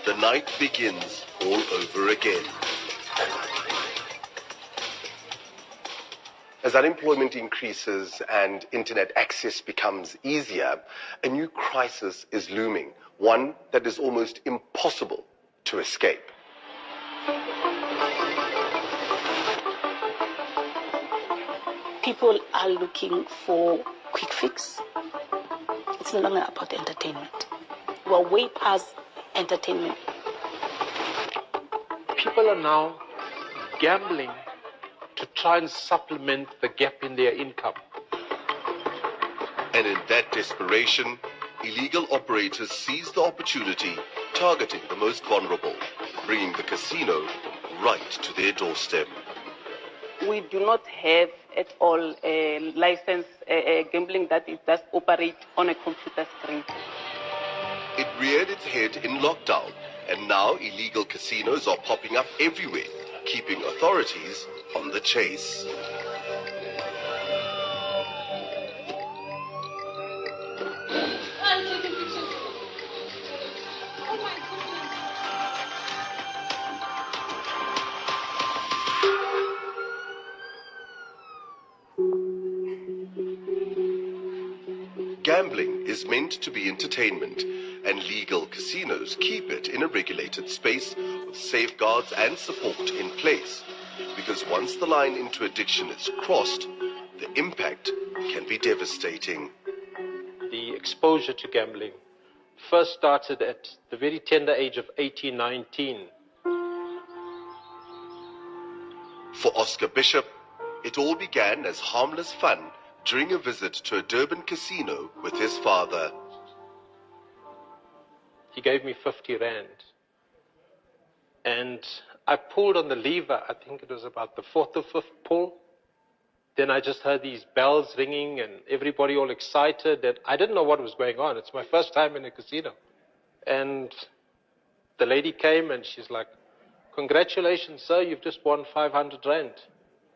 The night begins all over again. As unemployment increases and internet access becomes easier, a new crisis is looming, one that is almost impossible to escape. People are looking for quick fix. It's no longer about entertainment. We're way past entertainment. People are now gambling to try and supplement the gap in their income. And in that desperation, illegal operators seize the opportunity, targeting the most vulnerable, bringing the casino right to their doorstep. We do not have at all a license gambling that it does operate on a computer screen. It reared its head in lockdown, and now illegal casinos are popping up everywhere, keeping authorities on the chase. Gambling is meant to be entertainment, and legal casinos keep it in a regulated space with safeguards and support in place. Because once the line into addiction is crossed, the impact can be devastating. The exposure to gambling first started at the very tender age of 18, 19. For Oscar Bishop, it all began as harmless fun during a visit to a Durban casino with his father. He gave me 50 rand. And I pulled on the lever, I think it was about the fourth or fifth pull. Then I just heard these bells ringing and everybody all excited. And I didn't know what was going on. It's my first time in a casino. And the lady came and she's like, "Congratulations, sir, you've just won 500 rand.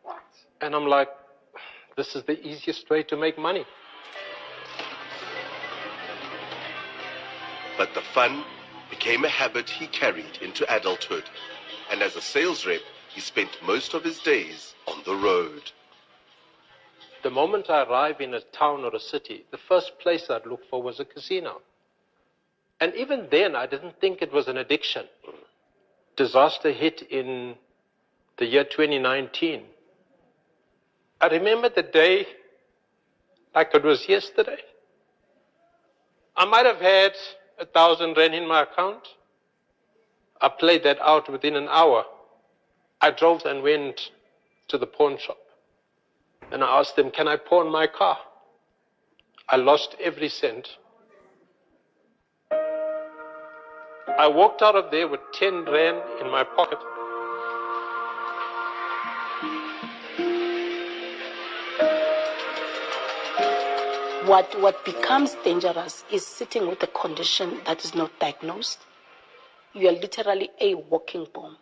What? And I'm like, this is the easiest way to make money. But the fun became a habit he carried into adulthood. And as a sales rep, he spent most of his days on the road. The moment I arrive in a town or a city, the first place I'd look for was a casino. And even then, I didn't think it was an addiction. Disaster hit in the year 2019. I remember the day like it was yesterday. I might have had 1,000 rand in my account. I played that out within an hour. I drove and went to the pawn shop. And I asked them, "Can I pawn my car?" I lost every cent. I walked out of there with 10 rand in my pocket. What becomes dangerous is sitting with a condition that is not diagnosed. You are literally a walking bomb.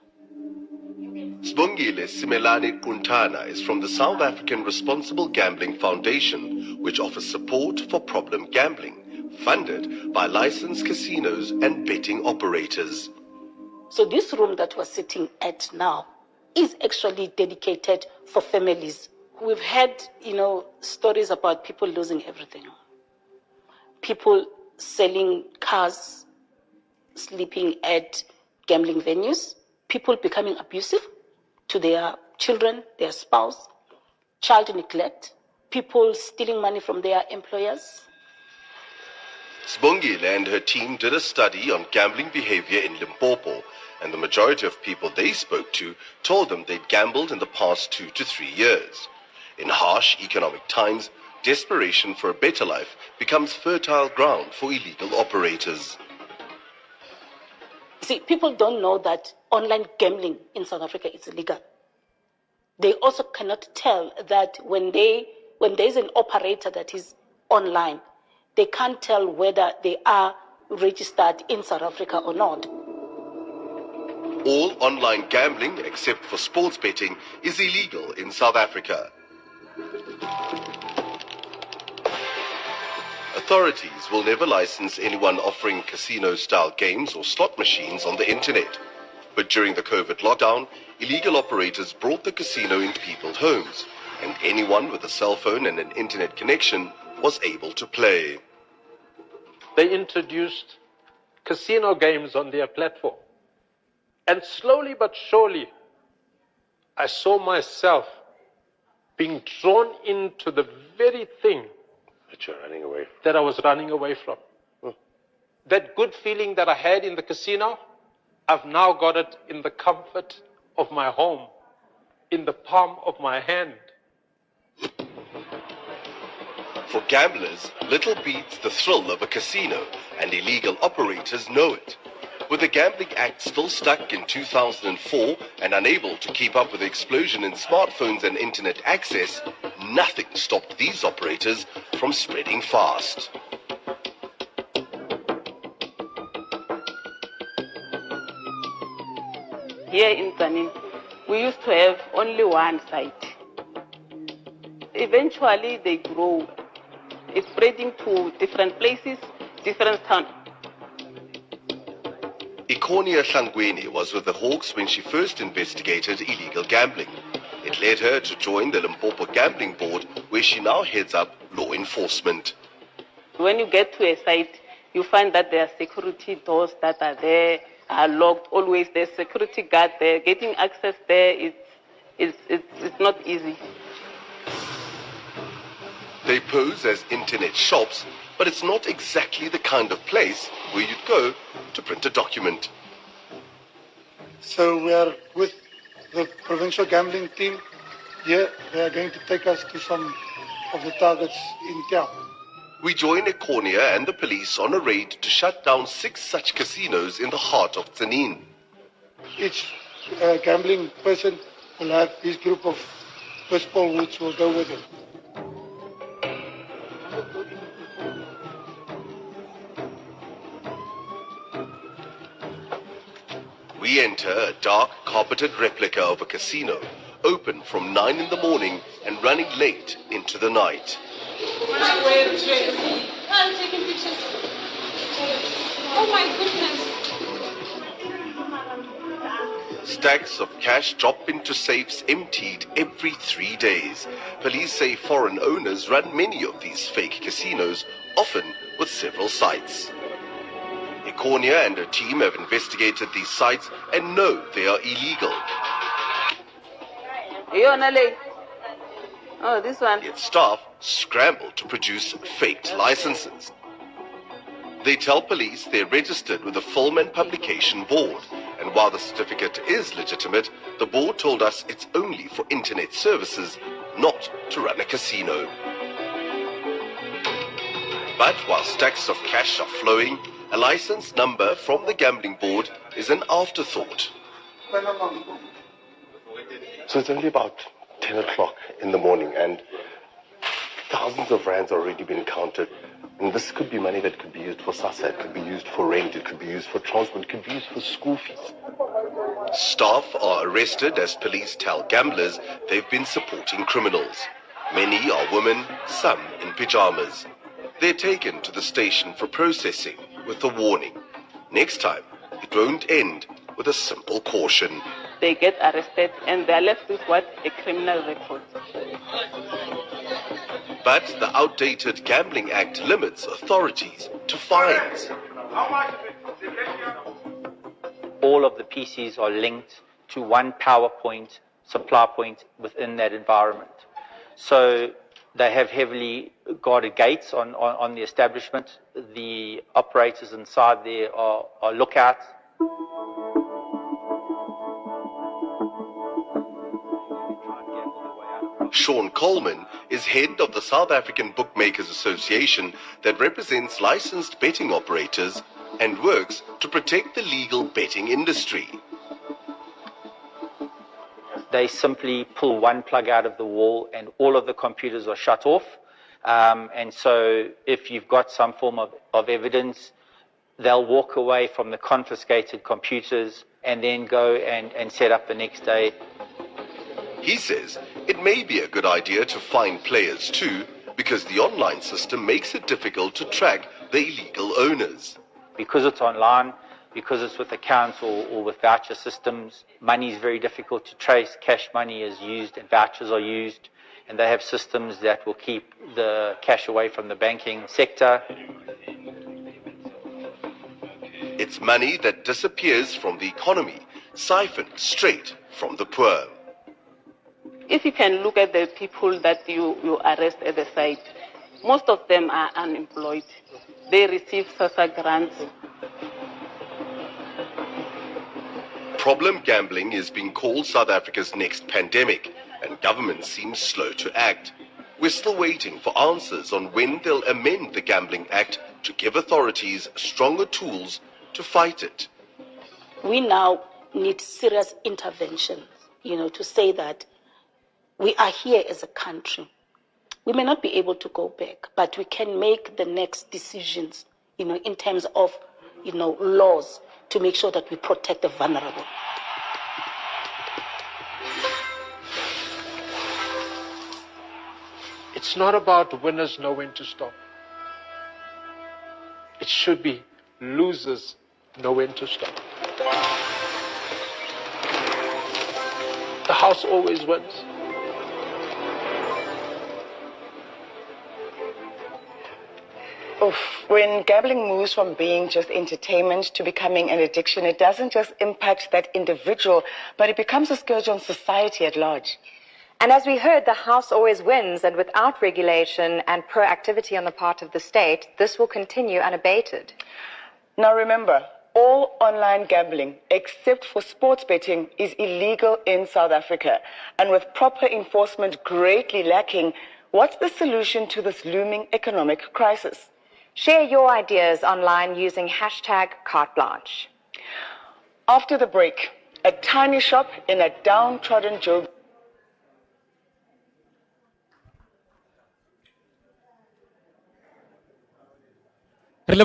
Sbongile Simelane Kuntana is from the South African Responsible Gambling Foundation, which offers support for problem gambling, funded by licensed casinos and betting operators. So this room that we're sitting at now is actually dedicated for families. We've had, stories about people losing everything. People selling cars, sleeping at gambling venues, people becoming abusive to their children, their spouse, child neglect, people stealing money from their employers. Sbongile and her team did a study on gambling behavior in Limpopo, and the majority of people they spoke to told them they'd gambled in the past 2 to 3 years. In harsh economic times, desperation for a better life becomes fertile ground for illegal operators. See, people don't know that online gambling in South Africa is illegal. They also cannot tell that when there's an operator that is online, they can't tell whether they are registered in South Africa or not. All online gambling, except for sports betting, is illegal in South Africa. Authorities will never license anyone offering casino-style games or slot machines on the internet. But during the COVID lockdown, illegal operators brought the casino into people's homes, and anyone with a cell phone and an internet connection was able to play. They introduced casino games on their platform. And slowly but surely, I saw myself being drawn into the very thing that I was running away from. That good feeling that I had in the casino, I've now got it in the comfort of my home, in the palm of my hand. For gamblers, little beats the thrill of a casino, and illegal operators know it. With the Gambling Act still stuck in 2004 and unable to keep up with the explosion in smartphones and internet access, nothing stopped these operators from spreading fast. Here in Tanin, we used to have only one site. Eventually they grow, it's spreading to different places, different towns. Ikonia Hlangweni was with the Hawks when she first investigated illegal gambling. It led her to join the Limpopo Gambling Board, where she now heads up law enforcement. When you get to a site, you find that there are security doors that are there, are locked always. There's security guard there. Getting access there it's not easy. They pose as internet shops, but it's not exactly the kind of place where you'd go to print a document. So we are with the provincial gambling team here. They are going to take us to some of the targets in town. We join Ikonia and the police on a raid to shut down 6 such casinos in the heart of Tsanin. Each gambling person will have his group of baseball woods will go with him. We enter a dark, carpeted replica of a casino, open from 9 in the morning and running late into the night. I'm taking pictures. Oh my goodness. Stacks of cash drop into safes emptied every 3 days. Police say foreign owners run many of these fake casinos, often with several sites. Ikonia and her team have investigated these sites and know they are illegal. Oh, this one. Yet staff scramble to produce faked licenses. They tell police they're registered with the Film and Publication Board, and while the certificate is legitimate, the board told us it's only for internet services, not to run a casino. But while stacks of cash are flowing, a license number from the gambling board is an afterthought. So it's only about 10 o'clock in the morning, and thousands of rands already been counted. And this could be money that could be used for SASSA, it could be used for rent, it could be used for transport, it could be used for school fees. Staff are arrested as police tell gamblers they've been supporting criminals. Many are women, some in pyjamas. They're taken to the station for processing with a warning. Next time, it won't end with a simple caution. They get arrested and they're left with what? A criminal record. But the outdated Gambling Act limits authorities to fines. All of the PCs are linked to one power point, supply point within that environment. So they have heavily guarded gates on the establishment. The operators inside there are lookouts. Sean Coleman is head of the South African Bookmakers Association that represents licensed betting operators and works to protect the legal betting industry. They simply pull one plug out of the wall and all of the computers are shut off. And so if you've got some form of evidence, they'll walk away from the confiscated computers and then go and set up the next day. He says it may be a good idea to fine players too, because the online system makes it difficult to track the illegal owners. Because it's online, because it's with accounts or with voucher systems, money is very difficult to trace. Cash money is used and vouchers are used, and they have systems that will keep the cash away from the banking sector. It's money that disappears from the economy, siphoned straight from the poor. If you can look at the people that you arrest at the site, most of them are unemployed. They receive SASSA grants. Problem gambling is being called South Africa's next pandemic, and government seems slow to act. We're still waiting for answers on when they'll amend the Gambling Act to give authorities stronger tools to fight it. We now need serious intervention, to say that we are here as a country. We may not be able to go back, but we can make the next decisions, in terms of, laws to make sure that we protect the vulnerable. It's not about winners know when to stop. It should be losers know when to stop. The house always wins. When gambling moves from being just entertainment to becoming an addiction, it doesn't just impact that individual, but it becomes a scourge on society at large. And as we heard, the house always wins, and without regulation and proactivity on the part of the state, this will continue unabated. Now remember, all online gambling, except for sports betting, is illegal in South Africa. And with proper enforcement greatly lacking, what's the solution to this looming economic crisis? Share your ideas online using #CarteBlanche. After the break, a tiny shop in a downtrodden Joburg. And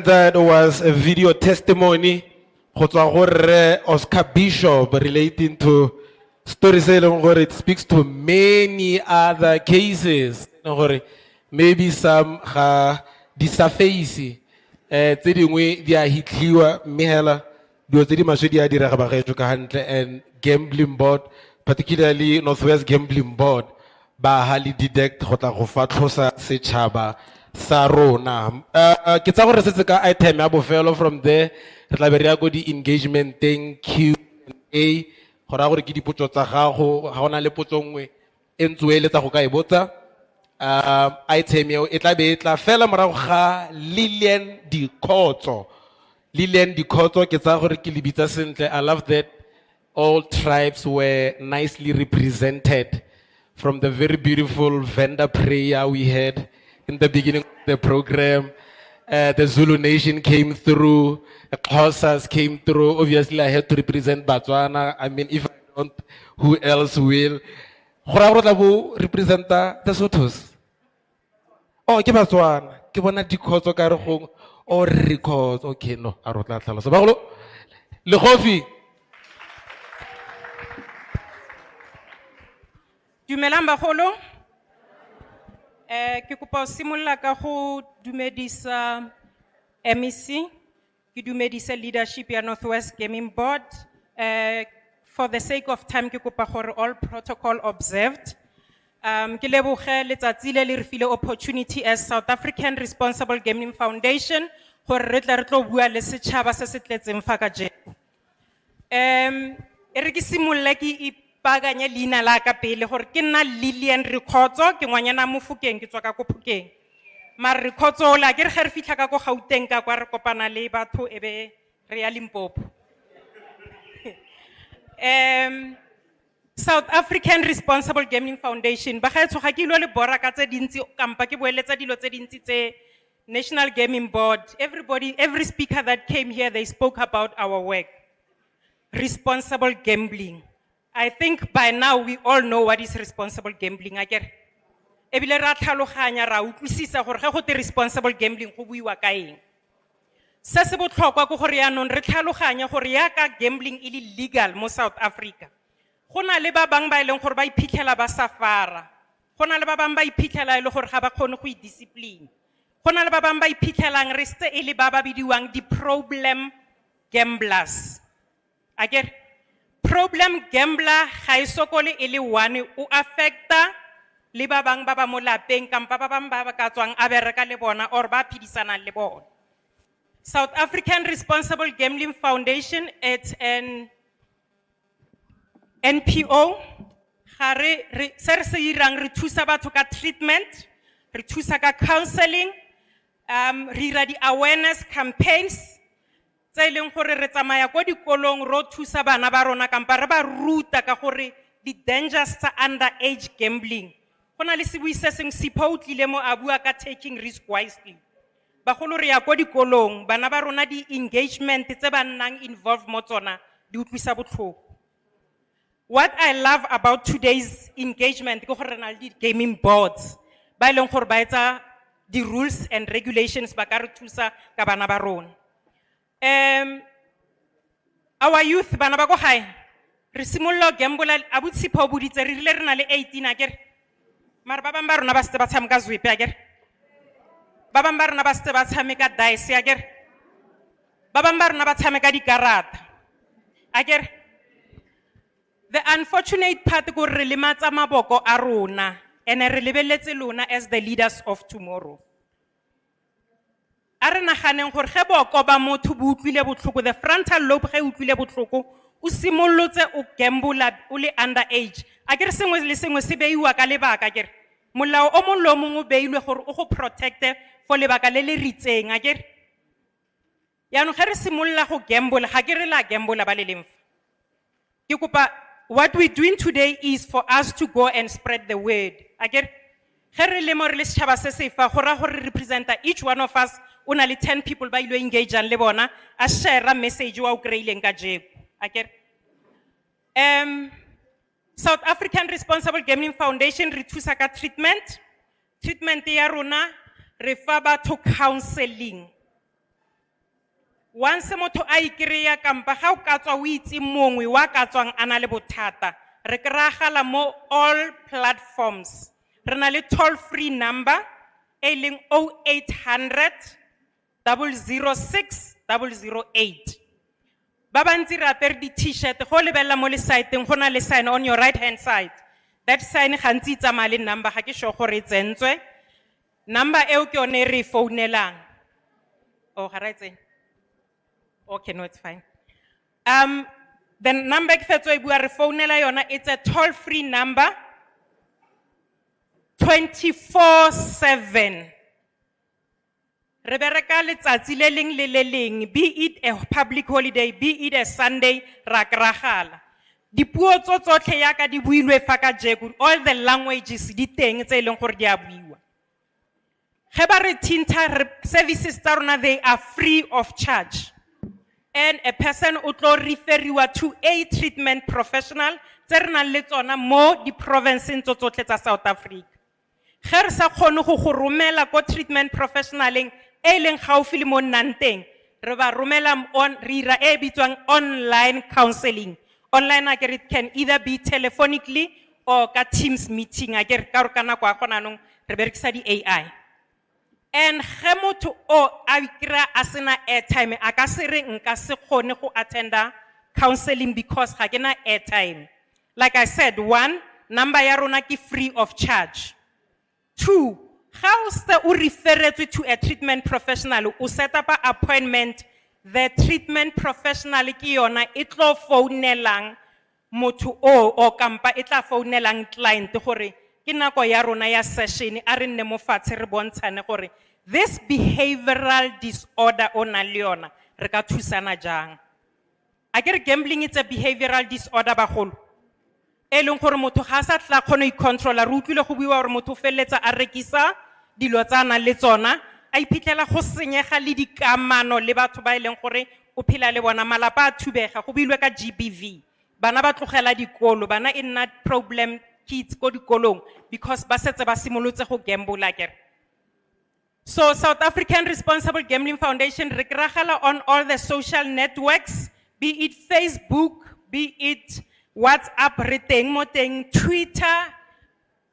that was a video testimony Oscar Bishop relating to stories. It speaks to many other cases. Maybe some disaface. Tse dingwe di a hitliwa mme hela dilo tse di maswe di a dira ga bagetso ka hantle, and gambling board, particularly Northwest Gambling Board, ba hali DEDECT go tla go fatlhosa setšhaba sa rona. Ke tsa gore setse ka item ya bofelo. From there re tla be re ya go di-engagement teng Q&A, go raya gore ke dipotso tsa gago, ga ona le potso nngwe e ntse o eletsa go ka e botsa. Item eo e tla be e tla fela morago ga Lillian Dikotso. Lillian Dikotso ke tsa gore ke le bitsa sentle. I love that all tribes were nicely represented, from the very beautiful vendor prayer we had in the beginning of the program. The Zulu Nation came through, the Xhosas came through. Obviously, I had to represent Botswana. I mean, if I Who else will? Gora go tla bo representa the Sothos. Oh, ke Batswana. Ke bona dikhotso ka re gong or records. Okay, no. A ro tla tlhalosa. Bagolo. Le Khofi. Dumelang bagolo. Ke kopa o simolla ka go dumedisa MEC, ke dumedisa leadership ya Northwest Gaming Board. For the sake of time, ke kopa gore all protocol observed. Ke leboge letsatsi le le re file opportunity as South African Responsible Gaming Foundation gore re tla re tlo bua le setšhaba se se tletseng fa ka jeko. E re ke simolle ke ipaganye leina la ka pele gore ke nna Lillian Rikhotso ke ngwanyana Mofokeng ke tswa ka ko Phokeng. Mara Rikhotso la ke re ge re fitlha ka ko Gauteng ka kwa re kopana le batho e be re ya Limpopo. South African Responsible Gaming Foundation ba ga tshoga ke ilo le bora ka tse dintsi kampa ke boeletsa dilo tse dintsi tse National Gaming Board. Every speaker that came here, they spoke about our work. Responsible gambling. I think by now we all know what is responsible gambling. Ebile ra tlhaloganya ra utlwisisa gore ge go te responsible gambling go buiwa ka eng. Se se botlhokwa go gore yaanong re tlhaloganya gore ya ka gambling e le legal mo South Africa. Go na le ba bang ba ileng gore ba iphitlhela ba safara. Go na le ba bang ba iphitlhela e le gore ga ba kgone go discipline. Go na le ba bang ba iphitlhelang re se e le ba ba bidiwang di problem gamblers. Again, problem gambler ga e sokole e le one o affecta le ba bang ba ba mo lapeng kampa ba bang ba ba ka tswang a bereka le bona or ba phedisana le bona. South African Responsible Gambling Foundation, it's an NPO. Se re se irang re thusa batho ka treatment, re thusa ka counseling, re ira di awareness campaigns tse e leng gore re tsamaya ko dikolong ro thusa bana ba rona kampa re ba ruta ka gore di dangers tsa underage gambling. Go na le sebui se seng Sipho o tlile mo a bua ka taking risk wisely. Bagolo re ya ko dikolong bana ba rona di engagement tse ba nnang involved mo tsona di utlwisa botlhoko. What I love about today's engagement ke gore na le gaming boards ba ileng gore ba etsa the rules and regulations ba ka re thusa ka bana ba rona. Our youth bana ba go gae re simollo gamble a botsi pho boditse re rile re na le 18 akere mara ba bang ba rona ba se ba tshameka zwipe akere ba bang ba rona ba se ba tshameka dice akere ba bang ba rona ba tshameka dikarata akere. The unfortunate part go re lematsa maboko a rona and re lebeletse lona as the leaders of tomorrow. Are naganeng gore ge boko ba motho bo utlwile botlhoko the frontal lobe ge utlwile botlhoko o simollotse o gambula o le underage akere sengwe le sengwe se beiwa ka lebaka akere molao o mongwe le o mongwe o beilwe gore o go protecte for lebaka le le ritseng akere yaanong ge re simolla go gambula ga ke re la gambula ba le lemfa ke kopa what we're doing today is for us to go and spread the word akere ge re le mo re le setšhaba se sefa go ra gore representa each one of us o na le 10 people ba ilo engageang le bona a share message wa o kreileng ka jeko akere. South African Responsible Gaming Foundation re thusa ka treatment ya rona re fa batho counseling. Once motho a ikreya kampa ga o ka tswa o itse mongwe wa ka tswang ana le bothata re kragala mo all platforms re na le toll free number e leng 0800 006 008. Ba bantsi re apere di t-shirt go lebella mo le siteng go na le sign on your right hand side that sign gantsi tsamaya le number ga ke sure gore e tsentswe number eo ke yone re founelang. Oh ga ra itseng. Okay, no, it's fine. The number ke fetso e bua re founela yona, it's a toll free number 24/7. Re bereka letsatsi le leng le le leng, be it a public holiday, be it a Sunday, ra kragala. Dipuo tsotlhe ya ka di builwe fa ka jeko, all the languages di teng tse leng gore di a buiwa. Ge ba re tinta services tsa rona they are free of charge. and a person utlo refer you to a treatment professional tse re nang le tsona mo di provinceng tsotlhe tsa South Africa. Ge re sa kgone go go romela ko treatment professionaleng e leng gaufi le mo nnang teng, re ba romela on re ira e bitswang online counseling. Online it can either be telephonically or ka Teams meeting ka re ka nako a gona nong re berekisa di AI. And ge motho o a ikra a sena airtime a ka se re nka se kgone go attenda counseling because ga ke na airtime. Like I said, 1, number ya rona ke free of charge. 2, how se o referetswe to a treatment professional, o set up an appointment, the treatment professional ki yona itlo phounelang motho o kampa itla phounelang client gore ke nako ya rona ya session a re nne mo fatshe re bontshane gore this behavioral disorder o na le yona re ka thusana jang. Akere gambling it's a behavioral disorder bagolo e leng gore motho ga sa tla kgone I controller re utlwile go buiwa gore motho feletsa a rekisa dilo tsa nang le tsona a iphitlhela go senyega le dikamano le batho ba leng gore o phela le bona malapa a thubega go builwe ka GBV bana ba tlogela dikolo bana in that problem kids go dikolong because ba setse ba simolotse go gamble akere. So South African Responsible Gambling Foundation re kragela on all the social networks, be it Facebook, be it WhatsApp, re teng mo teng Twitter,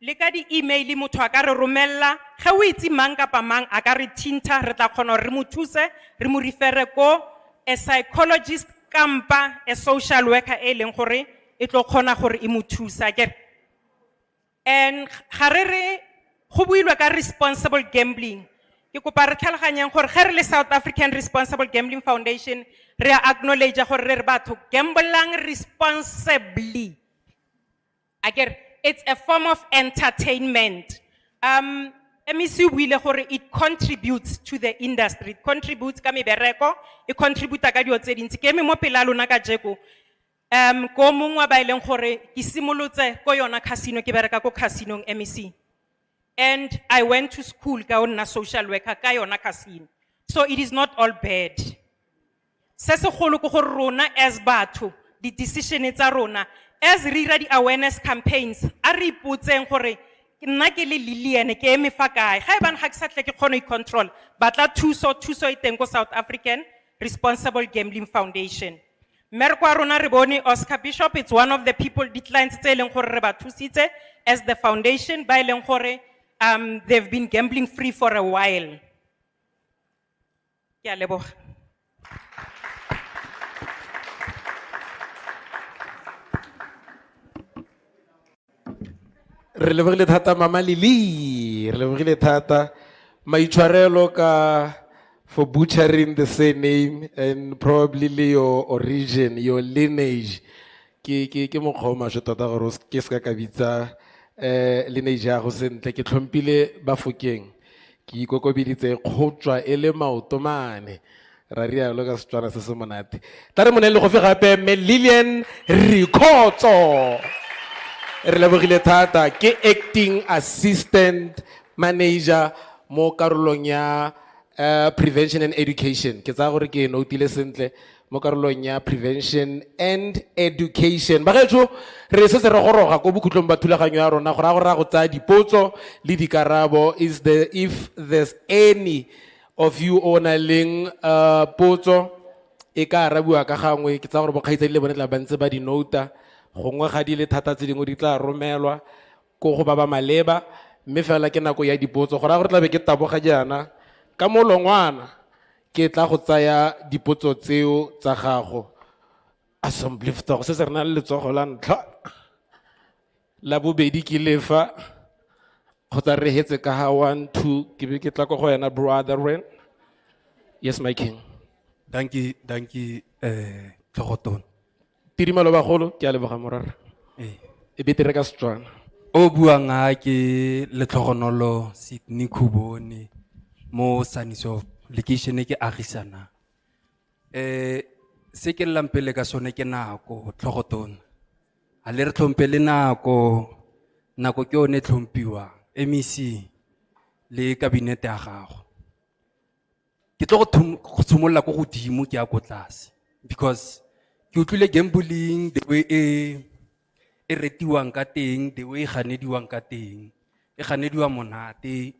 le ka di email motho a ka re romella ge o itse mang kapa mang a ka re thinta re tla kgona re mo thuse re mo refere ko a psychologist kampa a social worker e leng gore e tlo kgona gore e mo thusa ke. And ga re go builwe ka responsible gambling ke kopa re tlhaloganyang gore ge re le South African Responsible Gambling Foundation re acknowledge gore re batho gambling responsibly. Again, it's a form of entertainment. MEC buile gore it contributes to the industry, it contributes ka mebereko, it contribute ka dio tse dintsi ke me mo pela lona ka jeko. Ko mongwe ba ileng gore ke simolotse ko yona casino ke bereka ko casino MEC. And I went to school ka ona social worker ka yona casino. So it is not all bad. Se se golo go gore rona as batho di decision tsa rona as re dira di awareness campaigns a re ipotseng gore nna ke le Liliane ke eme fa kae ga e ban ga ke sa tle ke kgone I control batla thuso e teng ko South African Responsible Gambling Foundation. Merko a rona re bone Oscar Bishop, it's one of the people di clients tse leng gore re ba thusitse as the foundation ba leng gore they've been gambling free for a while. Ke a leboga. Re lebogile thata Mama Lili, re lebogile thata maitshwarelo ka for butchering the surname and probably your origin, your lineage. Ke mokgwa o maswe tota gore ke se ka bitsa lineage ya go sentle ke tlhompile Bafokeng ke ikokobeditse kgotswa e le maotomane ra rialo ka Setswana se se monate tla re monele go fe gape me Lilian Rikhotso re lebogile thata ke acting assistant manager mo karolong ya prevention and education ke tsa gore ke notile sentle mo karolong ya prevention and education ba getso re se re goroga go bokhutlong ba thulaganyo ya rona gore go tsa dipotso le dikarabo is the if there's any of you ona leng potso e ka arabiwa ka gangwe ke tsa gore bokgaitsa le bone tla bantse ba di nota gongwe ga di le thata tse dingwe di tla romelwa go ba maleba mme fela ke nako ya dipotso gore tla be ke taboga jana ka molongwana ke tla go tsaya dipotso tseo tsa gago assembly fto se se rena le letsogo la ntlha la bobedi ke lefa kgotsa re hetse ka ha 1 2 ke be ke tla go yena brother Ren. Yes my king. Dankie Tlhogoton. Tirimalo bagolo ke a leboga morara e be tere ka Setswana o buang a ke Letlhogonolo Sydney Khubone mo Sannieshof location ke agisana se ke lampele ka sone ke nako Tlhogoton a le re tlhompele nako ke one tlhompiwa MEC le cabinet ya gago ke tlo go tshimolla go godimo ke a go tlase because ke utlwile gambling the way e retiwang ka teng, the way e ganediwang ka teng, e ganediwa monate.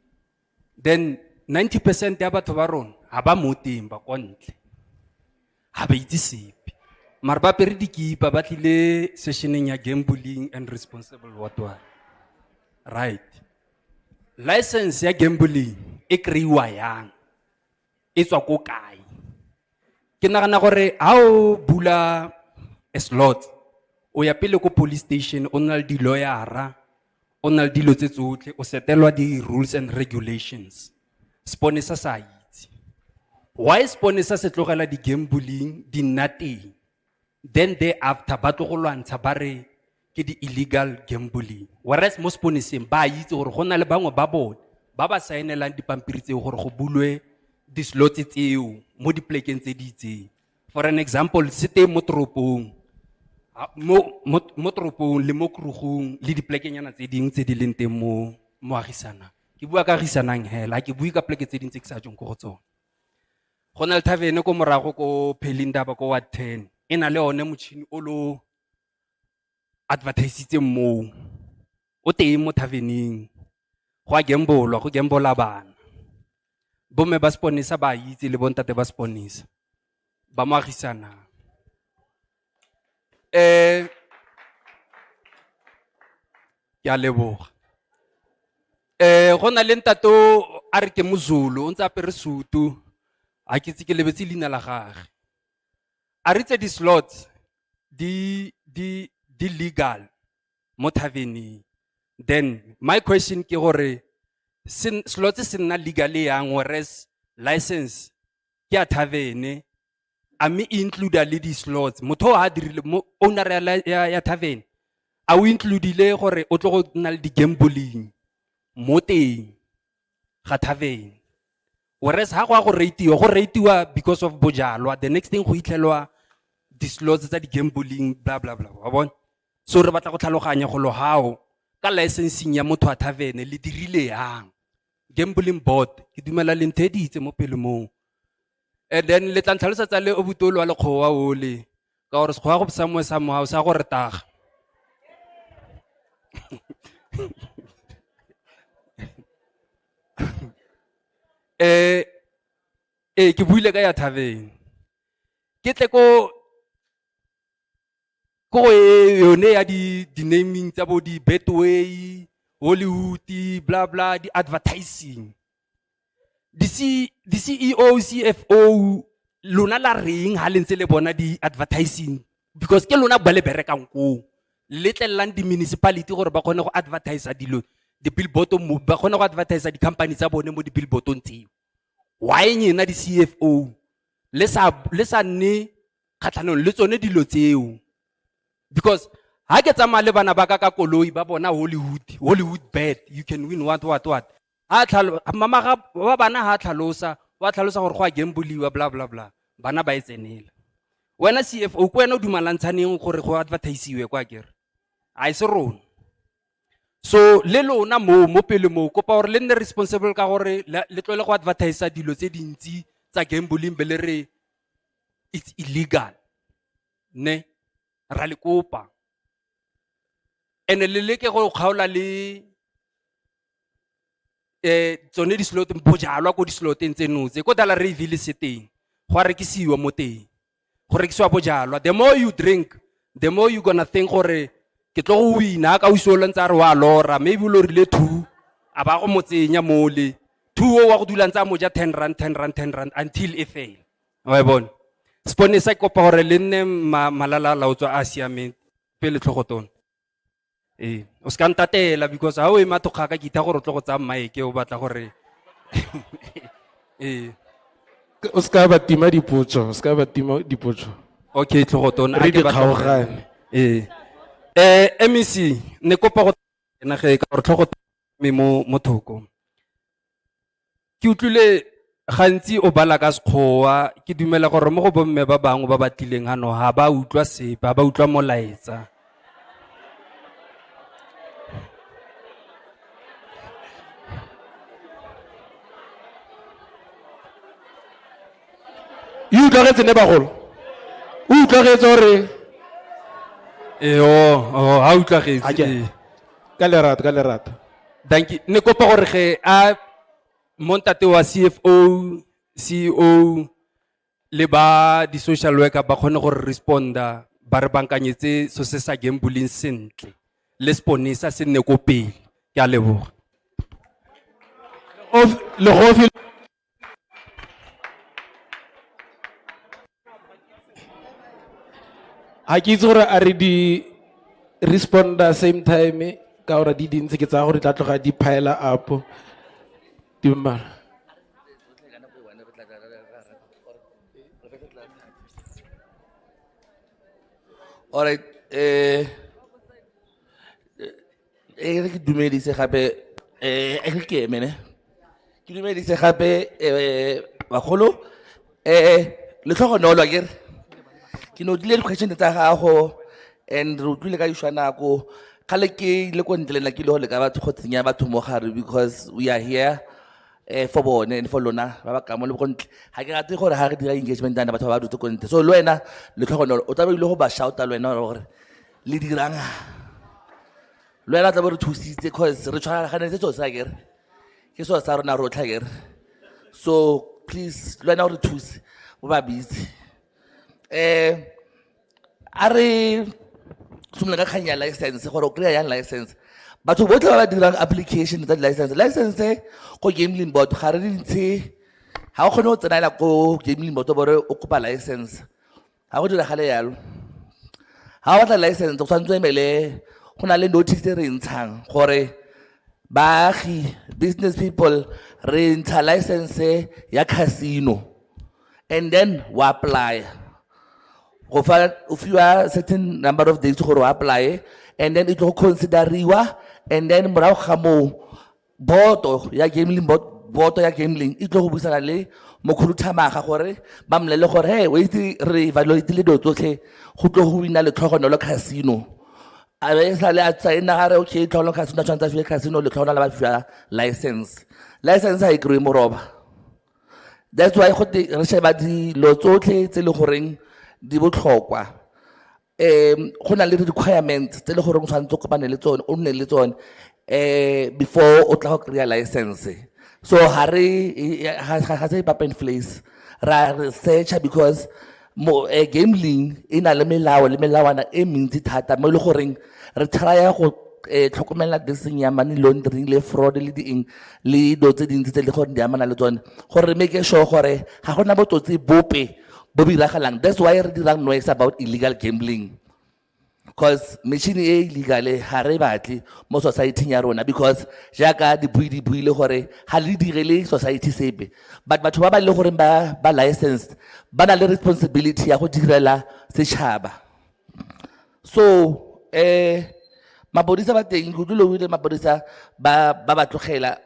Then 90% ya batho ba rona ha ba mo teng ba kwa ntle, ha ba itse sepe, mara ba pere dikipa ba tlile sessioneng ya gambling and responsible what. Right. License ya gambling e kreiwa yang, e tswa ko kae? Ke nagana gore ha o bula a slot o ya pele ko police station, o na le di lawyera, o na le dilo tse tsotlhe, o setelwa di rules and regulations. Sponisa sa itse why sponisa se tlogela di gambling di nna teng, then thereafter ba tlo go lwantsha ba re ke di illegal gambling, whereas mo sponiseng ba itse gore go na le bangwe ba bone ba ba signelang dipampiri tseo gore go bulwe di slots tseo mo di plekeng tse di itseng. For an example, se teng mo toropong, mo toropong le mo krugong le di plekenyana tse dingwe tse di leng teng mo agisana. Ke bua ka agisanang hela, ke bue ka pleke tse dingwe tse ke sa tsong go tsona. Go na le taverne ko morago ko Pelindaba ko Ward 10, e na le one motšhini o lo advertisitseng moo, o teng mo taverneng, go a gambolwa, go gambola bana. Bomme ba sponisa ba itse le bontate ba sponisa ba mo agisana. Ke a leboga. Go na le ntato a re ke Mozulu, o ntse apere sutu, a ke itse ke lebetse leina la gage. A re tse di slots di legal mo taverneng. Then my question ke gore slots se nna legal yang, whereas license ke a taverne, a me include le di slots. Motho ha dirile mo owner ya tavern a o include gore o tlo go nna le di gambling mo teng ga tavern, whereas ha go ratiwa because of bojalwa, the next thing go itlhelwa di slots tsa di gambling blah blah blah, wa bona. So re batla go tlhaloganya go lo hao ka licensing ya motho a tavern le dirile yang. Gambling board ke dumela le ntheditse mo pele mo, and then le tla ntlhalosa tsa le obutolo wa lekgowa ole ka gore se go go samwe sa mo sa go retaga. Ke buile ka ya tavern, ke tle ko yone ya di naming tsa bo di Betway, Hollywood, blah blah, di advertising. The CEO, CFO, lona la reng ha le ntse le bona di advertising, because ke lona ba le berekang ko le tlelang di municipality gore ba kgone go advertise dilo di billboard mo, ba kgone go advertise di company tsa bone mo di billboardong tseo. Why nyena di CFO le sa nne kgatlhanong le tsone dilo tseo? Because ha ke tsamaya le bana ba ka koloi ba bona Hollywood bet, you can win what. Mama ga ba bana ha tlhalosa gore go a gamboliwa blah blah blah, bana ba etsenela. Wena CFO ko wena o dumalantshaneng gore go advertisiwe kwa kere a se rona. So le lona mo pele mo kopa gore le nne responsible ka gore le tlole go advertisa dilo tse dintsi tsa gambling be le re it's illegal ne ra le kopa, ene le leke go kgaola le tsone di slot bojalwa ko di sloteng tseno tse ko dala reveal se teng go rekisiwa mo teng, go rekisiwa bojalwa. The more you drink, the more you gonna think gore ke tlo go wina ka o isola ntse re wa lora, maybe lo rile 2 a ba go motsenya mole 2 wa go dula ntse mo ja 10 rand until e fail. Wa bona sponisa kopa gore le nne malala laotswa a siameng pele tlhogotone. O ska ntatela because ha o e matho kgaka ke itha gore o tlo go tsa maike o batla gore o ska ba tima dipotso, okay tlhogotone re di kgaogane. MEC ne kopa go nna ge ka gore tlhogotone mo thoko ke utlwile gantsi o bala ka sekgowa, ke dumela gore mo go bomme ba bangwe ba batlileng hano ha ba utlwa sepe, ba utlwa molaetsa. You utlwagetse ne bagolo utlwagetse gore ha utlwagetse ka lerata thank you ne kopa gore ge a montate wa CFO CEO le ba di social worker ba kgone gore responda ba re bankanyetse so se sa gambling sentle le sponisa se nne ko pele ke a leboga le gofi ha ke itse gore a re di responda same time ka gore di dintse ke tsaya gore tla tloga di pile up di mara All right, ke dumedise gape ke eme ne ke dumedise gape bagolo le tlhogonolo akere ke no dile question tsa gago and re utlwile ka ishwa nako kgale ke ile ko ntle lena ke ile go le ka batho go tsenya batho mo gare because we are here for bone and for lona ba ba ka mo le go ntle ha ke rate gore ha re dira engagement dana batho ba ba dutse ko ntle so le wena le tlhogonolo o tla be ile go ba shouta le wena gore le dirang le wena tla be re thusitse cause re tshwaraganetse tso sa kere ke so sa rona rotlha kere so please le wena o re thuse o ba busy a re sumela ka khanya license gore o kry-a yang license batho botlhe ba ba dirang application tsa license go gambling board ga re dintse ha o kgone go tsenela ko gambling board bore o kopa license ha go dira gale yalo ha o batla license o tshwanetse emele go na le notice re ntshang gore baagi business people re ntsha license ya casino and then we apply go fa o fiwa certain number of days gore o apply and then it will consideriwa and then morago ga mo boto ya gambling boto ya gambling e tlo go busana le mokhuduthamaga gore ba mmolele gore hey we re evaluate le do tsotlhe go tlo go wina le tlhogonolo casino a be sa le a tsena gare okay tlhogonolo casino tshwantsa fiwe casino le tlhogonolo ba fiwa license ha e kry moroba that's why go re sheba dilo tsotlhe tse le goreng di botlhokwa go na le requirements tse le gore o tshwanetse go bane le tsone o nne le tsone before o tla go kry-a license so ha se pap and place ra researcha because gambling e na le melao le melawana e mentsi thata mo e le goreng re trya go tlhokomela deseng ya money laundering le fraud le dieng le do tse dintsi tse le gore di amana le tsone gore re make sure gore ga gona botsotsi bope bo biragalang that's why re dirang noise about illegal gambling because machine e illegal ha re batle mo society ya rona because jaaka di buile gore ha le direle society sepe but batho ba ba le gore ba licensed ba na le responsibility ya go direla setšhaba so mapodisa ba teng go dilo ile mapodisa ba tlogela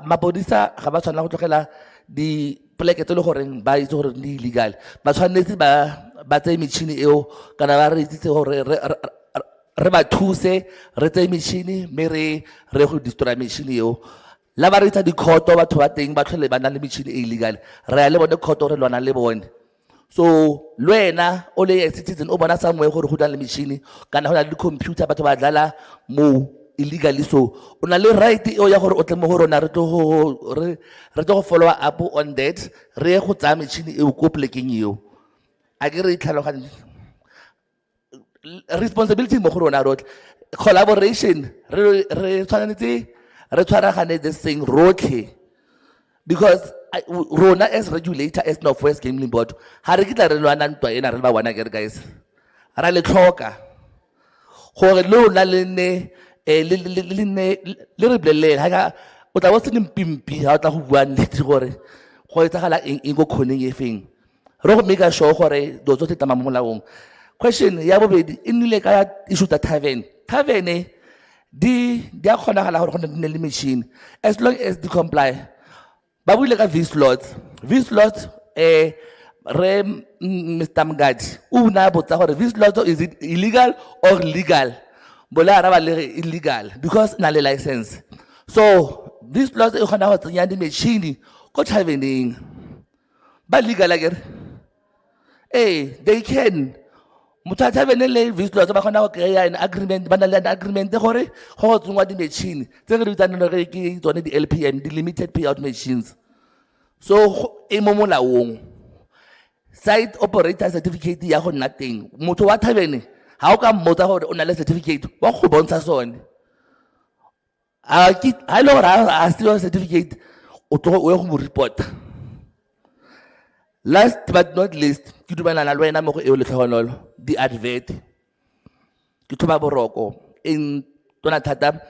mapodisa ga ba tshwana go tlogela di pleke tse le goreng ba itse gore di illegal ba tshwanetse ba tseye metšhini eo kana ba re itsitse gore re ba thuse re tseye metšhini mme re go destroya metšhini eo la ba re itsa dikhoto batho ba teng ba tlhole ba na le metšhini e illegal re ya le bone khoto re lwana le bone so le wena o le citizen o bona somewhere gore go na le metšhini kana go na le di-computer batho ba dlala mo illegally so o na le right eo ya gore o tle mo go rona re tlo go follow up on that re go tsaya metšhini eo ko plekeng eo a ke re itlhaloganye responsibility mo go rona rotlhe collaboration re tshwanetse re tshwaragane this thing rotlhe because rona as regulator as Northwest Gambling Board ha re kitla re lwana ntwa ena re ba bona ke guys ra le tlhoka gore le ona le ne le re blele ha o tla botse mpimpi ha o tla go bua nnete gore go etsagala eng go khoneng e feng re go make sure gore do tsotlhe tama mo molaong question ya bobedi e nnile ka issue ta tavern di a kgonagala gore go nne le machine as long as di comply ba buile ka V-slots re Mr. Mgadi o na botsa gore V-slots is it illegal or legal bola araba le illegal because na le license so V-slots e kgona go tsenya di machine ko taverneng ba legal akere they can motho a thabene le visitor ba kgona go kry-a an agreement ba na le an agreement gore go tsongwa di-machine tse re di bitsang re ke tsone di-LPM di-limited payout machines so e mo molaong site operator certificate ya go nna teng motho wa thabene ha o ka mmotsa gore o na le certificate wa go bontsha sone ha ile gore a se certificate o tlo o ye go mo report. Last but not least, ke dumelana le wena mo go eo letlhogonolo di advert ke thoba boroko in tona thata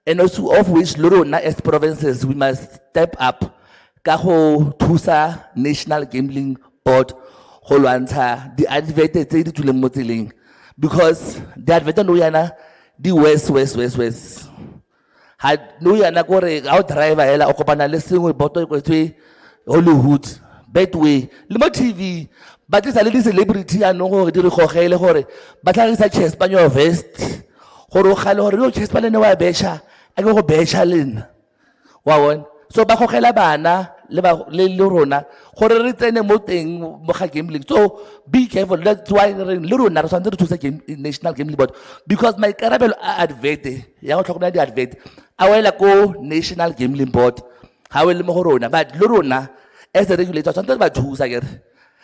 and also of which le rona as provinces we must step up ka go thusa National Gambling Board go lwantsha di advert tse di tswileng mo tseleng because di advert no yana di west ha no yana gore ga o driver hela o kopana le sengwe boto go tswe Hollywood Betway le mo TV ba tlisa le di-celebrity ya no gore di re gogele gore ba tlhagisa chess ba nyo vest gore o gale gore yo chess ba lene wa betcha a ke go betcha lena wa bona so ba gogela bana le rona gore re tsene mo teng mo ga gambling so be careful that's why le rona re tshwanetse re thusa National Gambling Board because my karabelo a advert ya go tlhokomela di advert a wela ko National Gambling Board ha we le mo go rona but le rona as a regulator tshwanetse ba thusa ke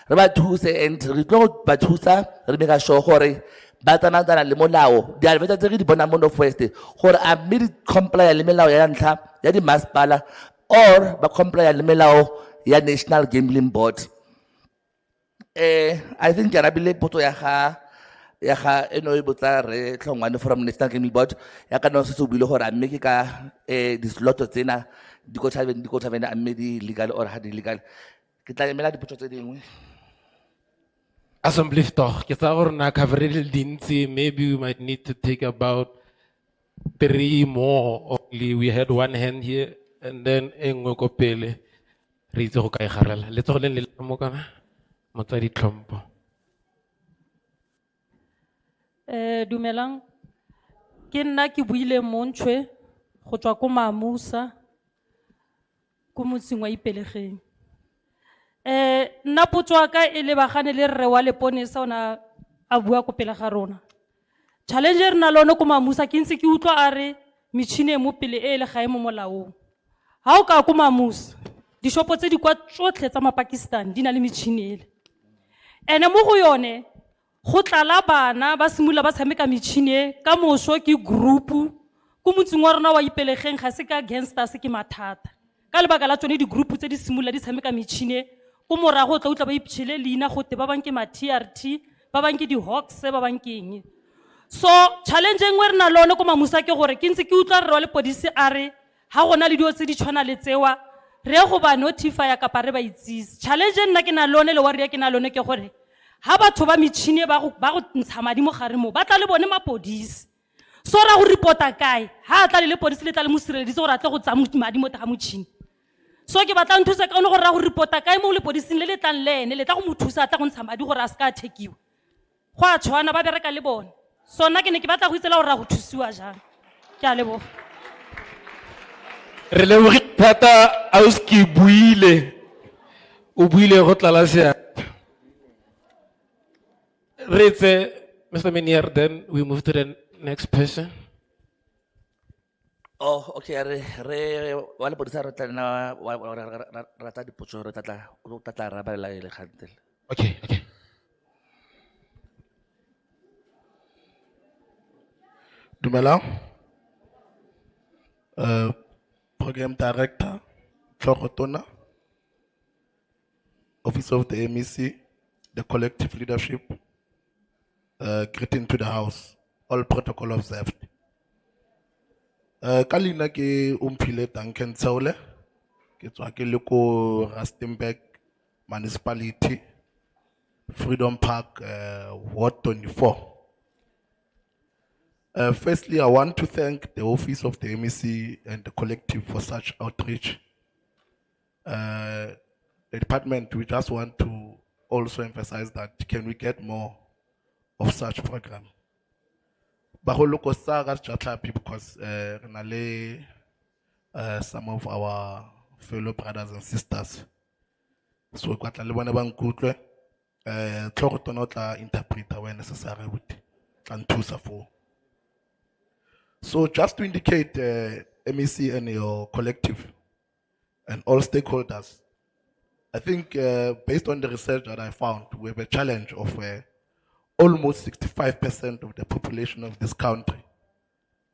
re ba thuse and re tlo ba thusa re make sure gore ba tsanana le molao di advert tse re di bona mo North West gore a mme di comply le melao ya ntlha ya di masipala or ba comply le melao ya National Gambling Board. I think ya rabile poto ya ga eno e botsa re tlhongwane from National Gambling Board ya ka no se se bile gore a mme ke ka di slot tsena di go thabena a mme di legal or ha di legal ke tla emela dipotso tse dingwe. Assembly toch, ke tsa gore na coverage dintsi maybe we might need to take about 3 more only. We had one hand here and then engwe ko pele re itse go ka igarela le tso le le mo kana motsadi tlhompo. Dumelang ke nna ke buile Montshwe go tswa ko Mamusa ko motseng wa Ipelegeng. Nna potso ka e le bagane le rre wa Leponesa ona a bua ko pele ga rona. Challenge re na lone ko Mamusa ke ntse ke utlwa a re metšhine mo pele e le gae mo molaong. Ha o ka ko Mamusa dishopo tse di kwa tsotlhe tsa Mapakistan di na le metšhine ele. Ene mo go yone go tlala bana ba simula ba tshameka metšhine ka moso ke group ko motseng wa rona wa Ipelegeng ga se ka gangsters ke mathata. Ka lebaka la tsone di group tse di simula di tshameka metšhine ko morago tla utla ba iptshile leina go te ba bang ke ma TRT ba bang ke di Hawks ba bang ke eng. So challenge engwe re na lone ko Mamusa ke gore ke ntse ke utla re le police are ha gona le dio tse di tshwana le tsewa re go ba notify ka re ba itsise. Challenge nna ke na lone le warrior ke na lone ke gore ha batho ba metšhine ba go ntsha madi mo gare mo ba tla le bone mapodisi so ra go reporta kae ha tla le police le tla le mosireledise gore a tle go tsa madi mo ta ga motšhine. So ke batla nthusa ka gore ra go reporta kae mo le policing le tlang le ene le tla go mo thusa a tla go ntsha madi gore a ska thekiwa go a tshwana ba bereka le bone. So nna ke ne ke batla go itsela gore ra go thusiwa jang. Ke a leboga. Re leboga thata auski buile o buile go tlala se re tse Mr. Menier, then we move to the next person. Oh, okay. Wala po sa rata na rata di po rata tata raba la ile khantel. Okay. Dumelang. Program Director, Florotona, Office of the MEC, the collective leadership, greeting to the House, all protocol observed. Kalina ke umpile Duncan Saule, ke tswa ke le ko Rustenburg Municipality, Freedom Park, Ward 24. Firstly, I want to thank the Office of the MEC and the collective for such outreach. The department, we just want to also emphasize that can we get more of such program. Baholo Sara Chatlapi because some of our fellow brothers and sisters. So tlhogo tona o tla interpreter where necessary with and thusa for. So just to indicate MEC and your collective and all stakeholders, I think based on the research that I found, we have a challenge of almost 65% of the population of this country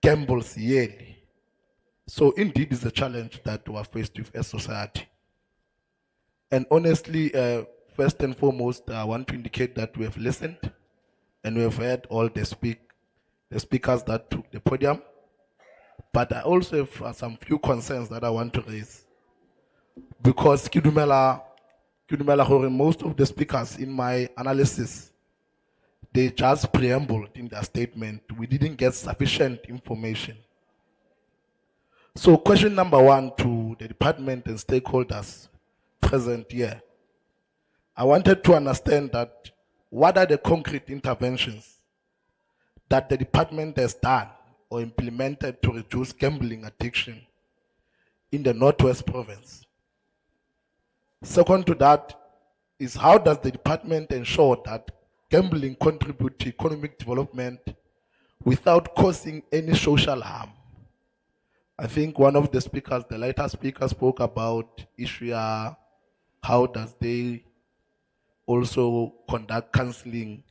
gambles yearly. So indeed, it's a challenge that we are faced with as society. And honestly, first and foremost, I want to indicate that we have listened and we have heard all the speakers that took the podium. But I also have some few concerns that I want to raise. Because Kidumela Hore, most of the speakers in my analysis, they just preambled in their statement. We didn't get sufficient information. So question number one to the department and stakeholders present here. I wanted to understand that what are the concrete interventions that the department has done or implemented to reduce gambling addiction in the Northwest Province. Second to that is how does the department ensure that gambling contributes to economic development without causing any social harm? I think one of the speakers, the later speaker, spoke about issue, how does they also conduct counseling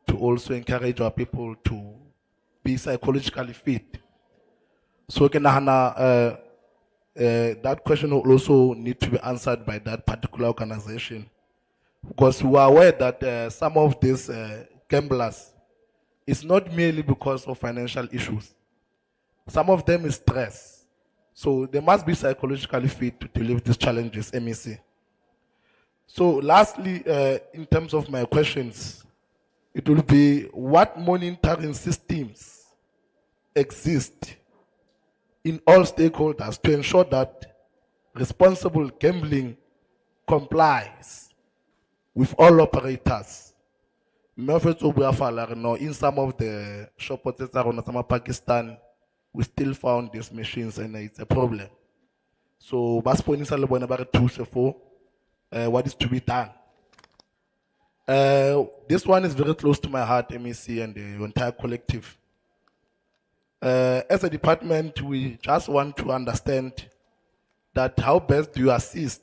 to also encourage our people to be psychologically fit. So that question will also need to be answered by that particular organization, because we are aware that some of these gamblers, it's not merely because of financial issues. Some of them is stress. So they must be psychologically fit to deal with these challenges, MEC. So lastly, in terms of my questions, it will be what monitoring systems exist in all stakeholders to ensure that responsible gambling complies with all operators. In some of the shops in Pakistan, we still found these machines and it's a problem. So, what is to be done? This one is very close to my heart, MEC, and the entire collective. As a department, we just want to understand that how best do you assist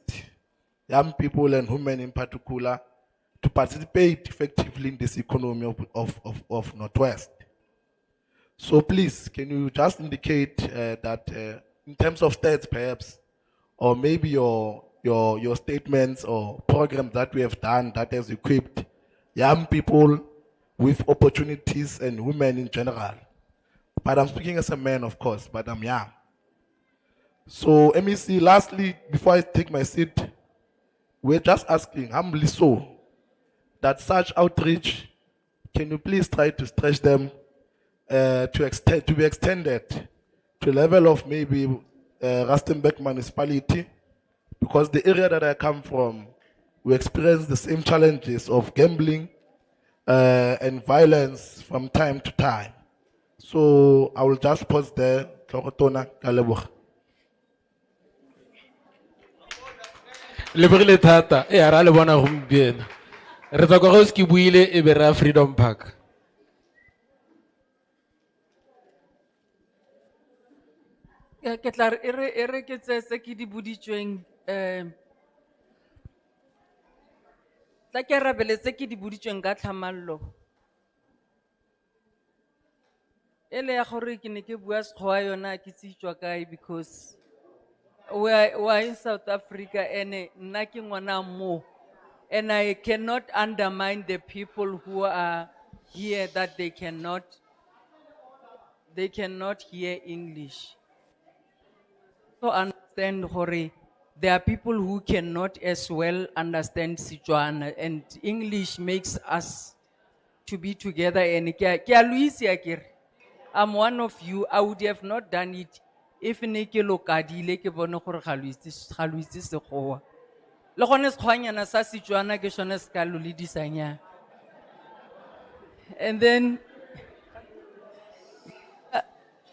young people and women in particular to participate effectively in this economy of Northwest. So please, can you just indicate that in terms of stats perhaps, or maybe your statements or programs that we have done that has equipped young people with opportunities and women in general. But I'm speaking as a man, of course, but I'm young. So MEC, lastly, before I take my seat, we're just asking, humbly so, that such outreach, can you please try to stretch them to be extended to a level of maybe Rustenburg municipality, because the area that I come from, we experience the same challenges of gambling and violence from time to time. So I will just pause there. Lebogile thata e ara le bona gompieno re tla kwa go se ke buile e be ra Freedom Park. Ke tla re e re ke tse ke di boditsweng tla ke rabele tse ke di boditsweng ka tlhamallo ele ya gore ke ne ke bua sekgowa yona ke tsitswa kae, because we are in South Africa and nna ke ngwana mo, and I cannot undermine the people who are here that they cannot hear English. So understand Hore, there are people who cannot as well understand Setswana, and English makes us to be together. And I'm one of you. I would have not done it if ne ke lokadile ke bone gore ga lo itse Sekgowa. Le gone sekgwanyana sa Setswana ke sone se ka lo ledisanya. And then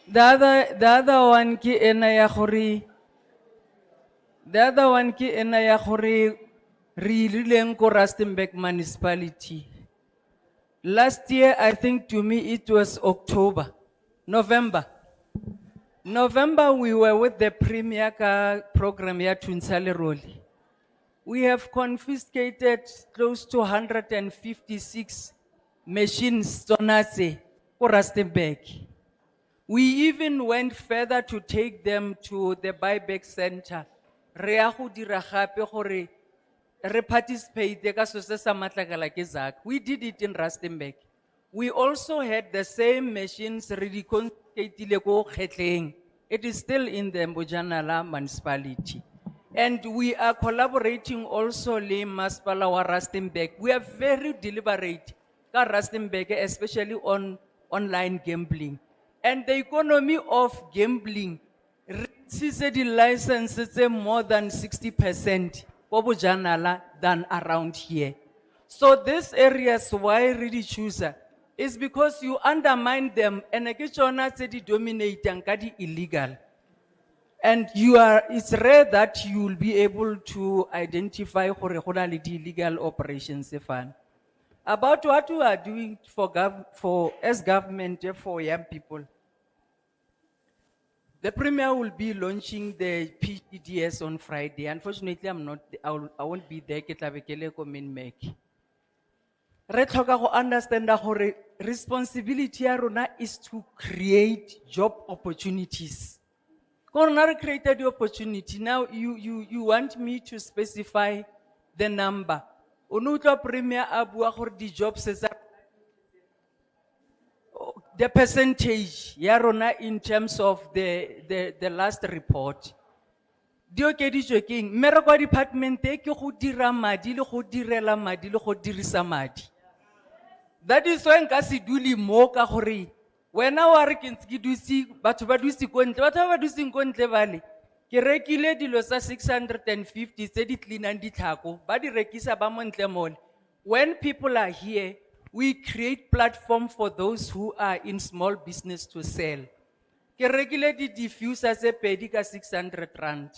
the other one ki ena ya gore rileng ko Rustenburg municipality. Last year, I think to me it was November, we were with the Premier ka program ya Tunsale Roli. We have confiscated close to 156 machines tonase ko Rustenburg. We even went further to take them to the buyback center. Re ya go dira gape gore re participate ka so se sa matlakala ke Zak. We did it in Rustenburg. We also had the same machines re di confiscatile ko Kgetleng. It is still in the Mbojanala municipality. And we are collaborating also le Masipala wa Rustenburg. We are very deliberate ka Rustenburg, especially on online gambling. And the economy of gambling reaches the licenses more than 60% than around here. So this areas why really choose is because you undermine them and the dominate and illegal. And it's rare that you will be able to identify illegal operations. About what we are doing as government for young people. The Premier will be launching the PDS on Friday. Unfortunately, I won't be there. Re tlhoka go understand that responsibility ya rona is to create job opportunities. Corona created the opportunity. Now you want me to specify the number. Onutla Premier abua gore di jobs the percentage ya rona in terms of the last report. Dio ke di joking mereko department ke go dira madi le go direla madi le go dirisa madi. That is why nka se duli mo ka gore wena wa re ke ntse dusi batho ba dusi ko ntle batho ba dusi ko ntle vale ke rekile dilo sa 650 tse di cleanang ditlhako ba di rekisa ba mo ntle mole. When people are here, we create platform for those who are in small business to sell. Ke rekile di diffuser tse pedi ka 600 rand.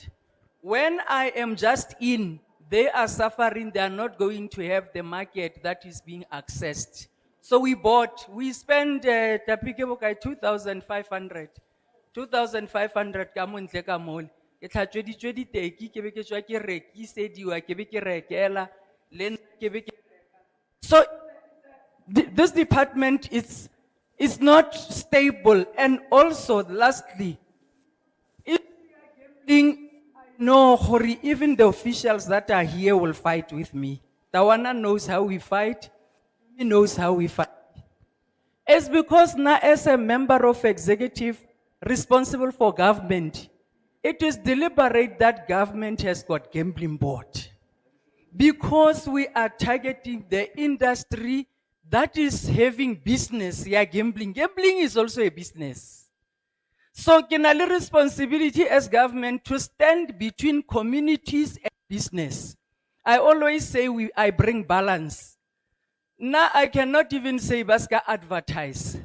When I am just in, they are suffering, they are not going to have the market that is being accessed. So we spent 2,500. 2,500 ka montle ka mole. Ke tlhatsweditswe diteki ke be ke tswa ke rekisediwa ke be ke rekela le ke be ke. So this department is not stable. And also lastly, if I know even the officials that are here will fight with me. Tawana knows how we fight. He knows how we fight. It's because now as a member of executive responsible for government, it is deliberate that government has got gambling board. Because we are targeting the industry that is having business, gambling. Gambling is also a business. So, kenale responsibility as government to stand between communities and business. I always say I bring balance. Now I cannot even say Baska advertise.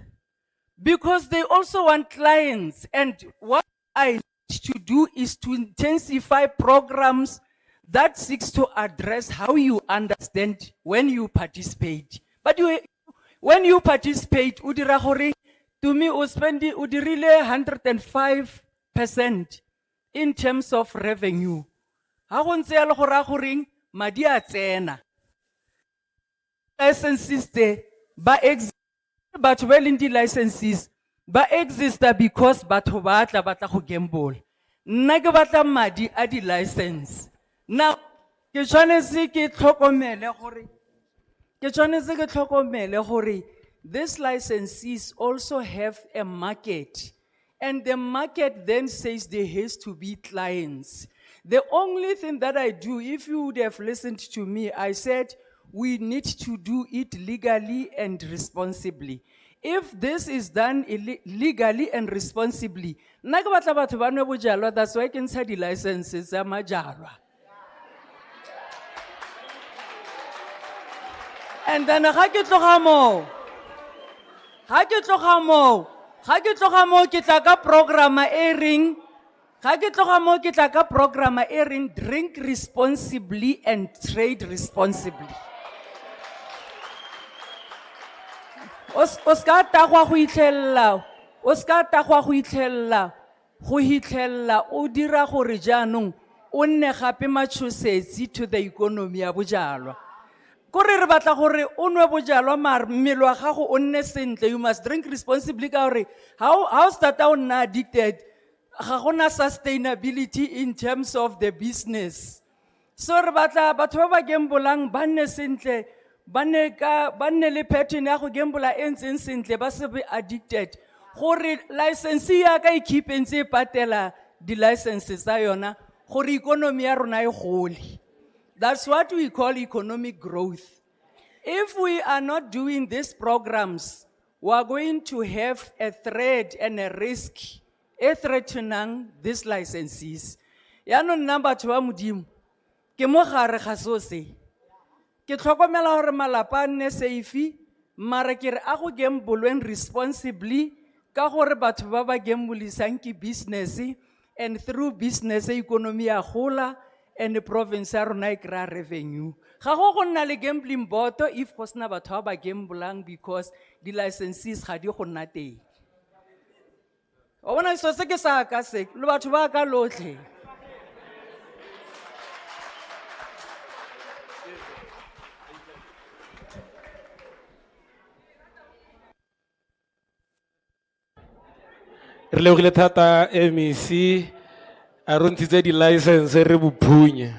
Because they also want clients. And what I need to do is to intensify programs that seeks to address how you understand when you participate. But when you participate, udira hore, to me, udirile 105% in terms of revenue. Ha go ntse ya le go ra goreng madi a tsena. Licenses ba exist, batho ba leng di licenses ba exista because batho ba tla go gamble. Nna ke batla madi a di license. Now, ke tshwanetse ke tlhokomele gore these licensees also have a market. And the market then says there has to be clients. The only thing that I do, if you would have listened to me, I said we need to do it legally and responsibly. If this is done legally and responsibly, that's why I can say the licenses are majalwa. And then ha ke tloga mo ke tla ka programa e ring Ga ke tloga mo ke tla ka programa e reng drink responsibly and trade responsibly. O ska tagwa go itlhella, o ska tagwa go itlhella, o dira gore jaanong o nne gape matshosetsi to the economy ya bojalwa. Kore re batla gore o nwe bojalwa mar mmele wa gago o nne sentle, you must drink responsibly ka gore how start o nna addicted ga gona sustainability in terms of the business. So re batla batho ba ba gamblang ba nne sentle, ba nne le pattern ya go gambla e ntseng sentle, ba se be addicted. Gore license ya ka e keep ntse e patela di licenses tsa yona gore economy ya rona e gole. That's what we call economic growth. If we are not doing these programs, we are going to have a threat and a risk threatening these licensees. Yaanong nna batho ba modimo ke mo gare ga so se. Ke tlhokomela gore malapa a nne safe, mara ke re a go gambleng responsibly ka gore batho ba ba gamblisang ke business, and through business economy ya gola and the province ya rona e kry-a revenue. Ga go nna le gambling board if go sena batho ba ba gamblang because the licenses ga di go nna teng. O bona so se ke sa ka se le batho ba ka lotlhe. Re lebogile thata MEC a re ntshitse di-license re bophunye.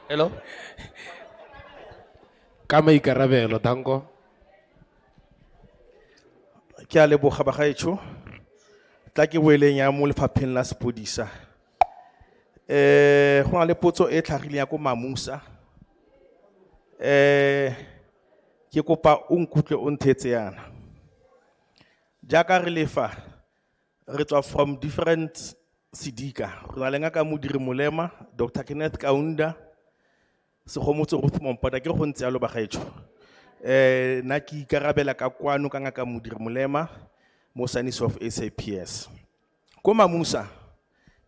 Hello? Ka maikarabelo, danko. Ke a leboga bagaetsho. Tla ke boeleng ya mo lefapheng la sepodisa. Go na le potso e tlhagileng ya ko Mamusa. Ke kopa o nkutlwe o nthetse yana. Jaaka re lefa re tswa from different sidika. Re na le ngaka modiri molema Dr. Kenneth Kaunda, Segomotso Ruth Mompata ke go ntse yalo bagaetsho. Na ke ikarabela ka kwano ka ngaka modiri molema mo Sannieshof SAPS. Ko Mamusa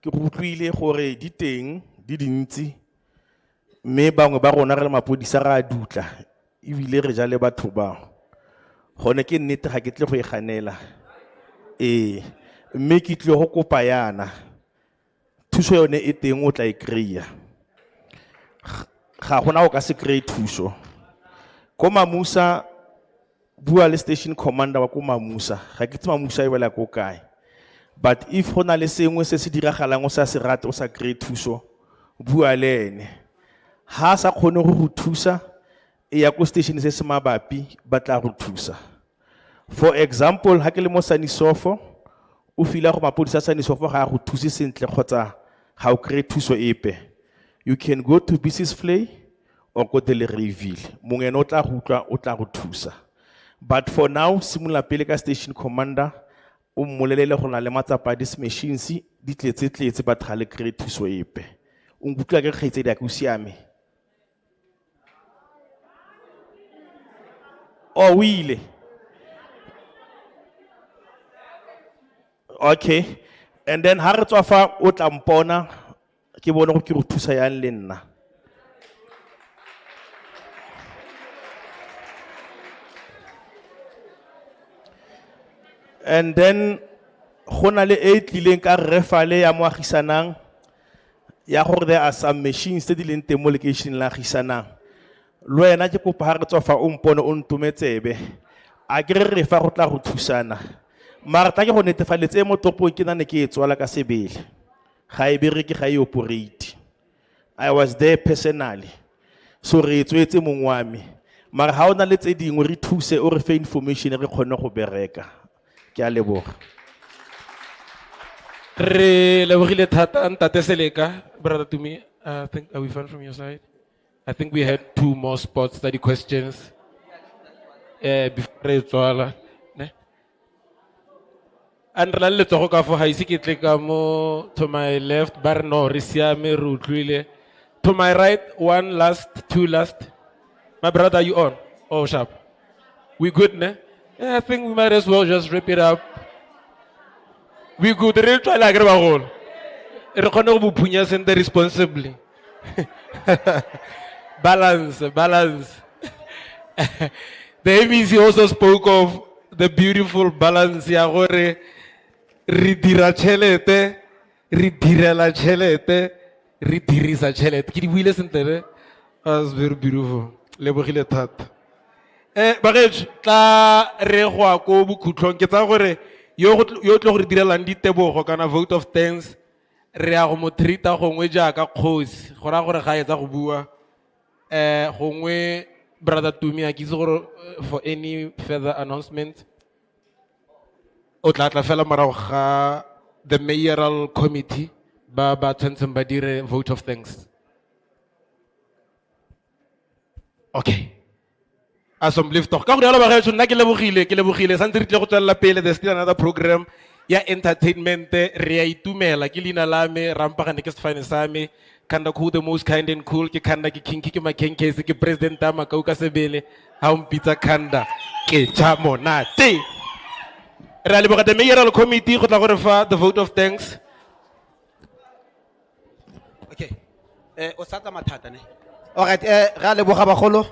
ke go utlwile gore di teng di dintsi mme bangwe ba rona re le mapodisa ra dutla ebile re ja le batho ba. Gone ke nnete ga ke tle go e ganela. Mme ke tle go kopa yana. Thuso yone e teng o tla e kry-a. Ga gona o ka se kry-e thuso. Ko Mamusa bua le station commander wa ko Mamusa. Ga ke tse Mamusa e wela ko kae. But if go na le sengwe se se diragalang o sa se rate o sa kry-e thuso, bua le ene. Ha sa kgone go go thusa e ya ko station se se mabapi ba tla go thusa. For example, ha ke le mo Sannieshof o fila go mapodisa Sannieshof ga go thusi sentle kgotsa ga o kry-e thuso epe. You can go to Bisisvlei or go to Leriville. Mongwe o tla go utlwa o tla go thusa. But for now, simula pele ka station commander o mmolelele go na le matsapa dis machines di tletse ba tla le kry-e thuso epe. O nkutlwa ke kgaitsedi ya go siame. Oh, wile. Okay. And then ha re tswa fa o tla mpona ke bone go ke go thusa yang le nna. And then go na le e tlileng ka refale ya moagisanang ya gore there are some machines tse di leng teng mo location la agisanang. Lo ena ke kopa ha re tswa fa o mpone o ntumetsebe. A ke re fa go tla go thusana. Mara ta ke go netefaletse mo topong ke nane ke e tswala ka sebele. Ga e bereke ga e operate. I was there personally. So re tswetse mong wa me. Mara ha ona le tse dingwe re thuse o re fe information re kgone go bereka. Ke a leboga. Re lebogile thata ntate Seleka, brother to me. I think are we fine from your side? I think we had 2 more spots, study questions. Before tswala. And re le tsogo ka fo ha ise ke tle ka mo to my left bar no re siame re utlwile. To my right, 1 last, 2 last. My brother, are you on? Oh, sharp. We good, ne? Yeah, I think we might as well just wrap it up. We good. Re try like re ba golo. re kgone go bo phunya sentle responsibly. Balance. The MEC also spoke of the beautiful balance ya gore re dira tšhelete, re direla tšhelete, re dirisa tšhelete. Ke di buile sentle re? That's very beautiful. Lebogile thata. Bagetšo tla re go a ko bokhutlhong ke tsa gore yo tlo gore direlang ditebogo kana vote of thanks re a go mo treata gongwe jaaka kgosi go raya gore ga etsa go bua gongwe brother Tumi a ke itse gore for any further announcement o tla fela morago ga the mayoral committee ba tshwantseng ba dire vote of thanks. Okay. Assembly talk. Ka go rialo ba gaetsho nna ke lebogile santse re tle go tswella pele there's still another program ya entertainment re a itumela ke leina la me rampagane ke sefane sa me Kanda Cool the most kind and cool ke Kanda ke kinky ke makenkese ke president a Makau ka sebele ha o mpitsa Kanda ke tša monate. Re a leboga the mayoral committee go tla gore fa the vote of thanks. Okay. O sa tla mathata ne. Alright, re a leboga bagolo.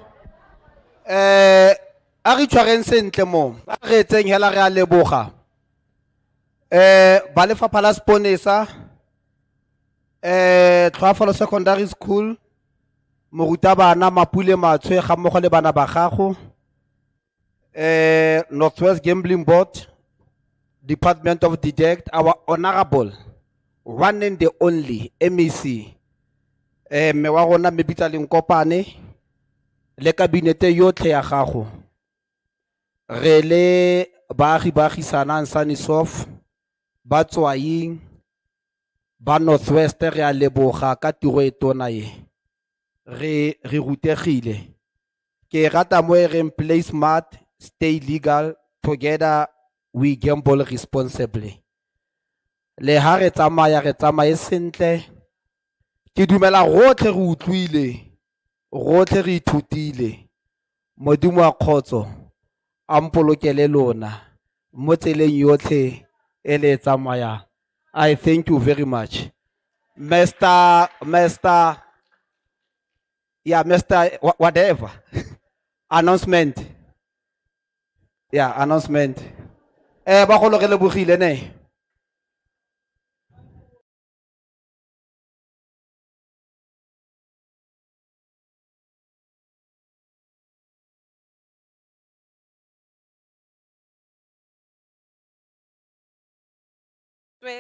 A re tshwareng sentle mo ba re etseng hela re a leboga ba lefapha la Sponesa Tlhoafalo Secondary School morutabana Mapule Matshwe ga mmogo le bana ba gago Northwest Gambling Board Department of DEDECT our honorable one and the only MEC me wa rona me bitsa leng kopane le kabinete yotlhe ya gago re le baagisana Sannieshof ba tswaing ba Northwest re a leboga ka tiro e tona ye re rutegile ke rata mo re play smart stay legal together we gamble responsibly le ha re tsamaye sentle ke dumela rotlhe re utlwile rotlhe re ithutile modimo wa khotso a mpolokele lona mo tseleng yotlhe e le tsamaya. I thank you very much. Mr. Whatever. Announcement. Yeah, announcement. Ba go le bogile ne.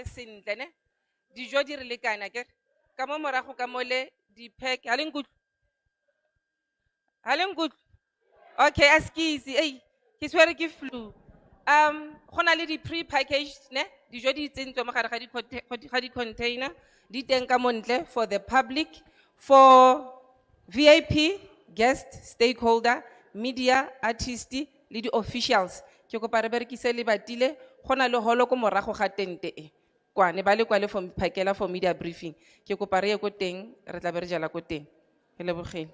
Sentle ne dijo di re lekana ke ka mo morago ka mole di pack ha leng okay askisi ke swere ke flu gona le di pre-packaged ne dijo di tsentswe mo gare ga di container di teng ka montle for the public for VIP guest stakeholder media artist le di officials ke go pare berekise le batile gona le holo ko morago ga tente kwane ba le kwa le for phakela for media briefing ke go pare ye ko teng re tla be re jala ko teng ke lebogile.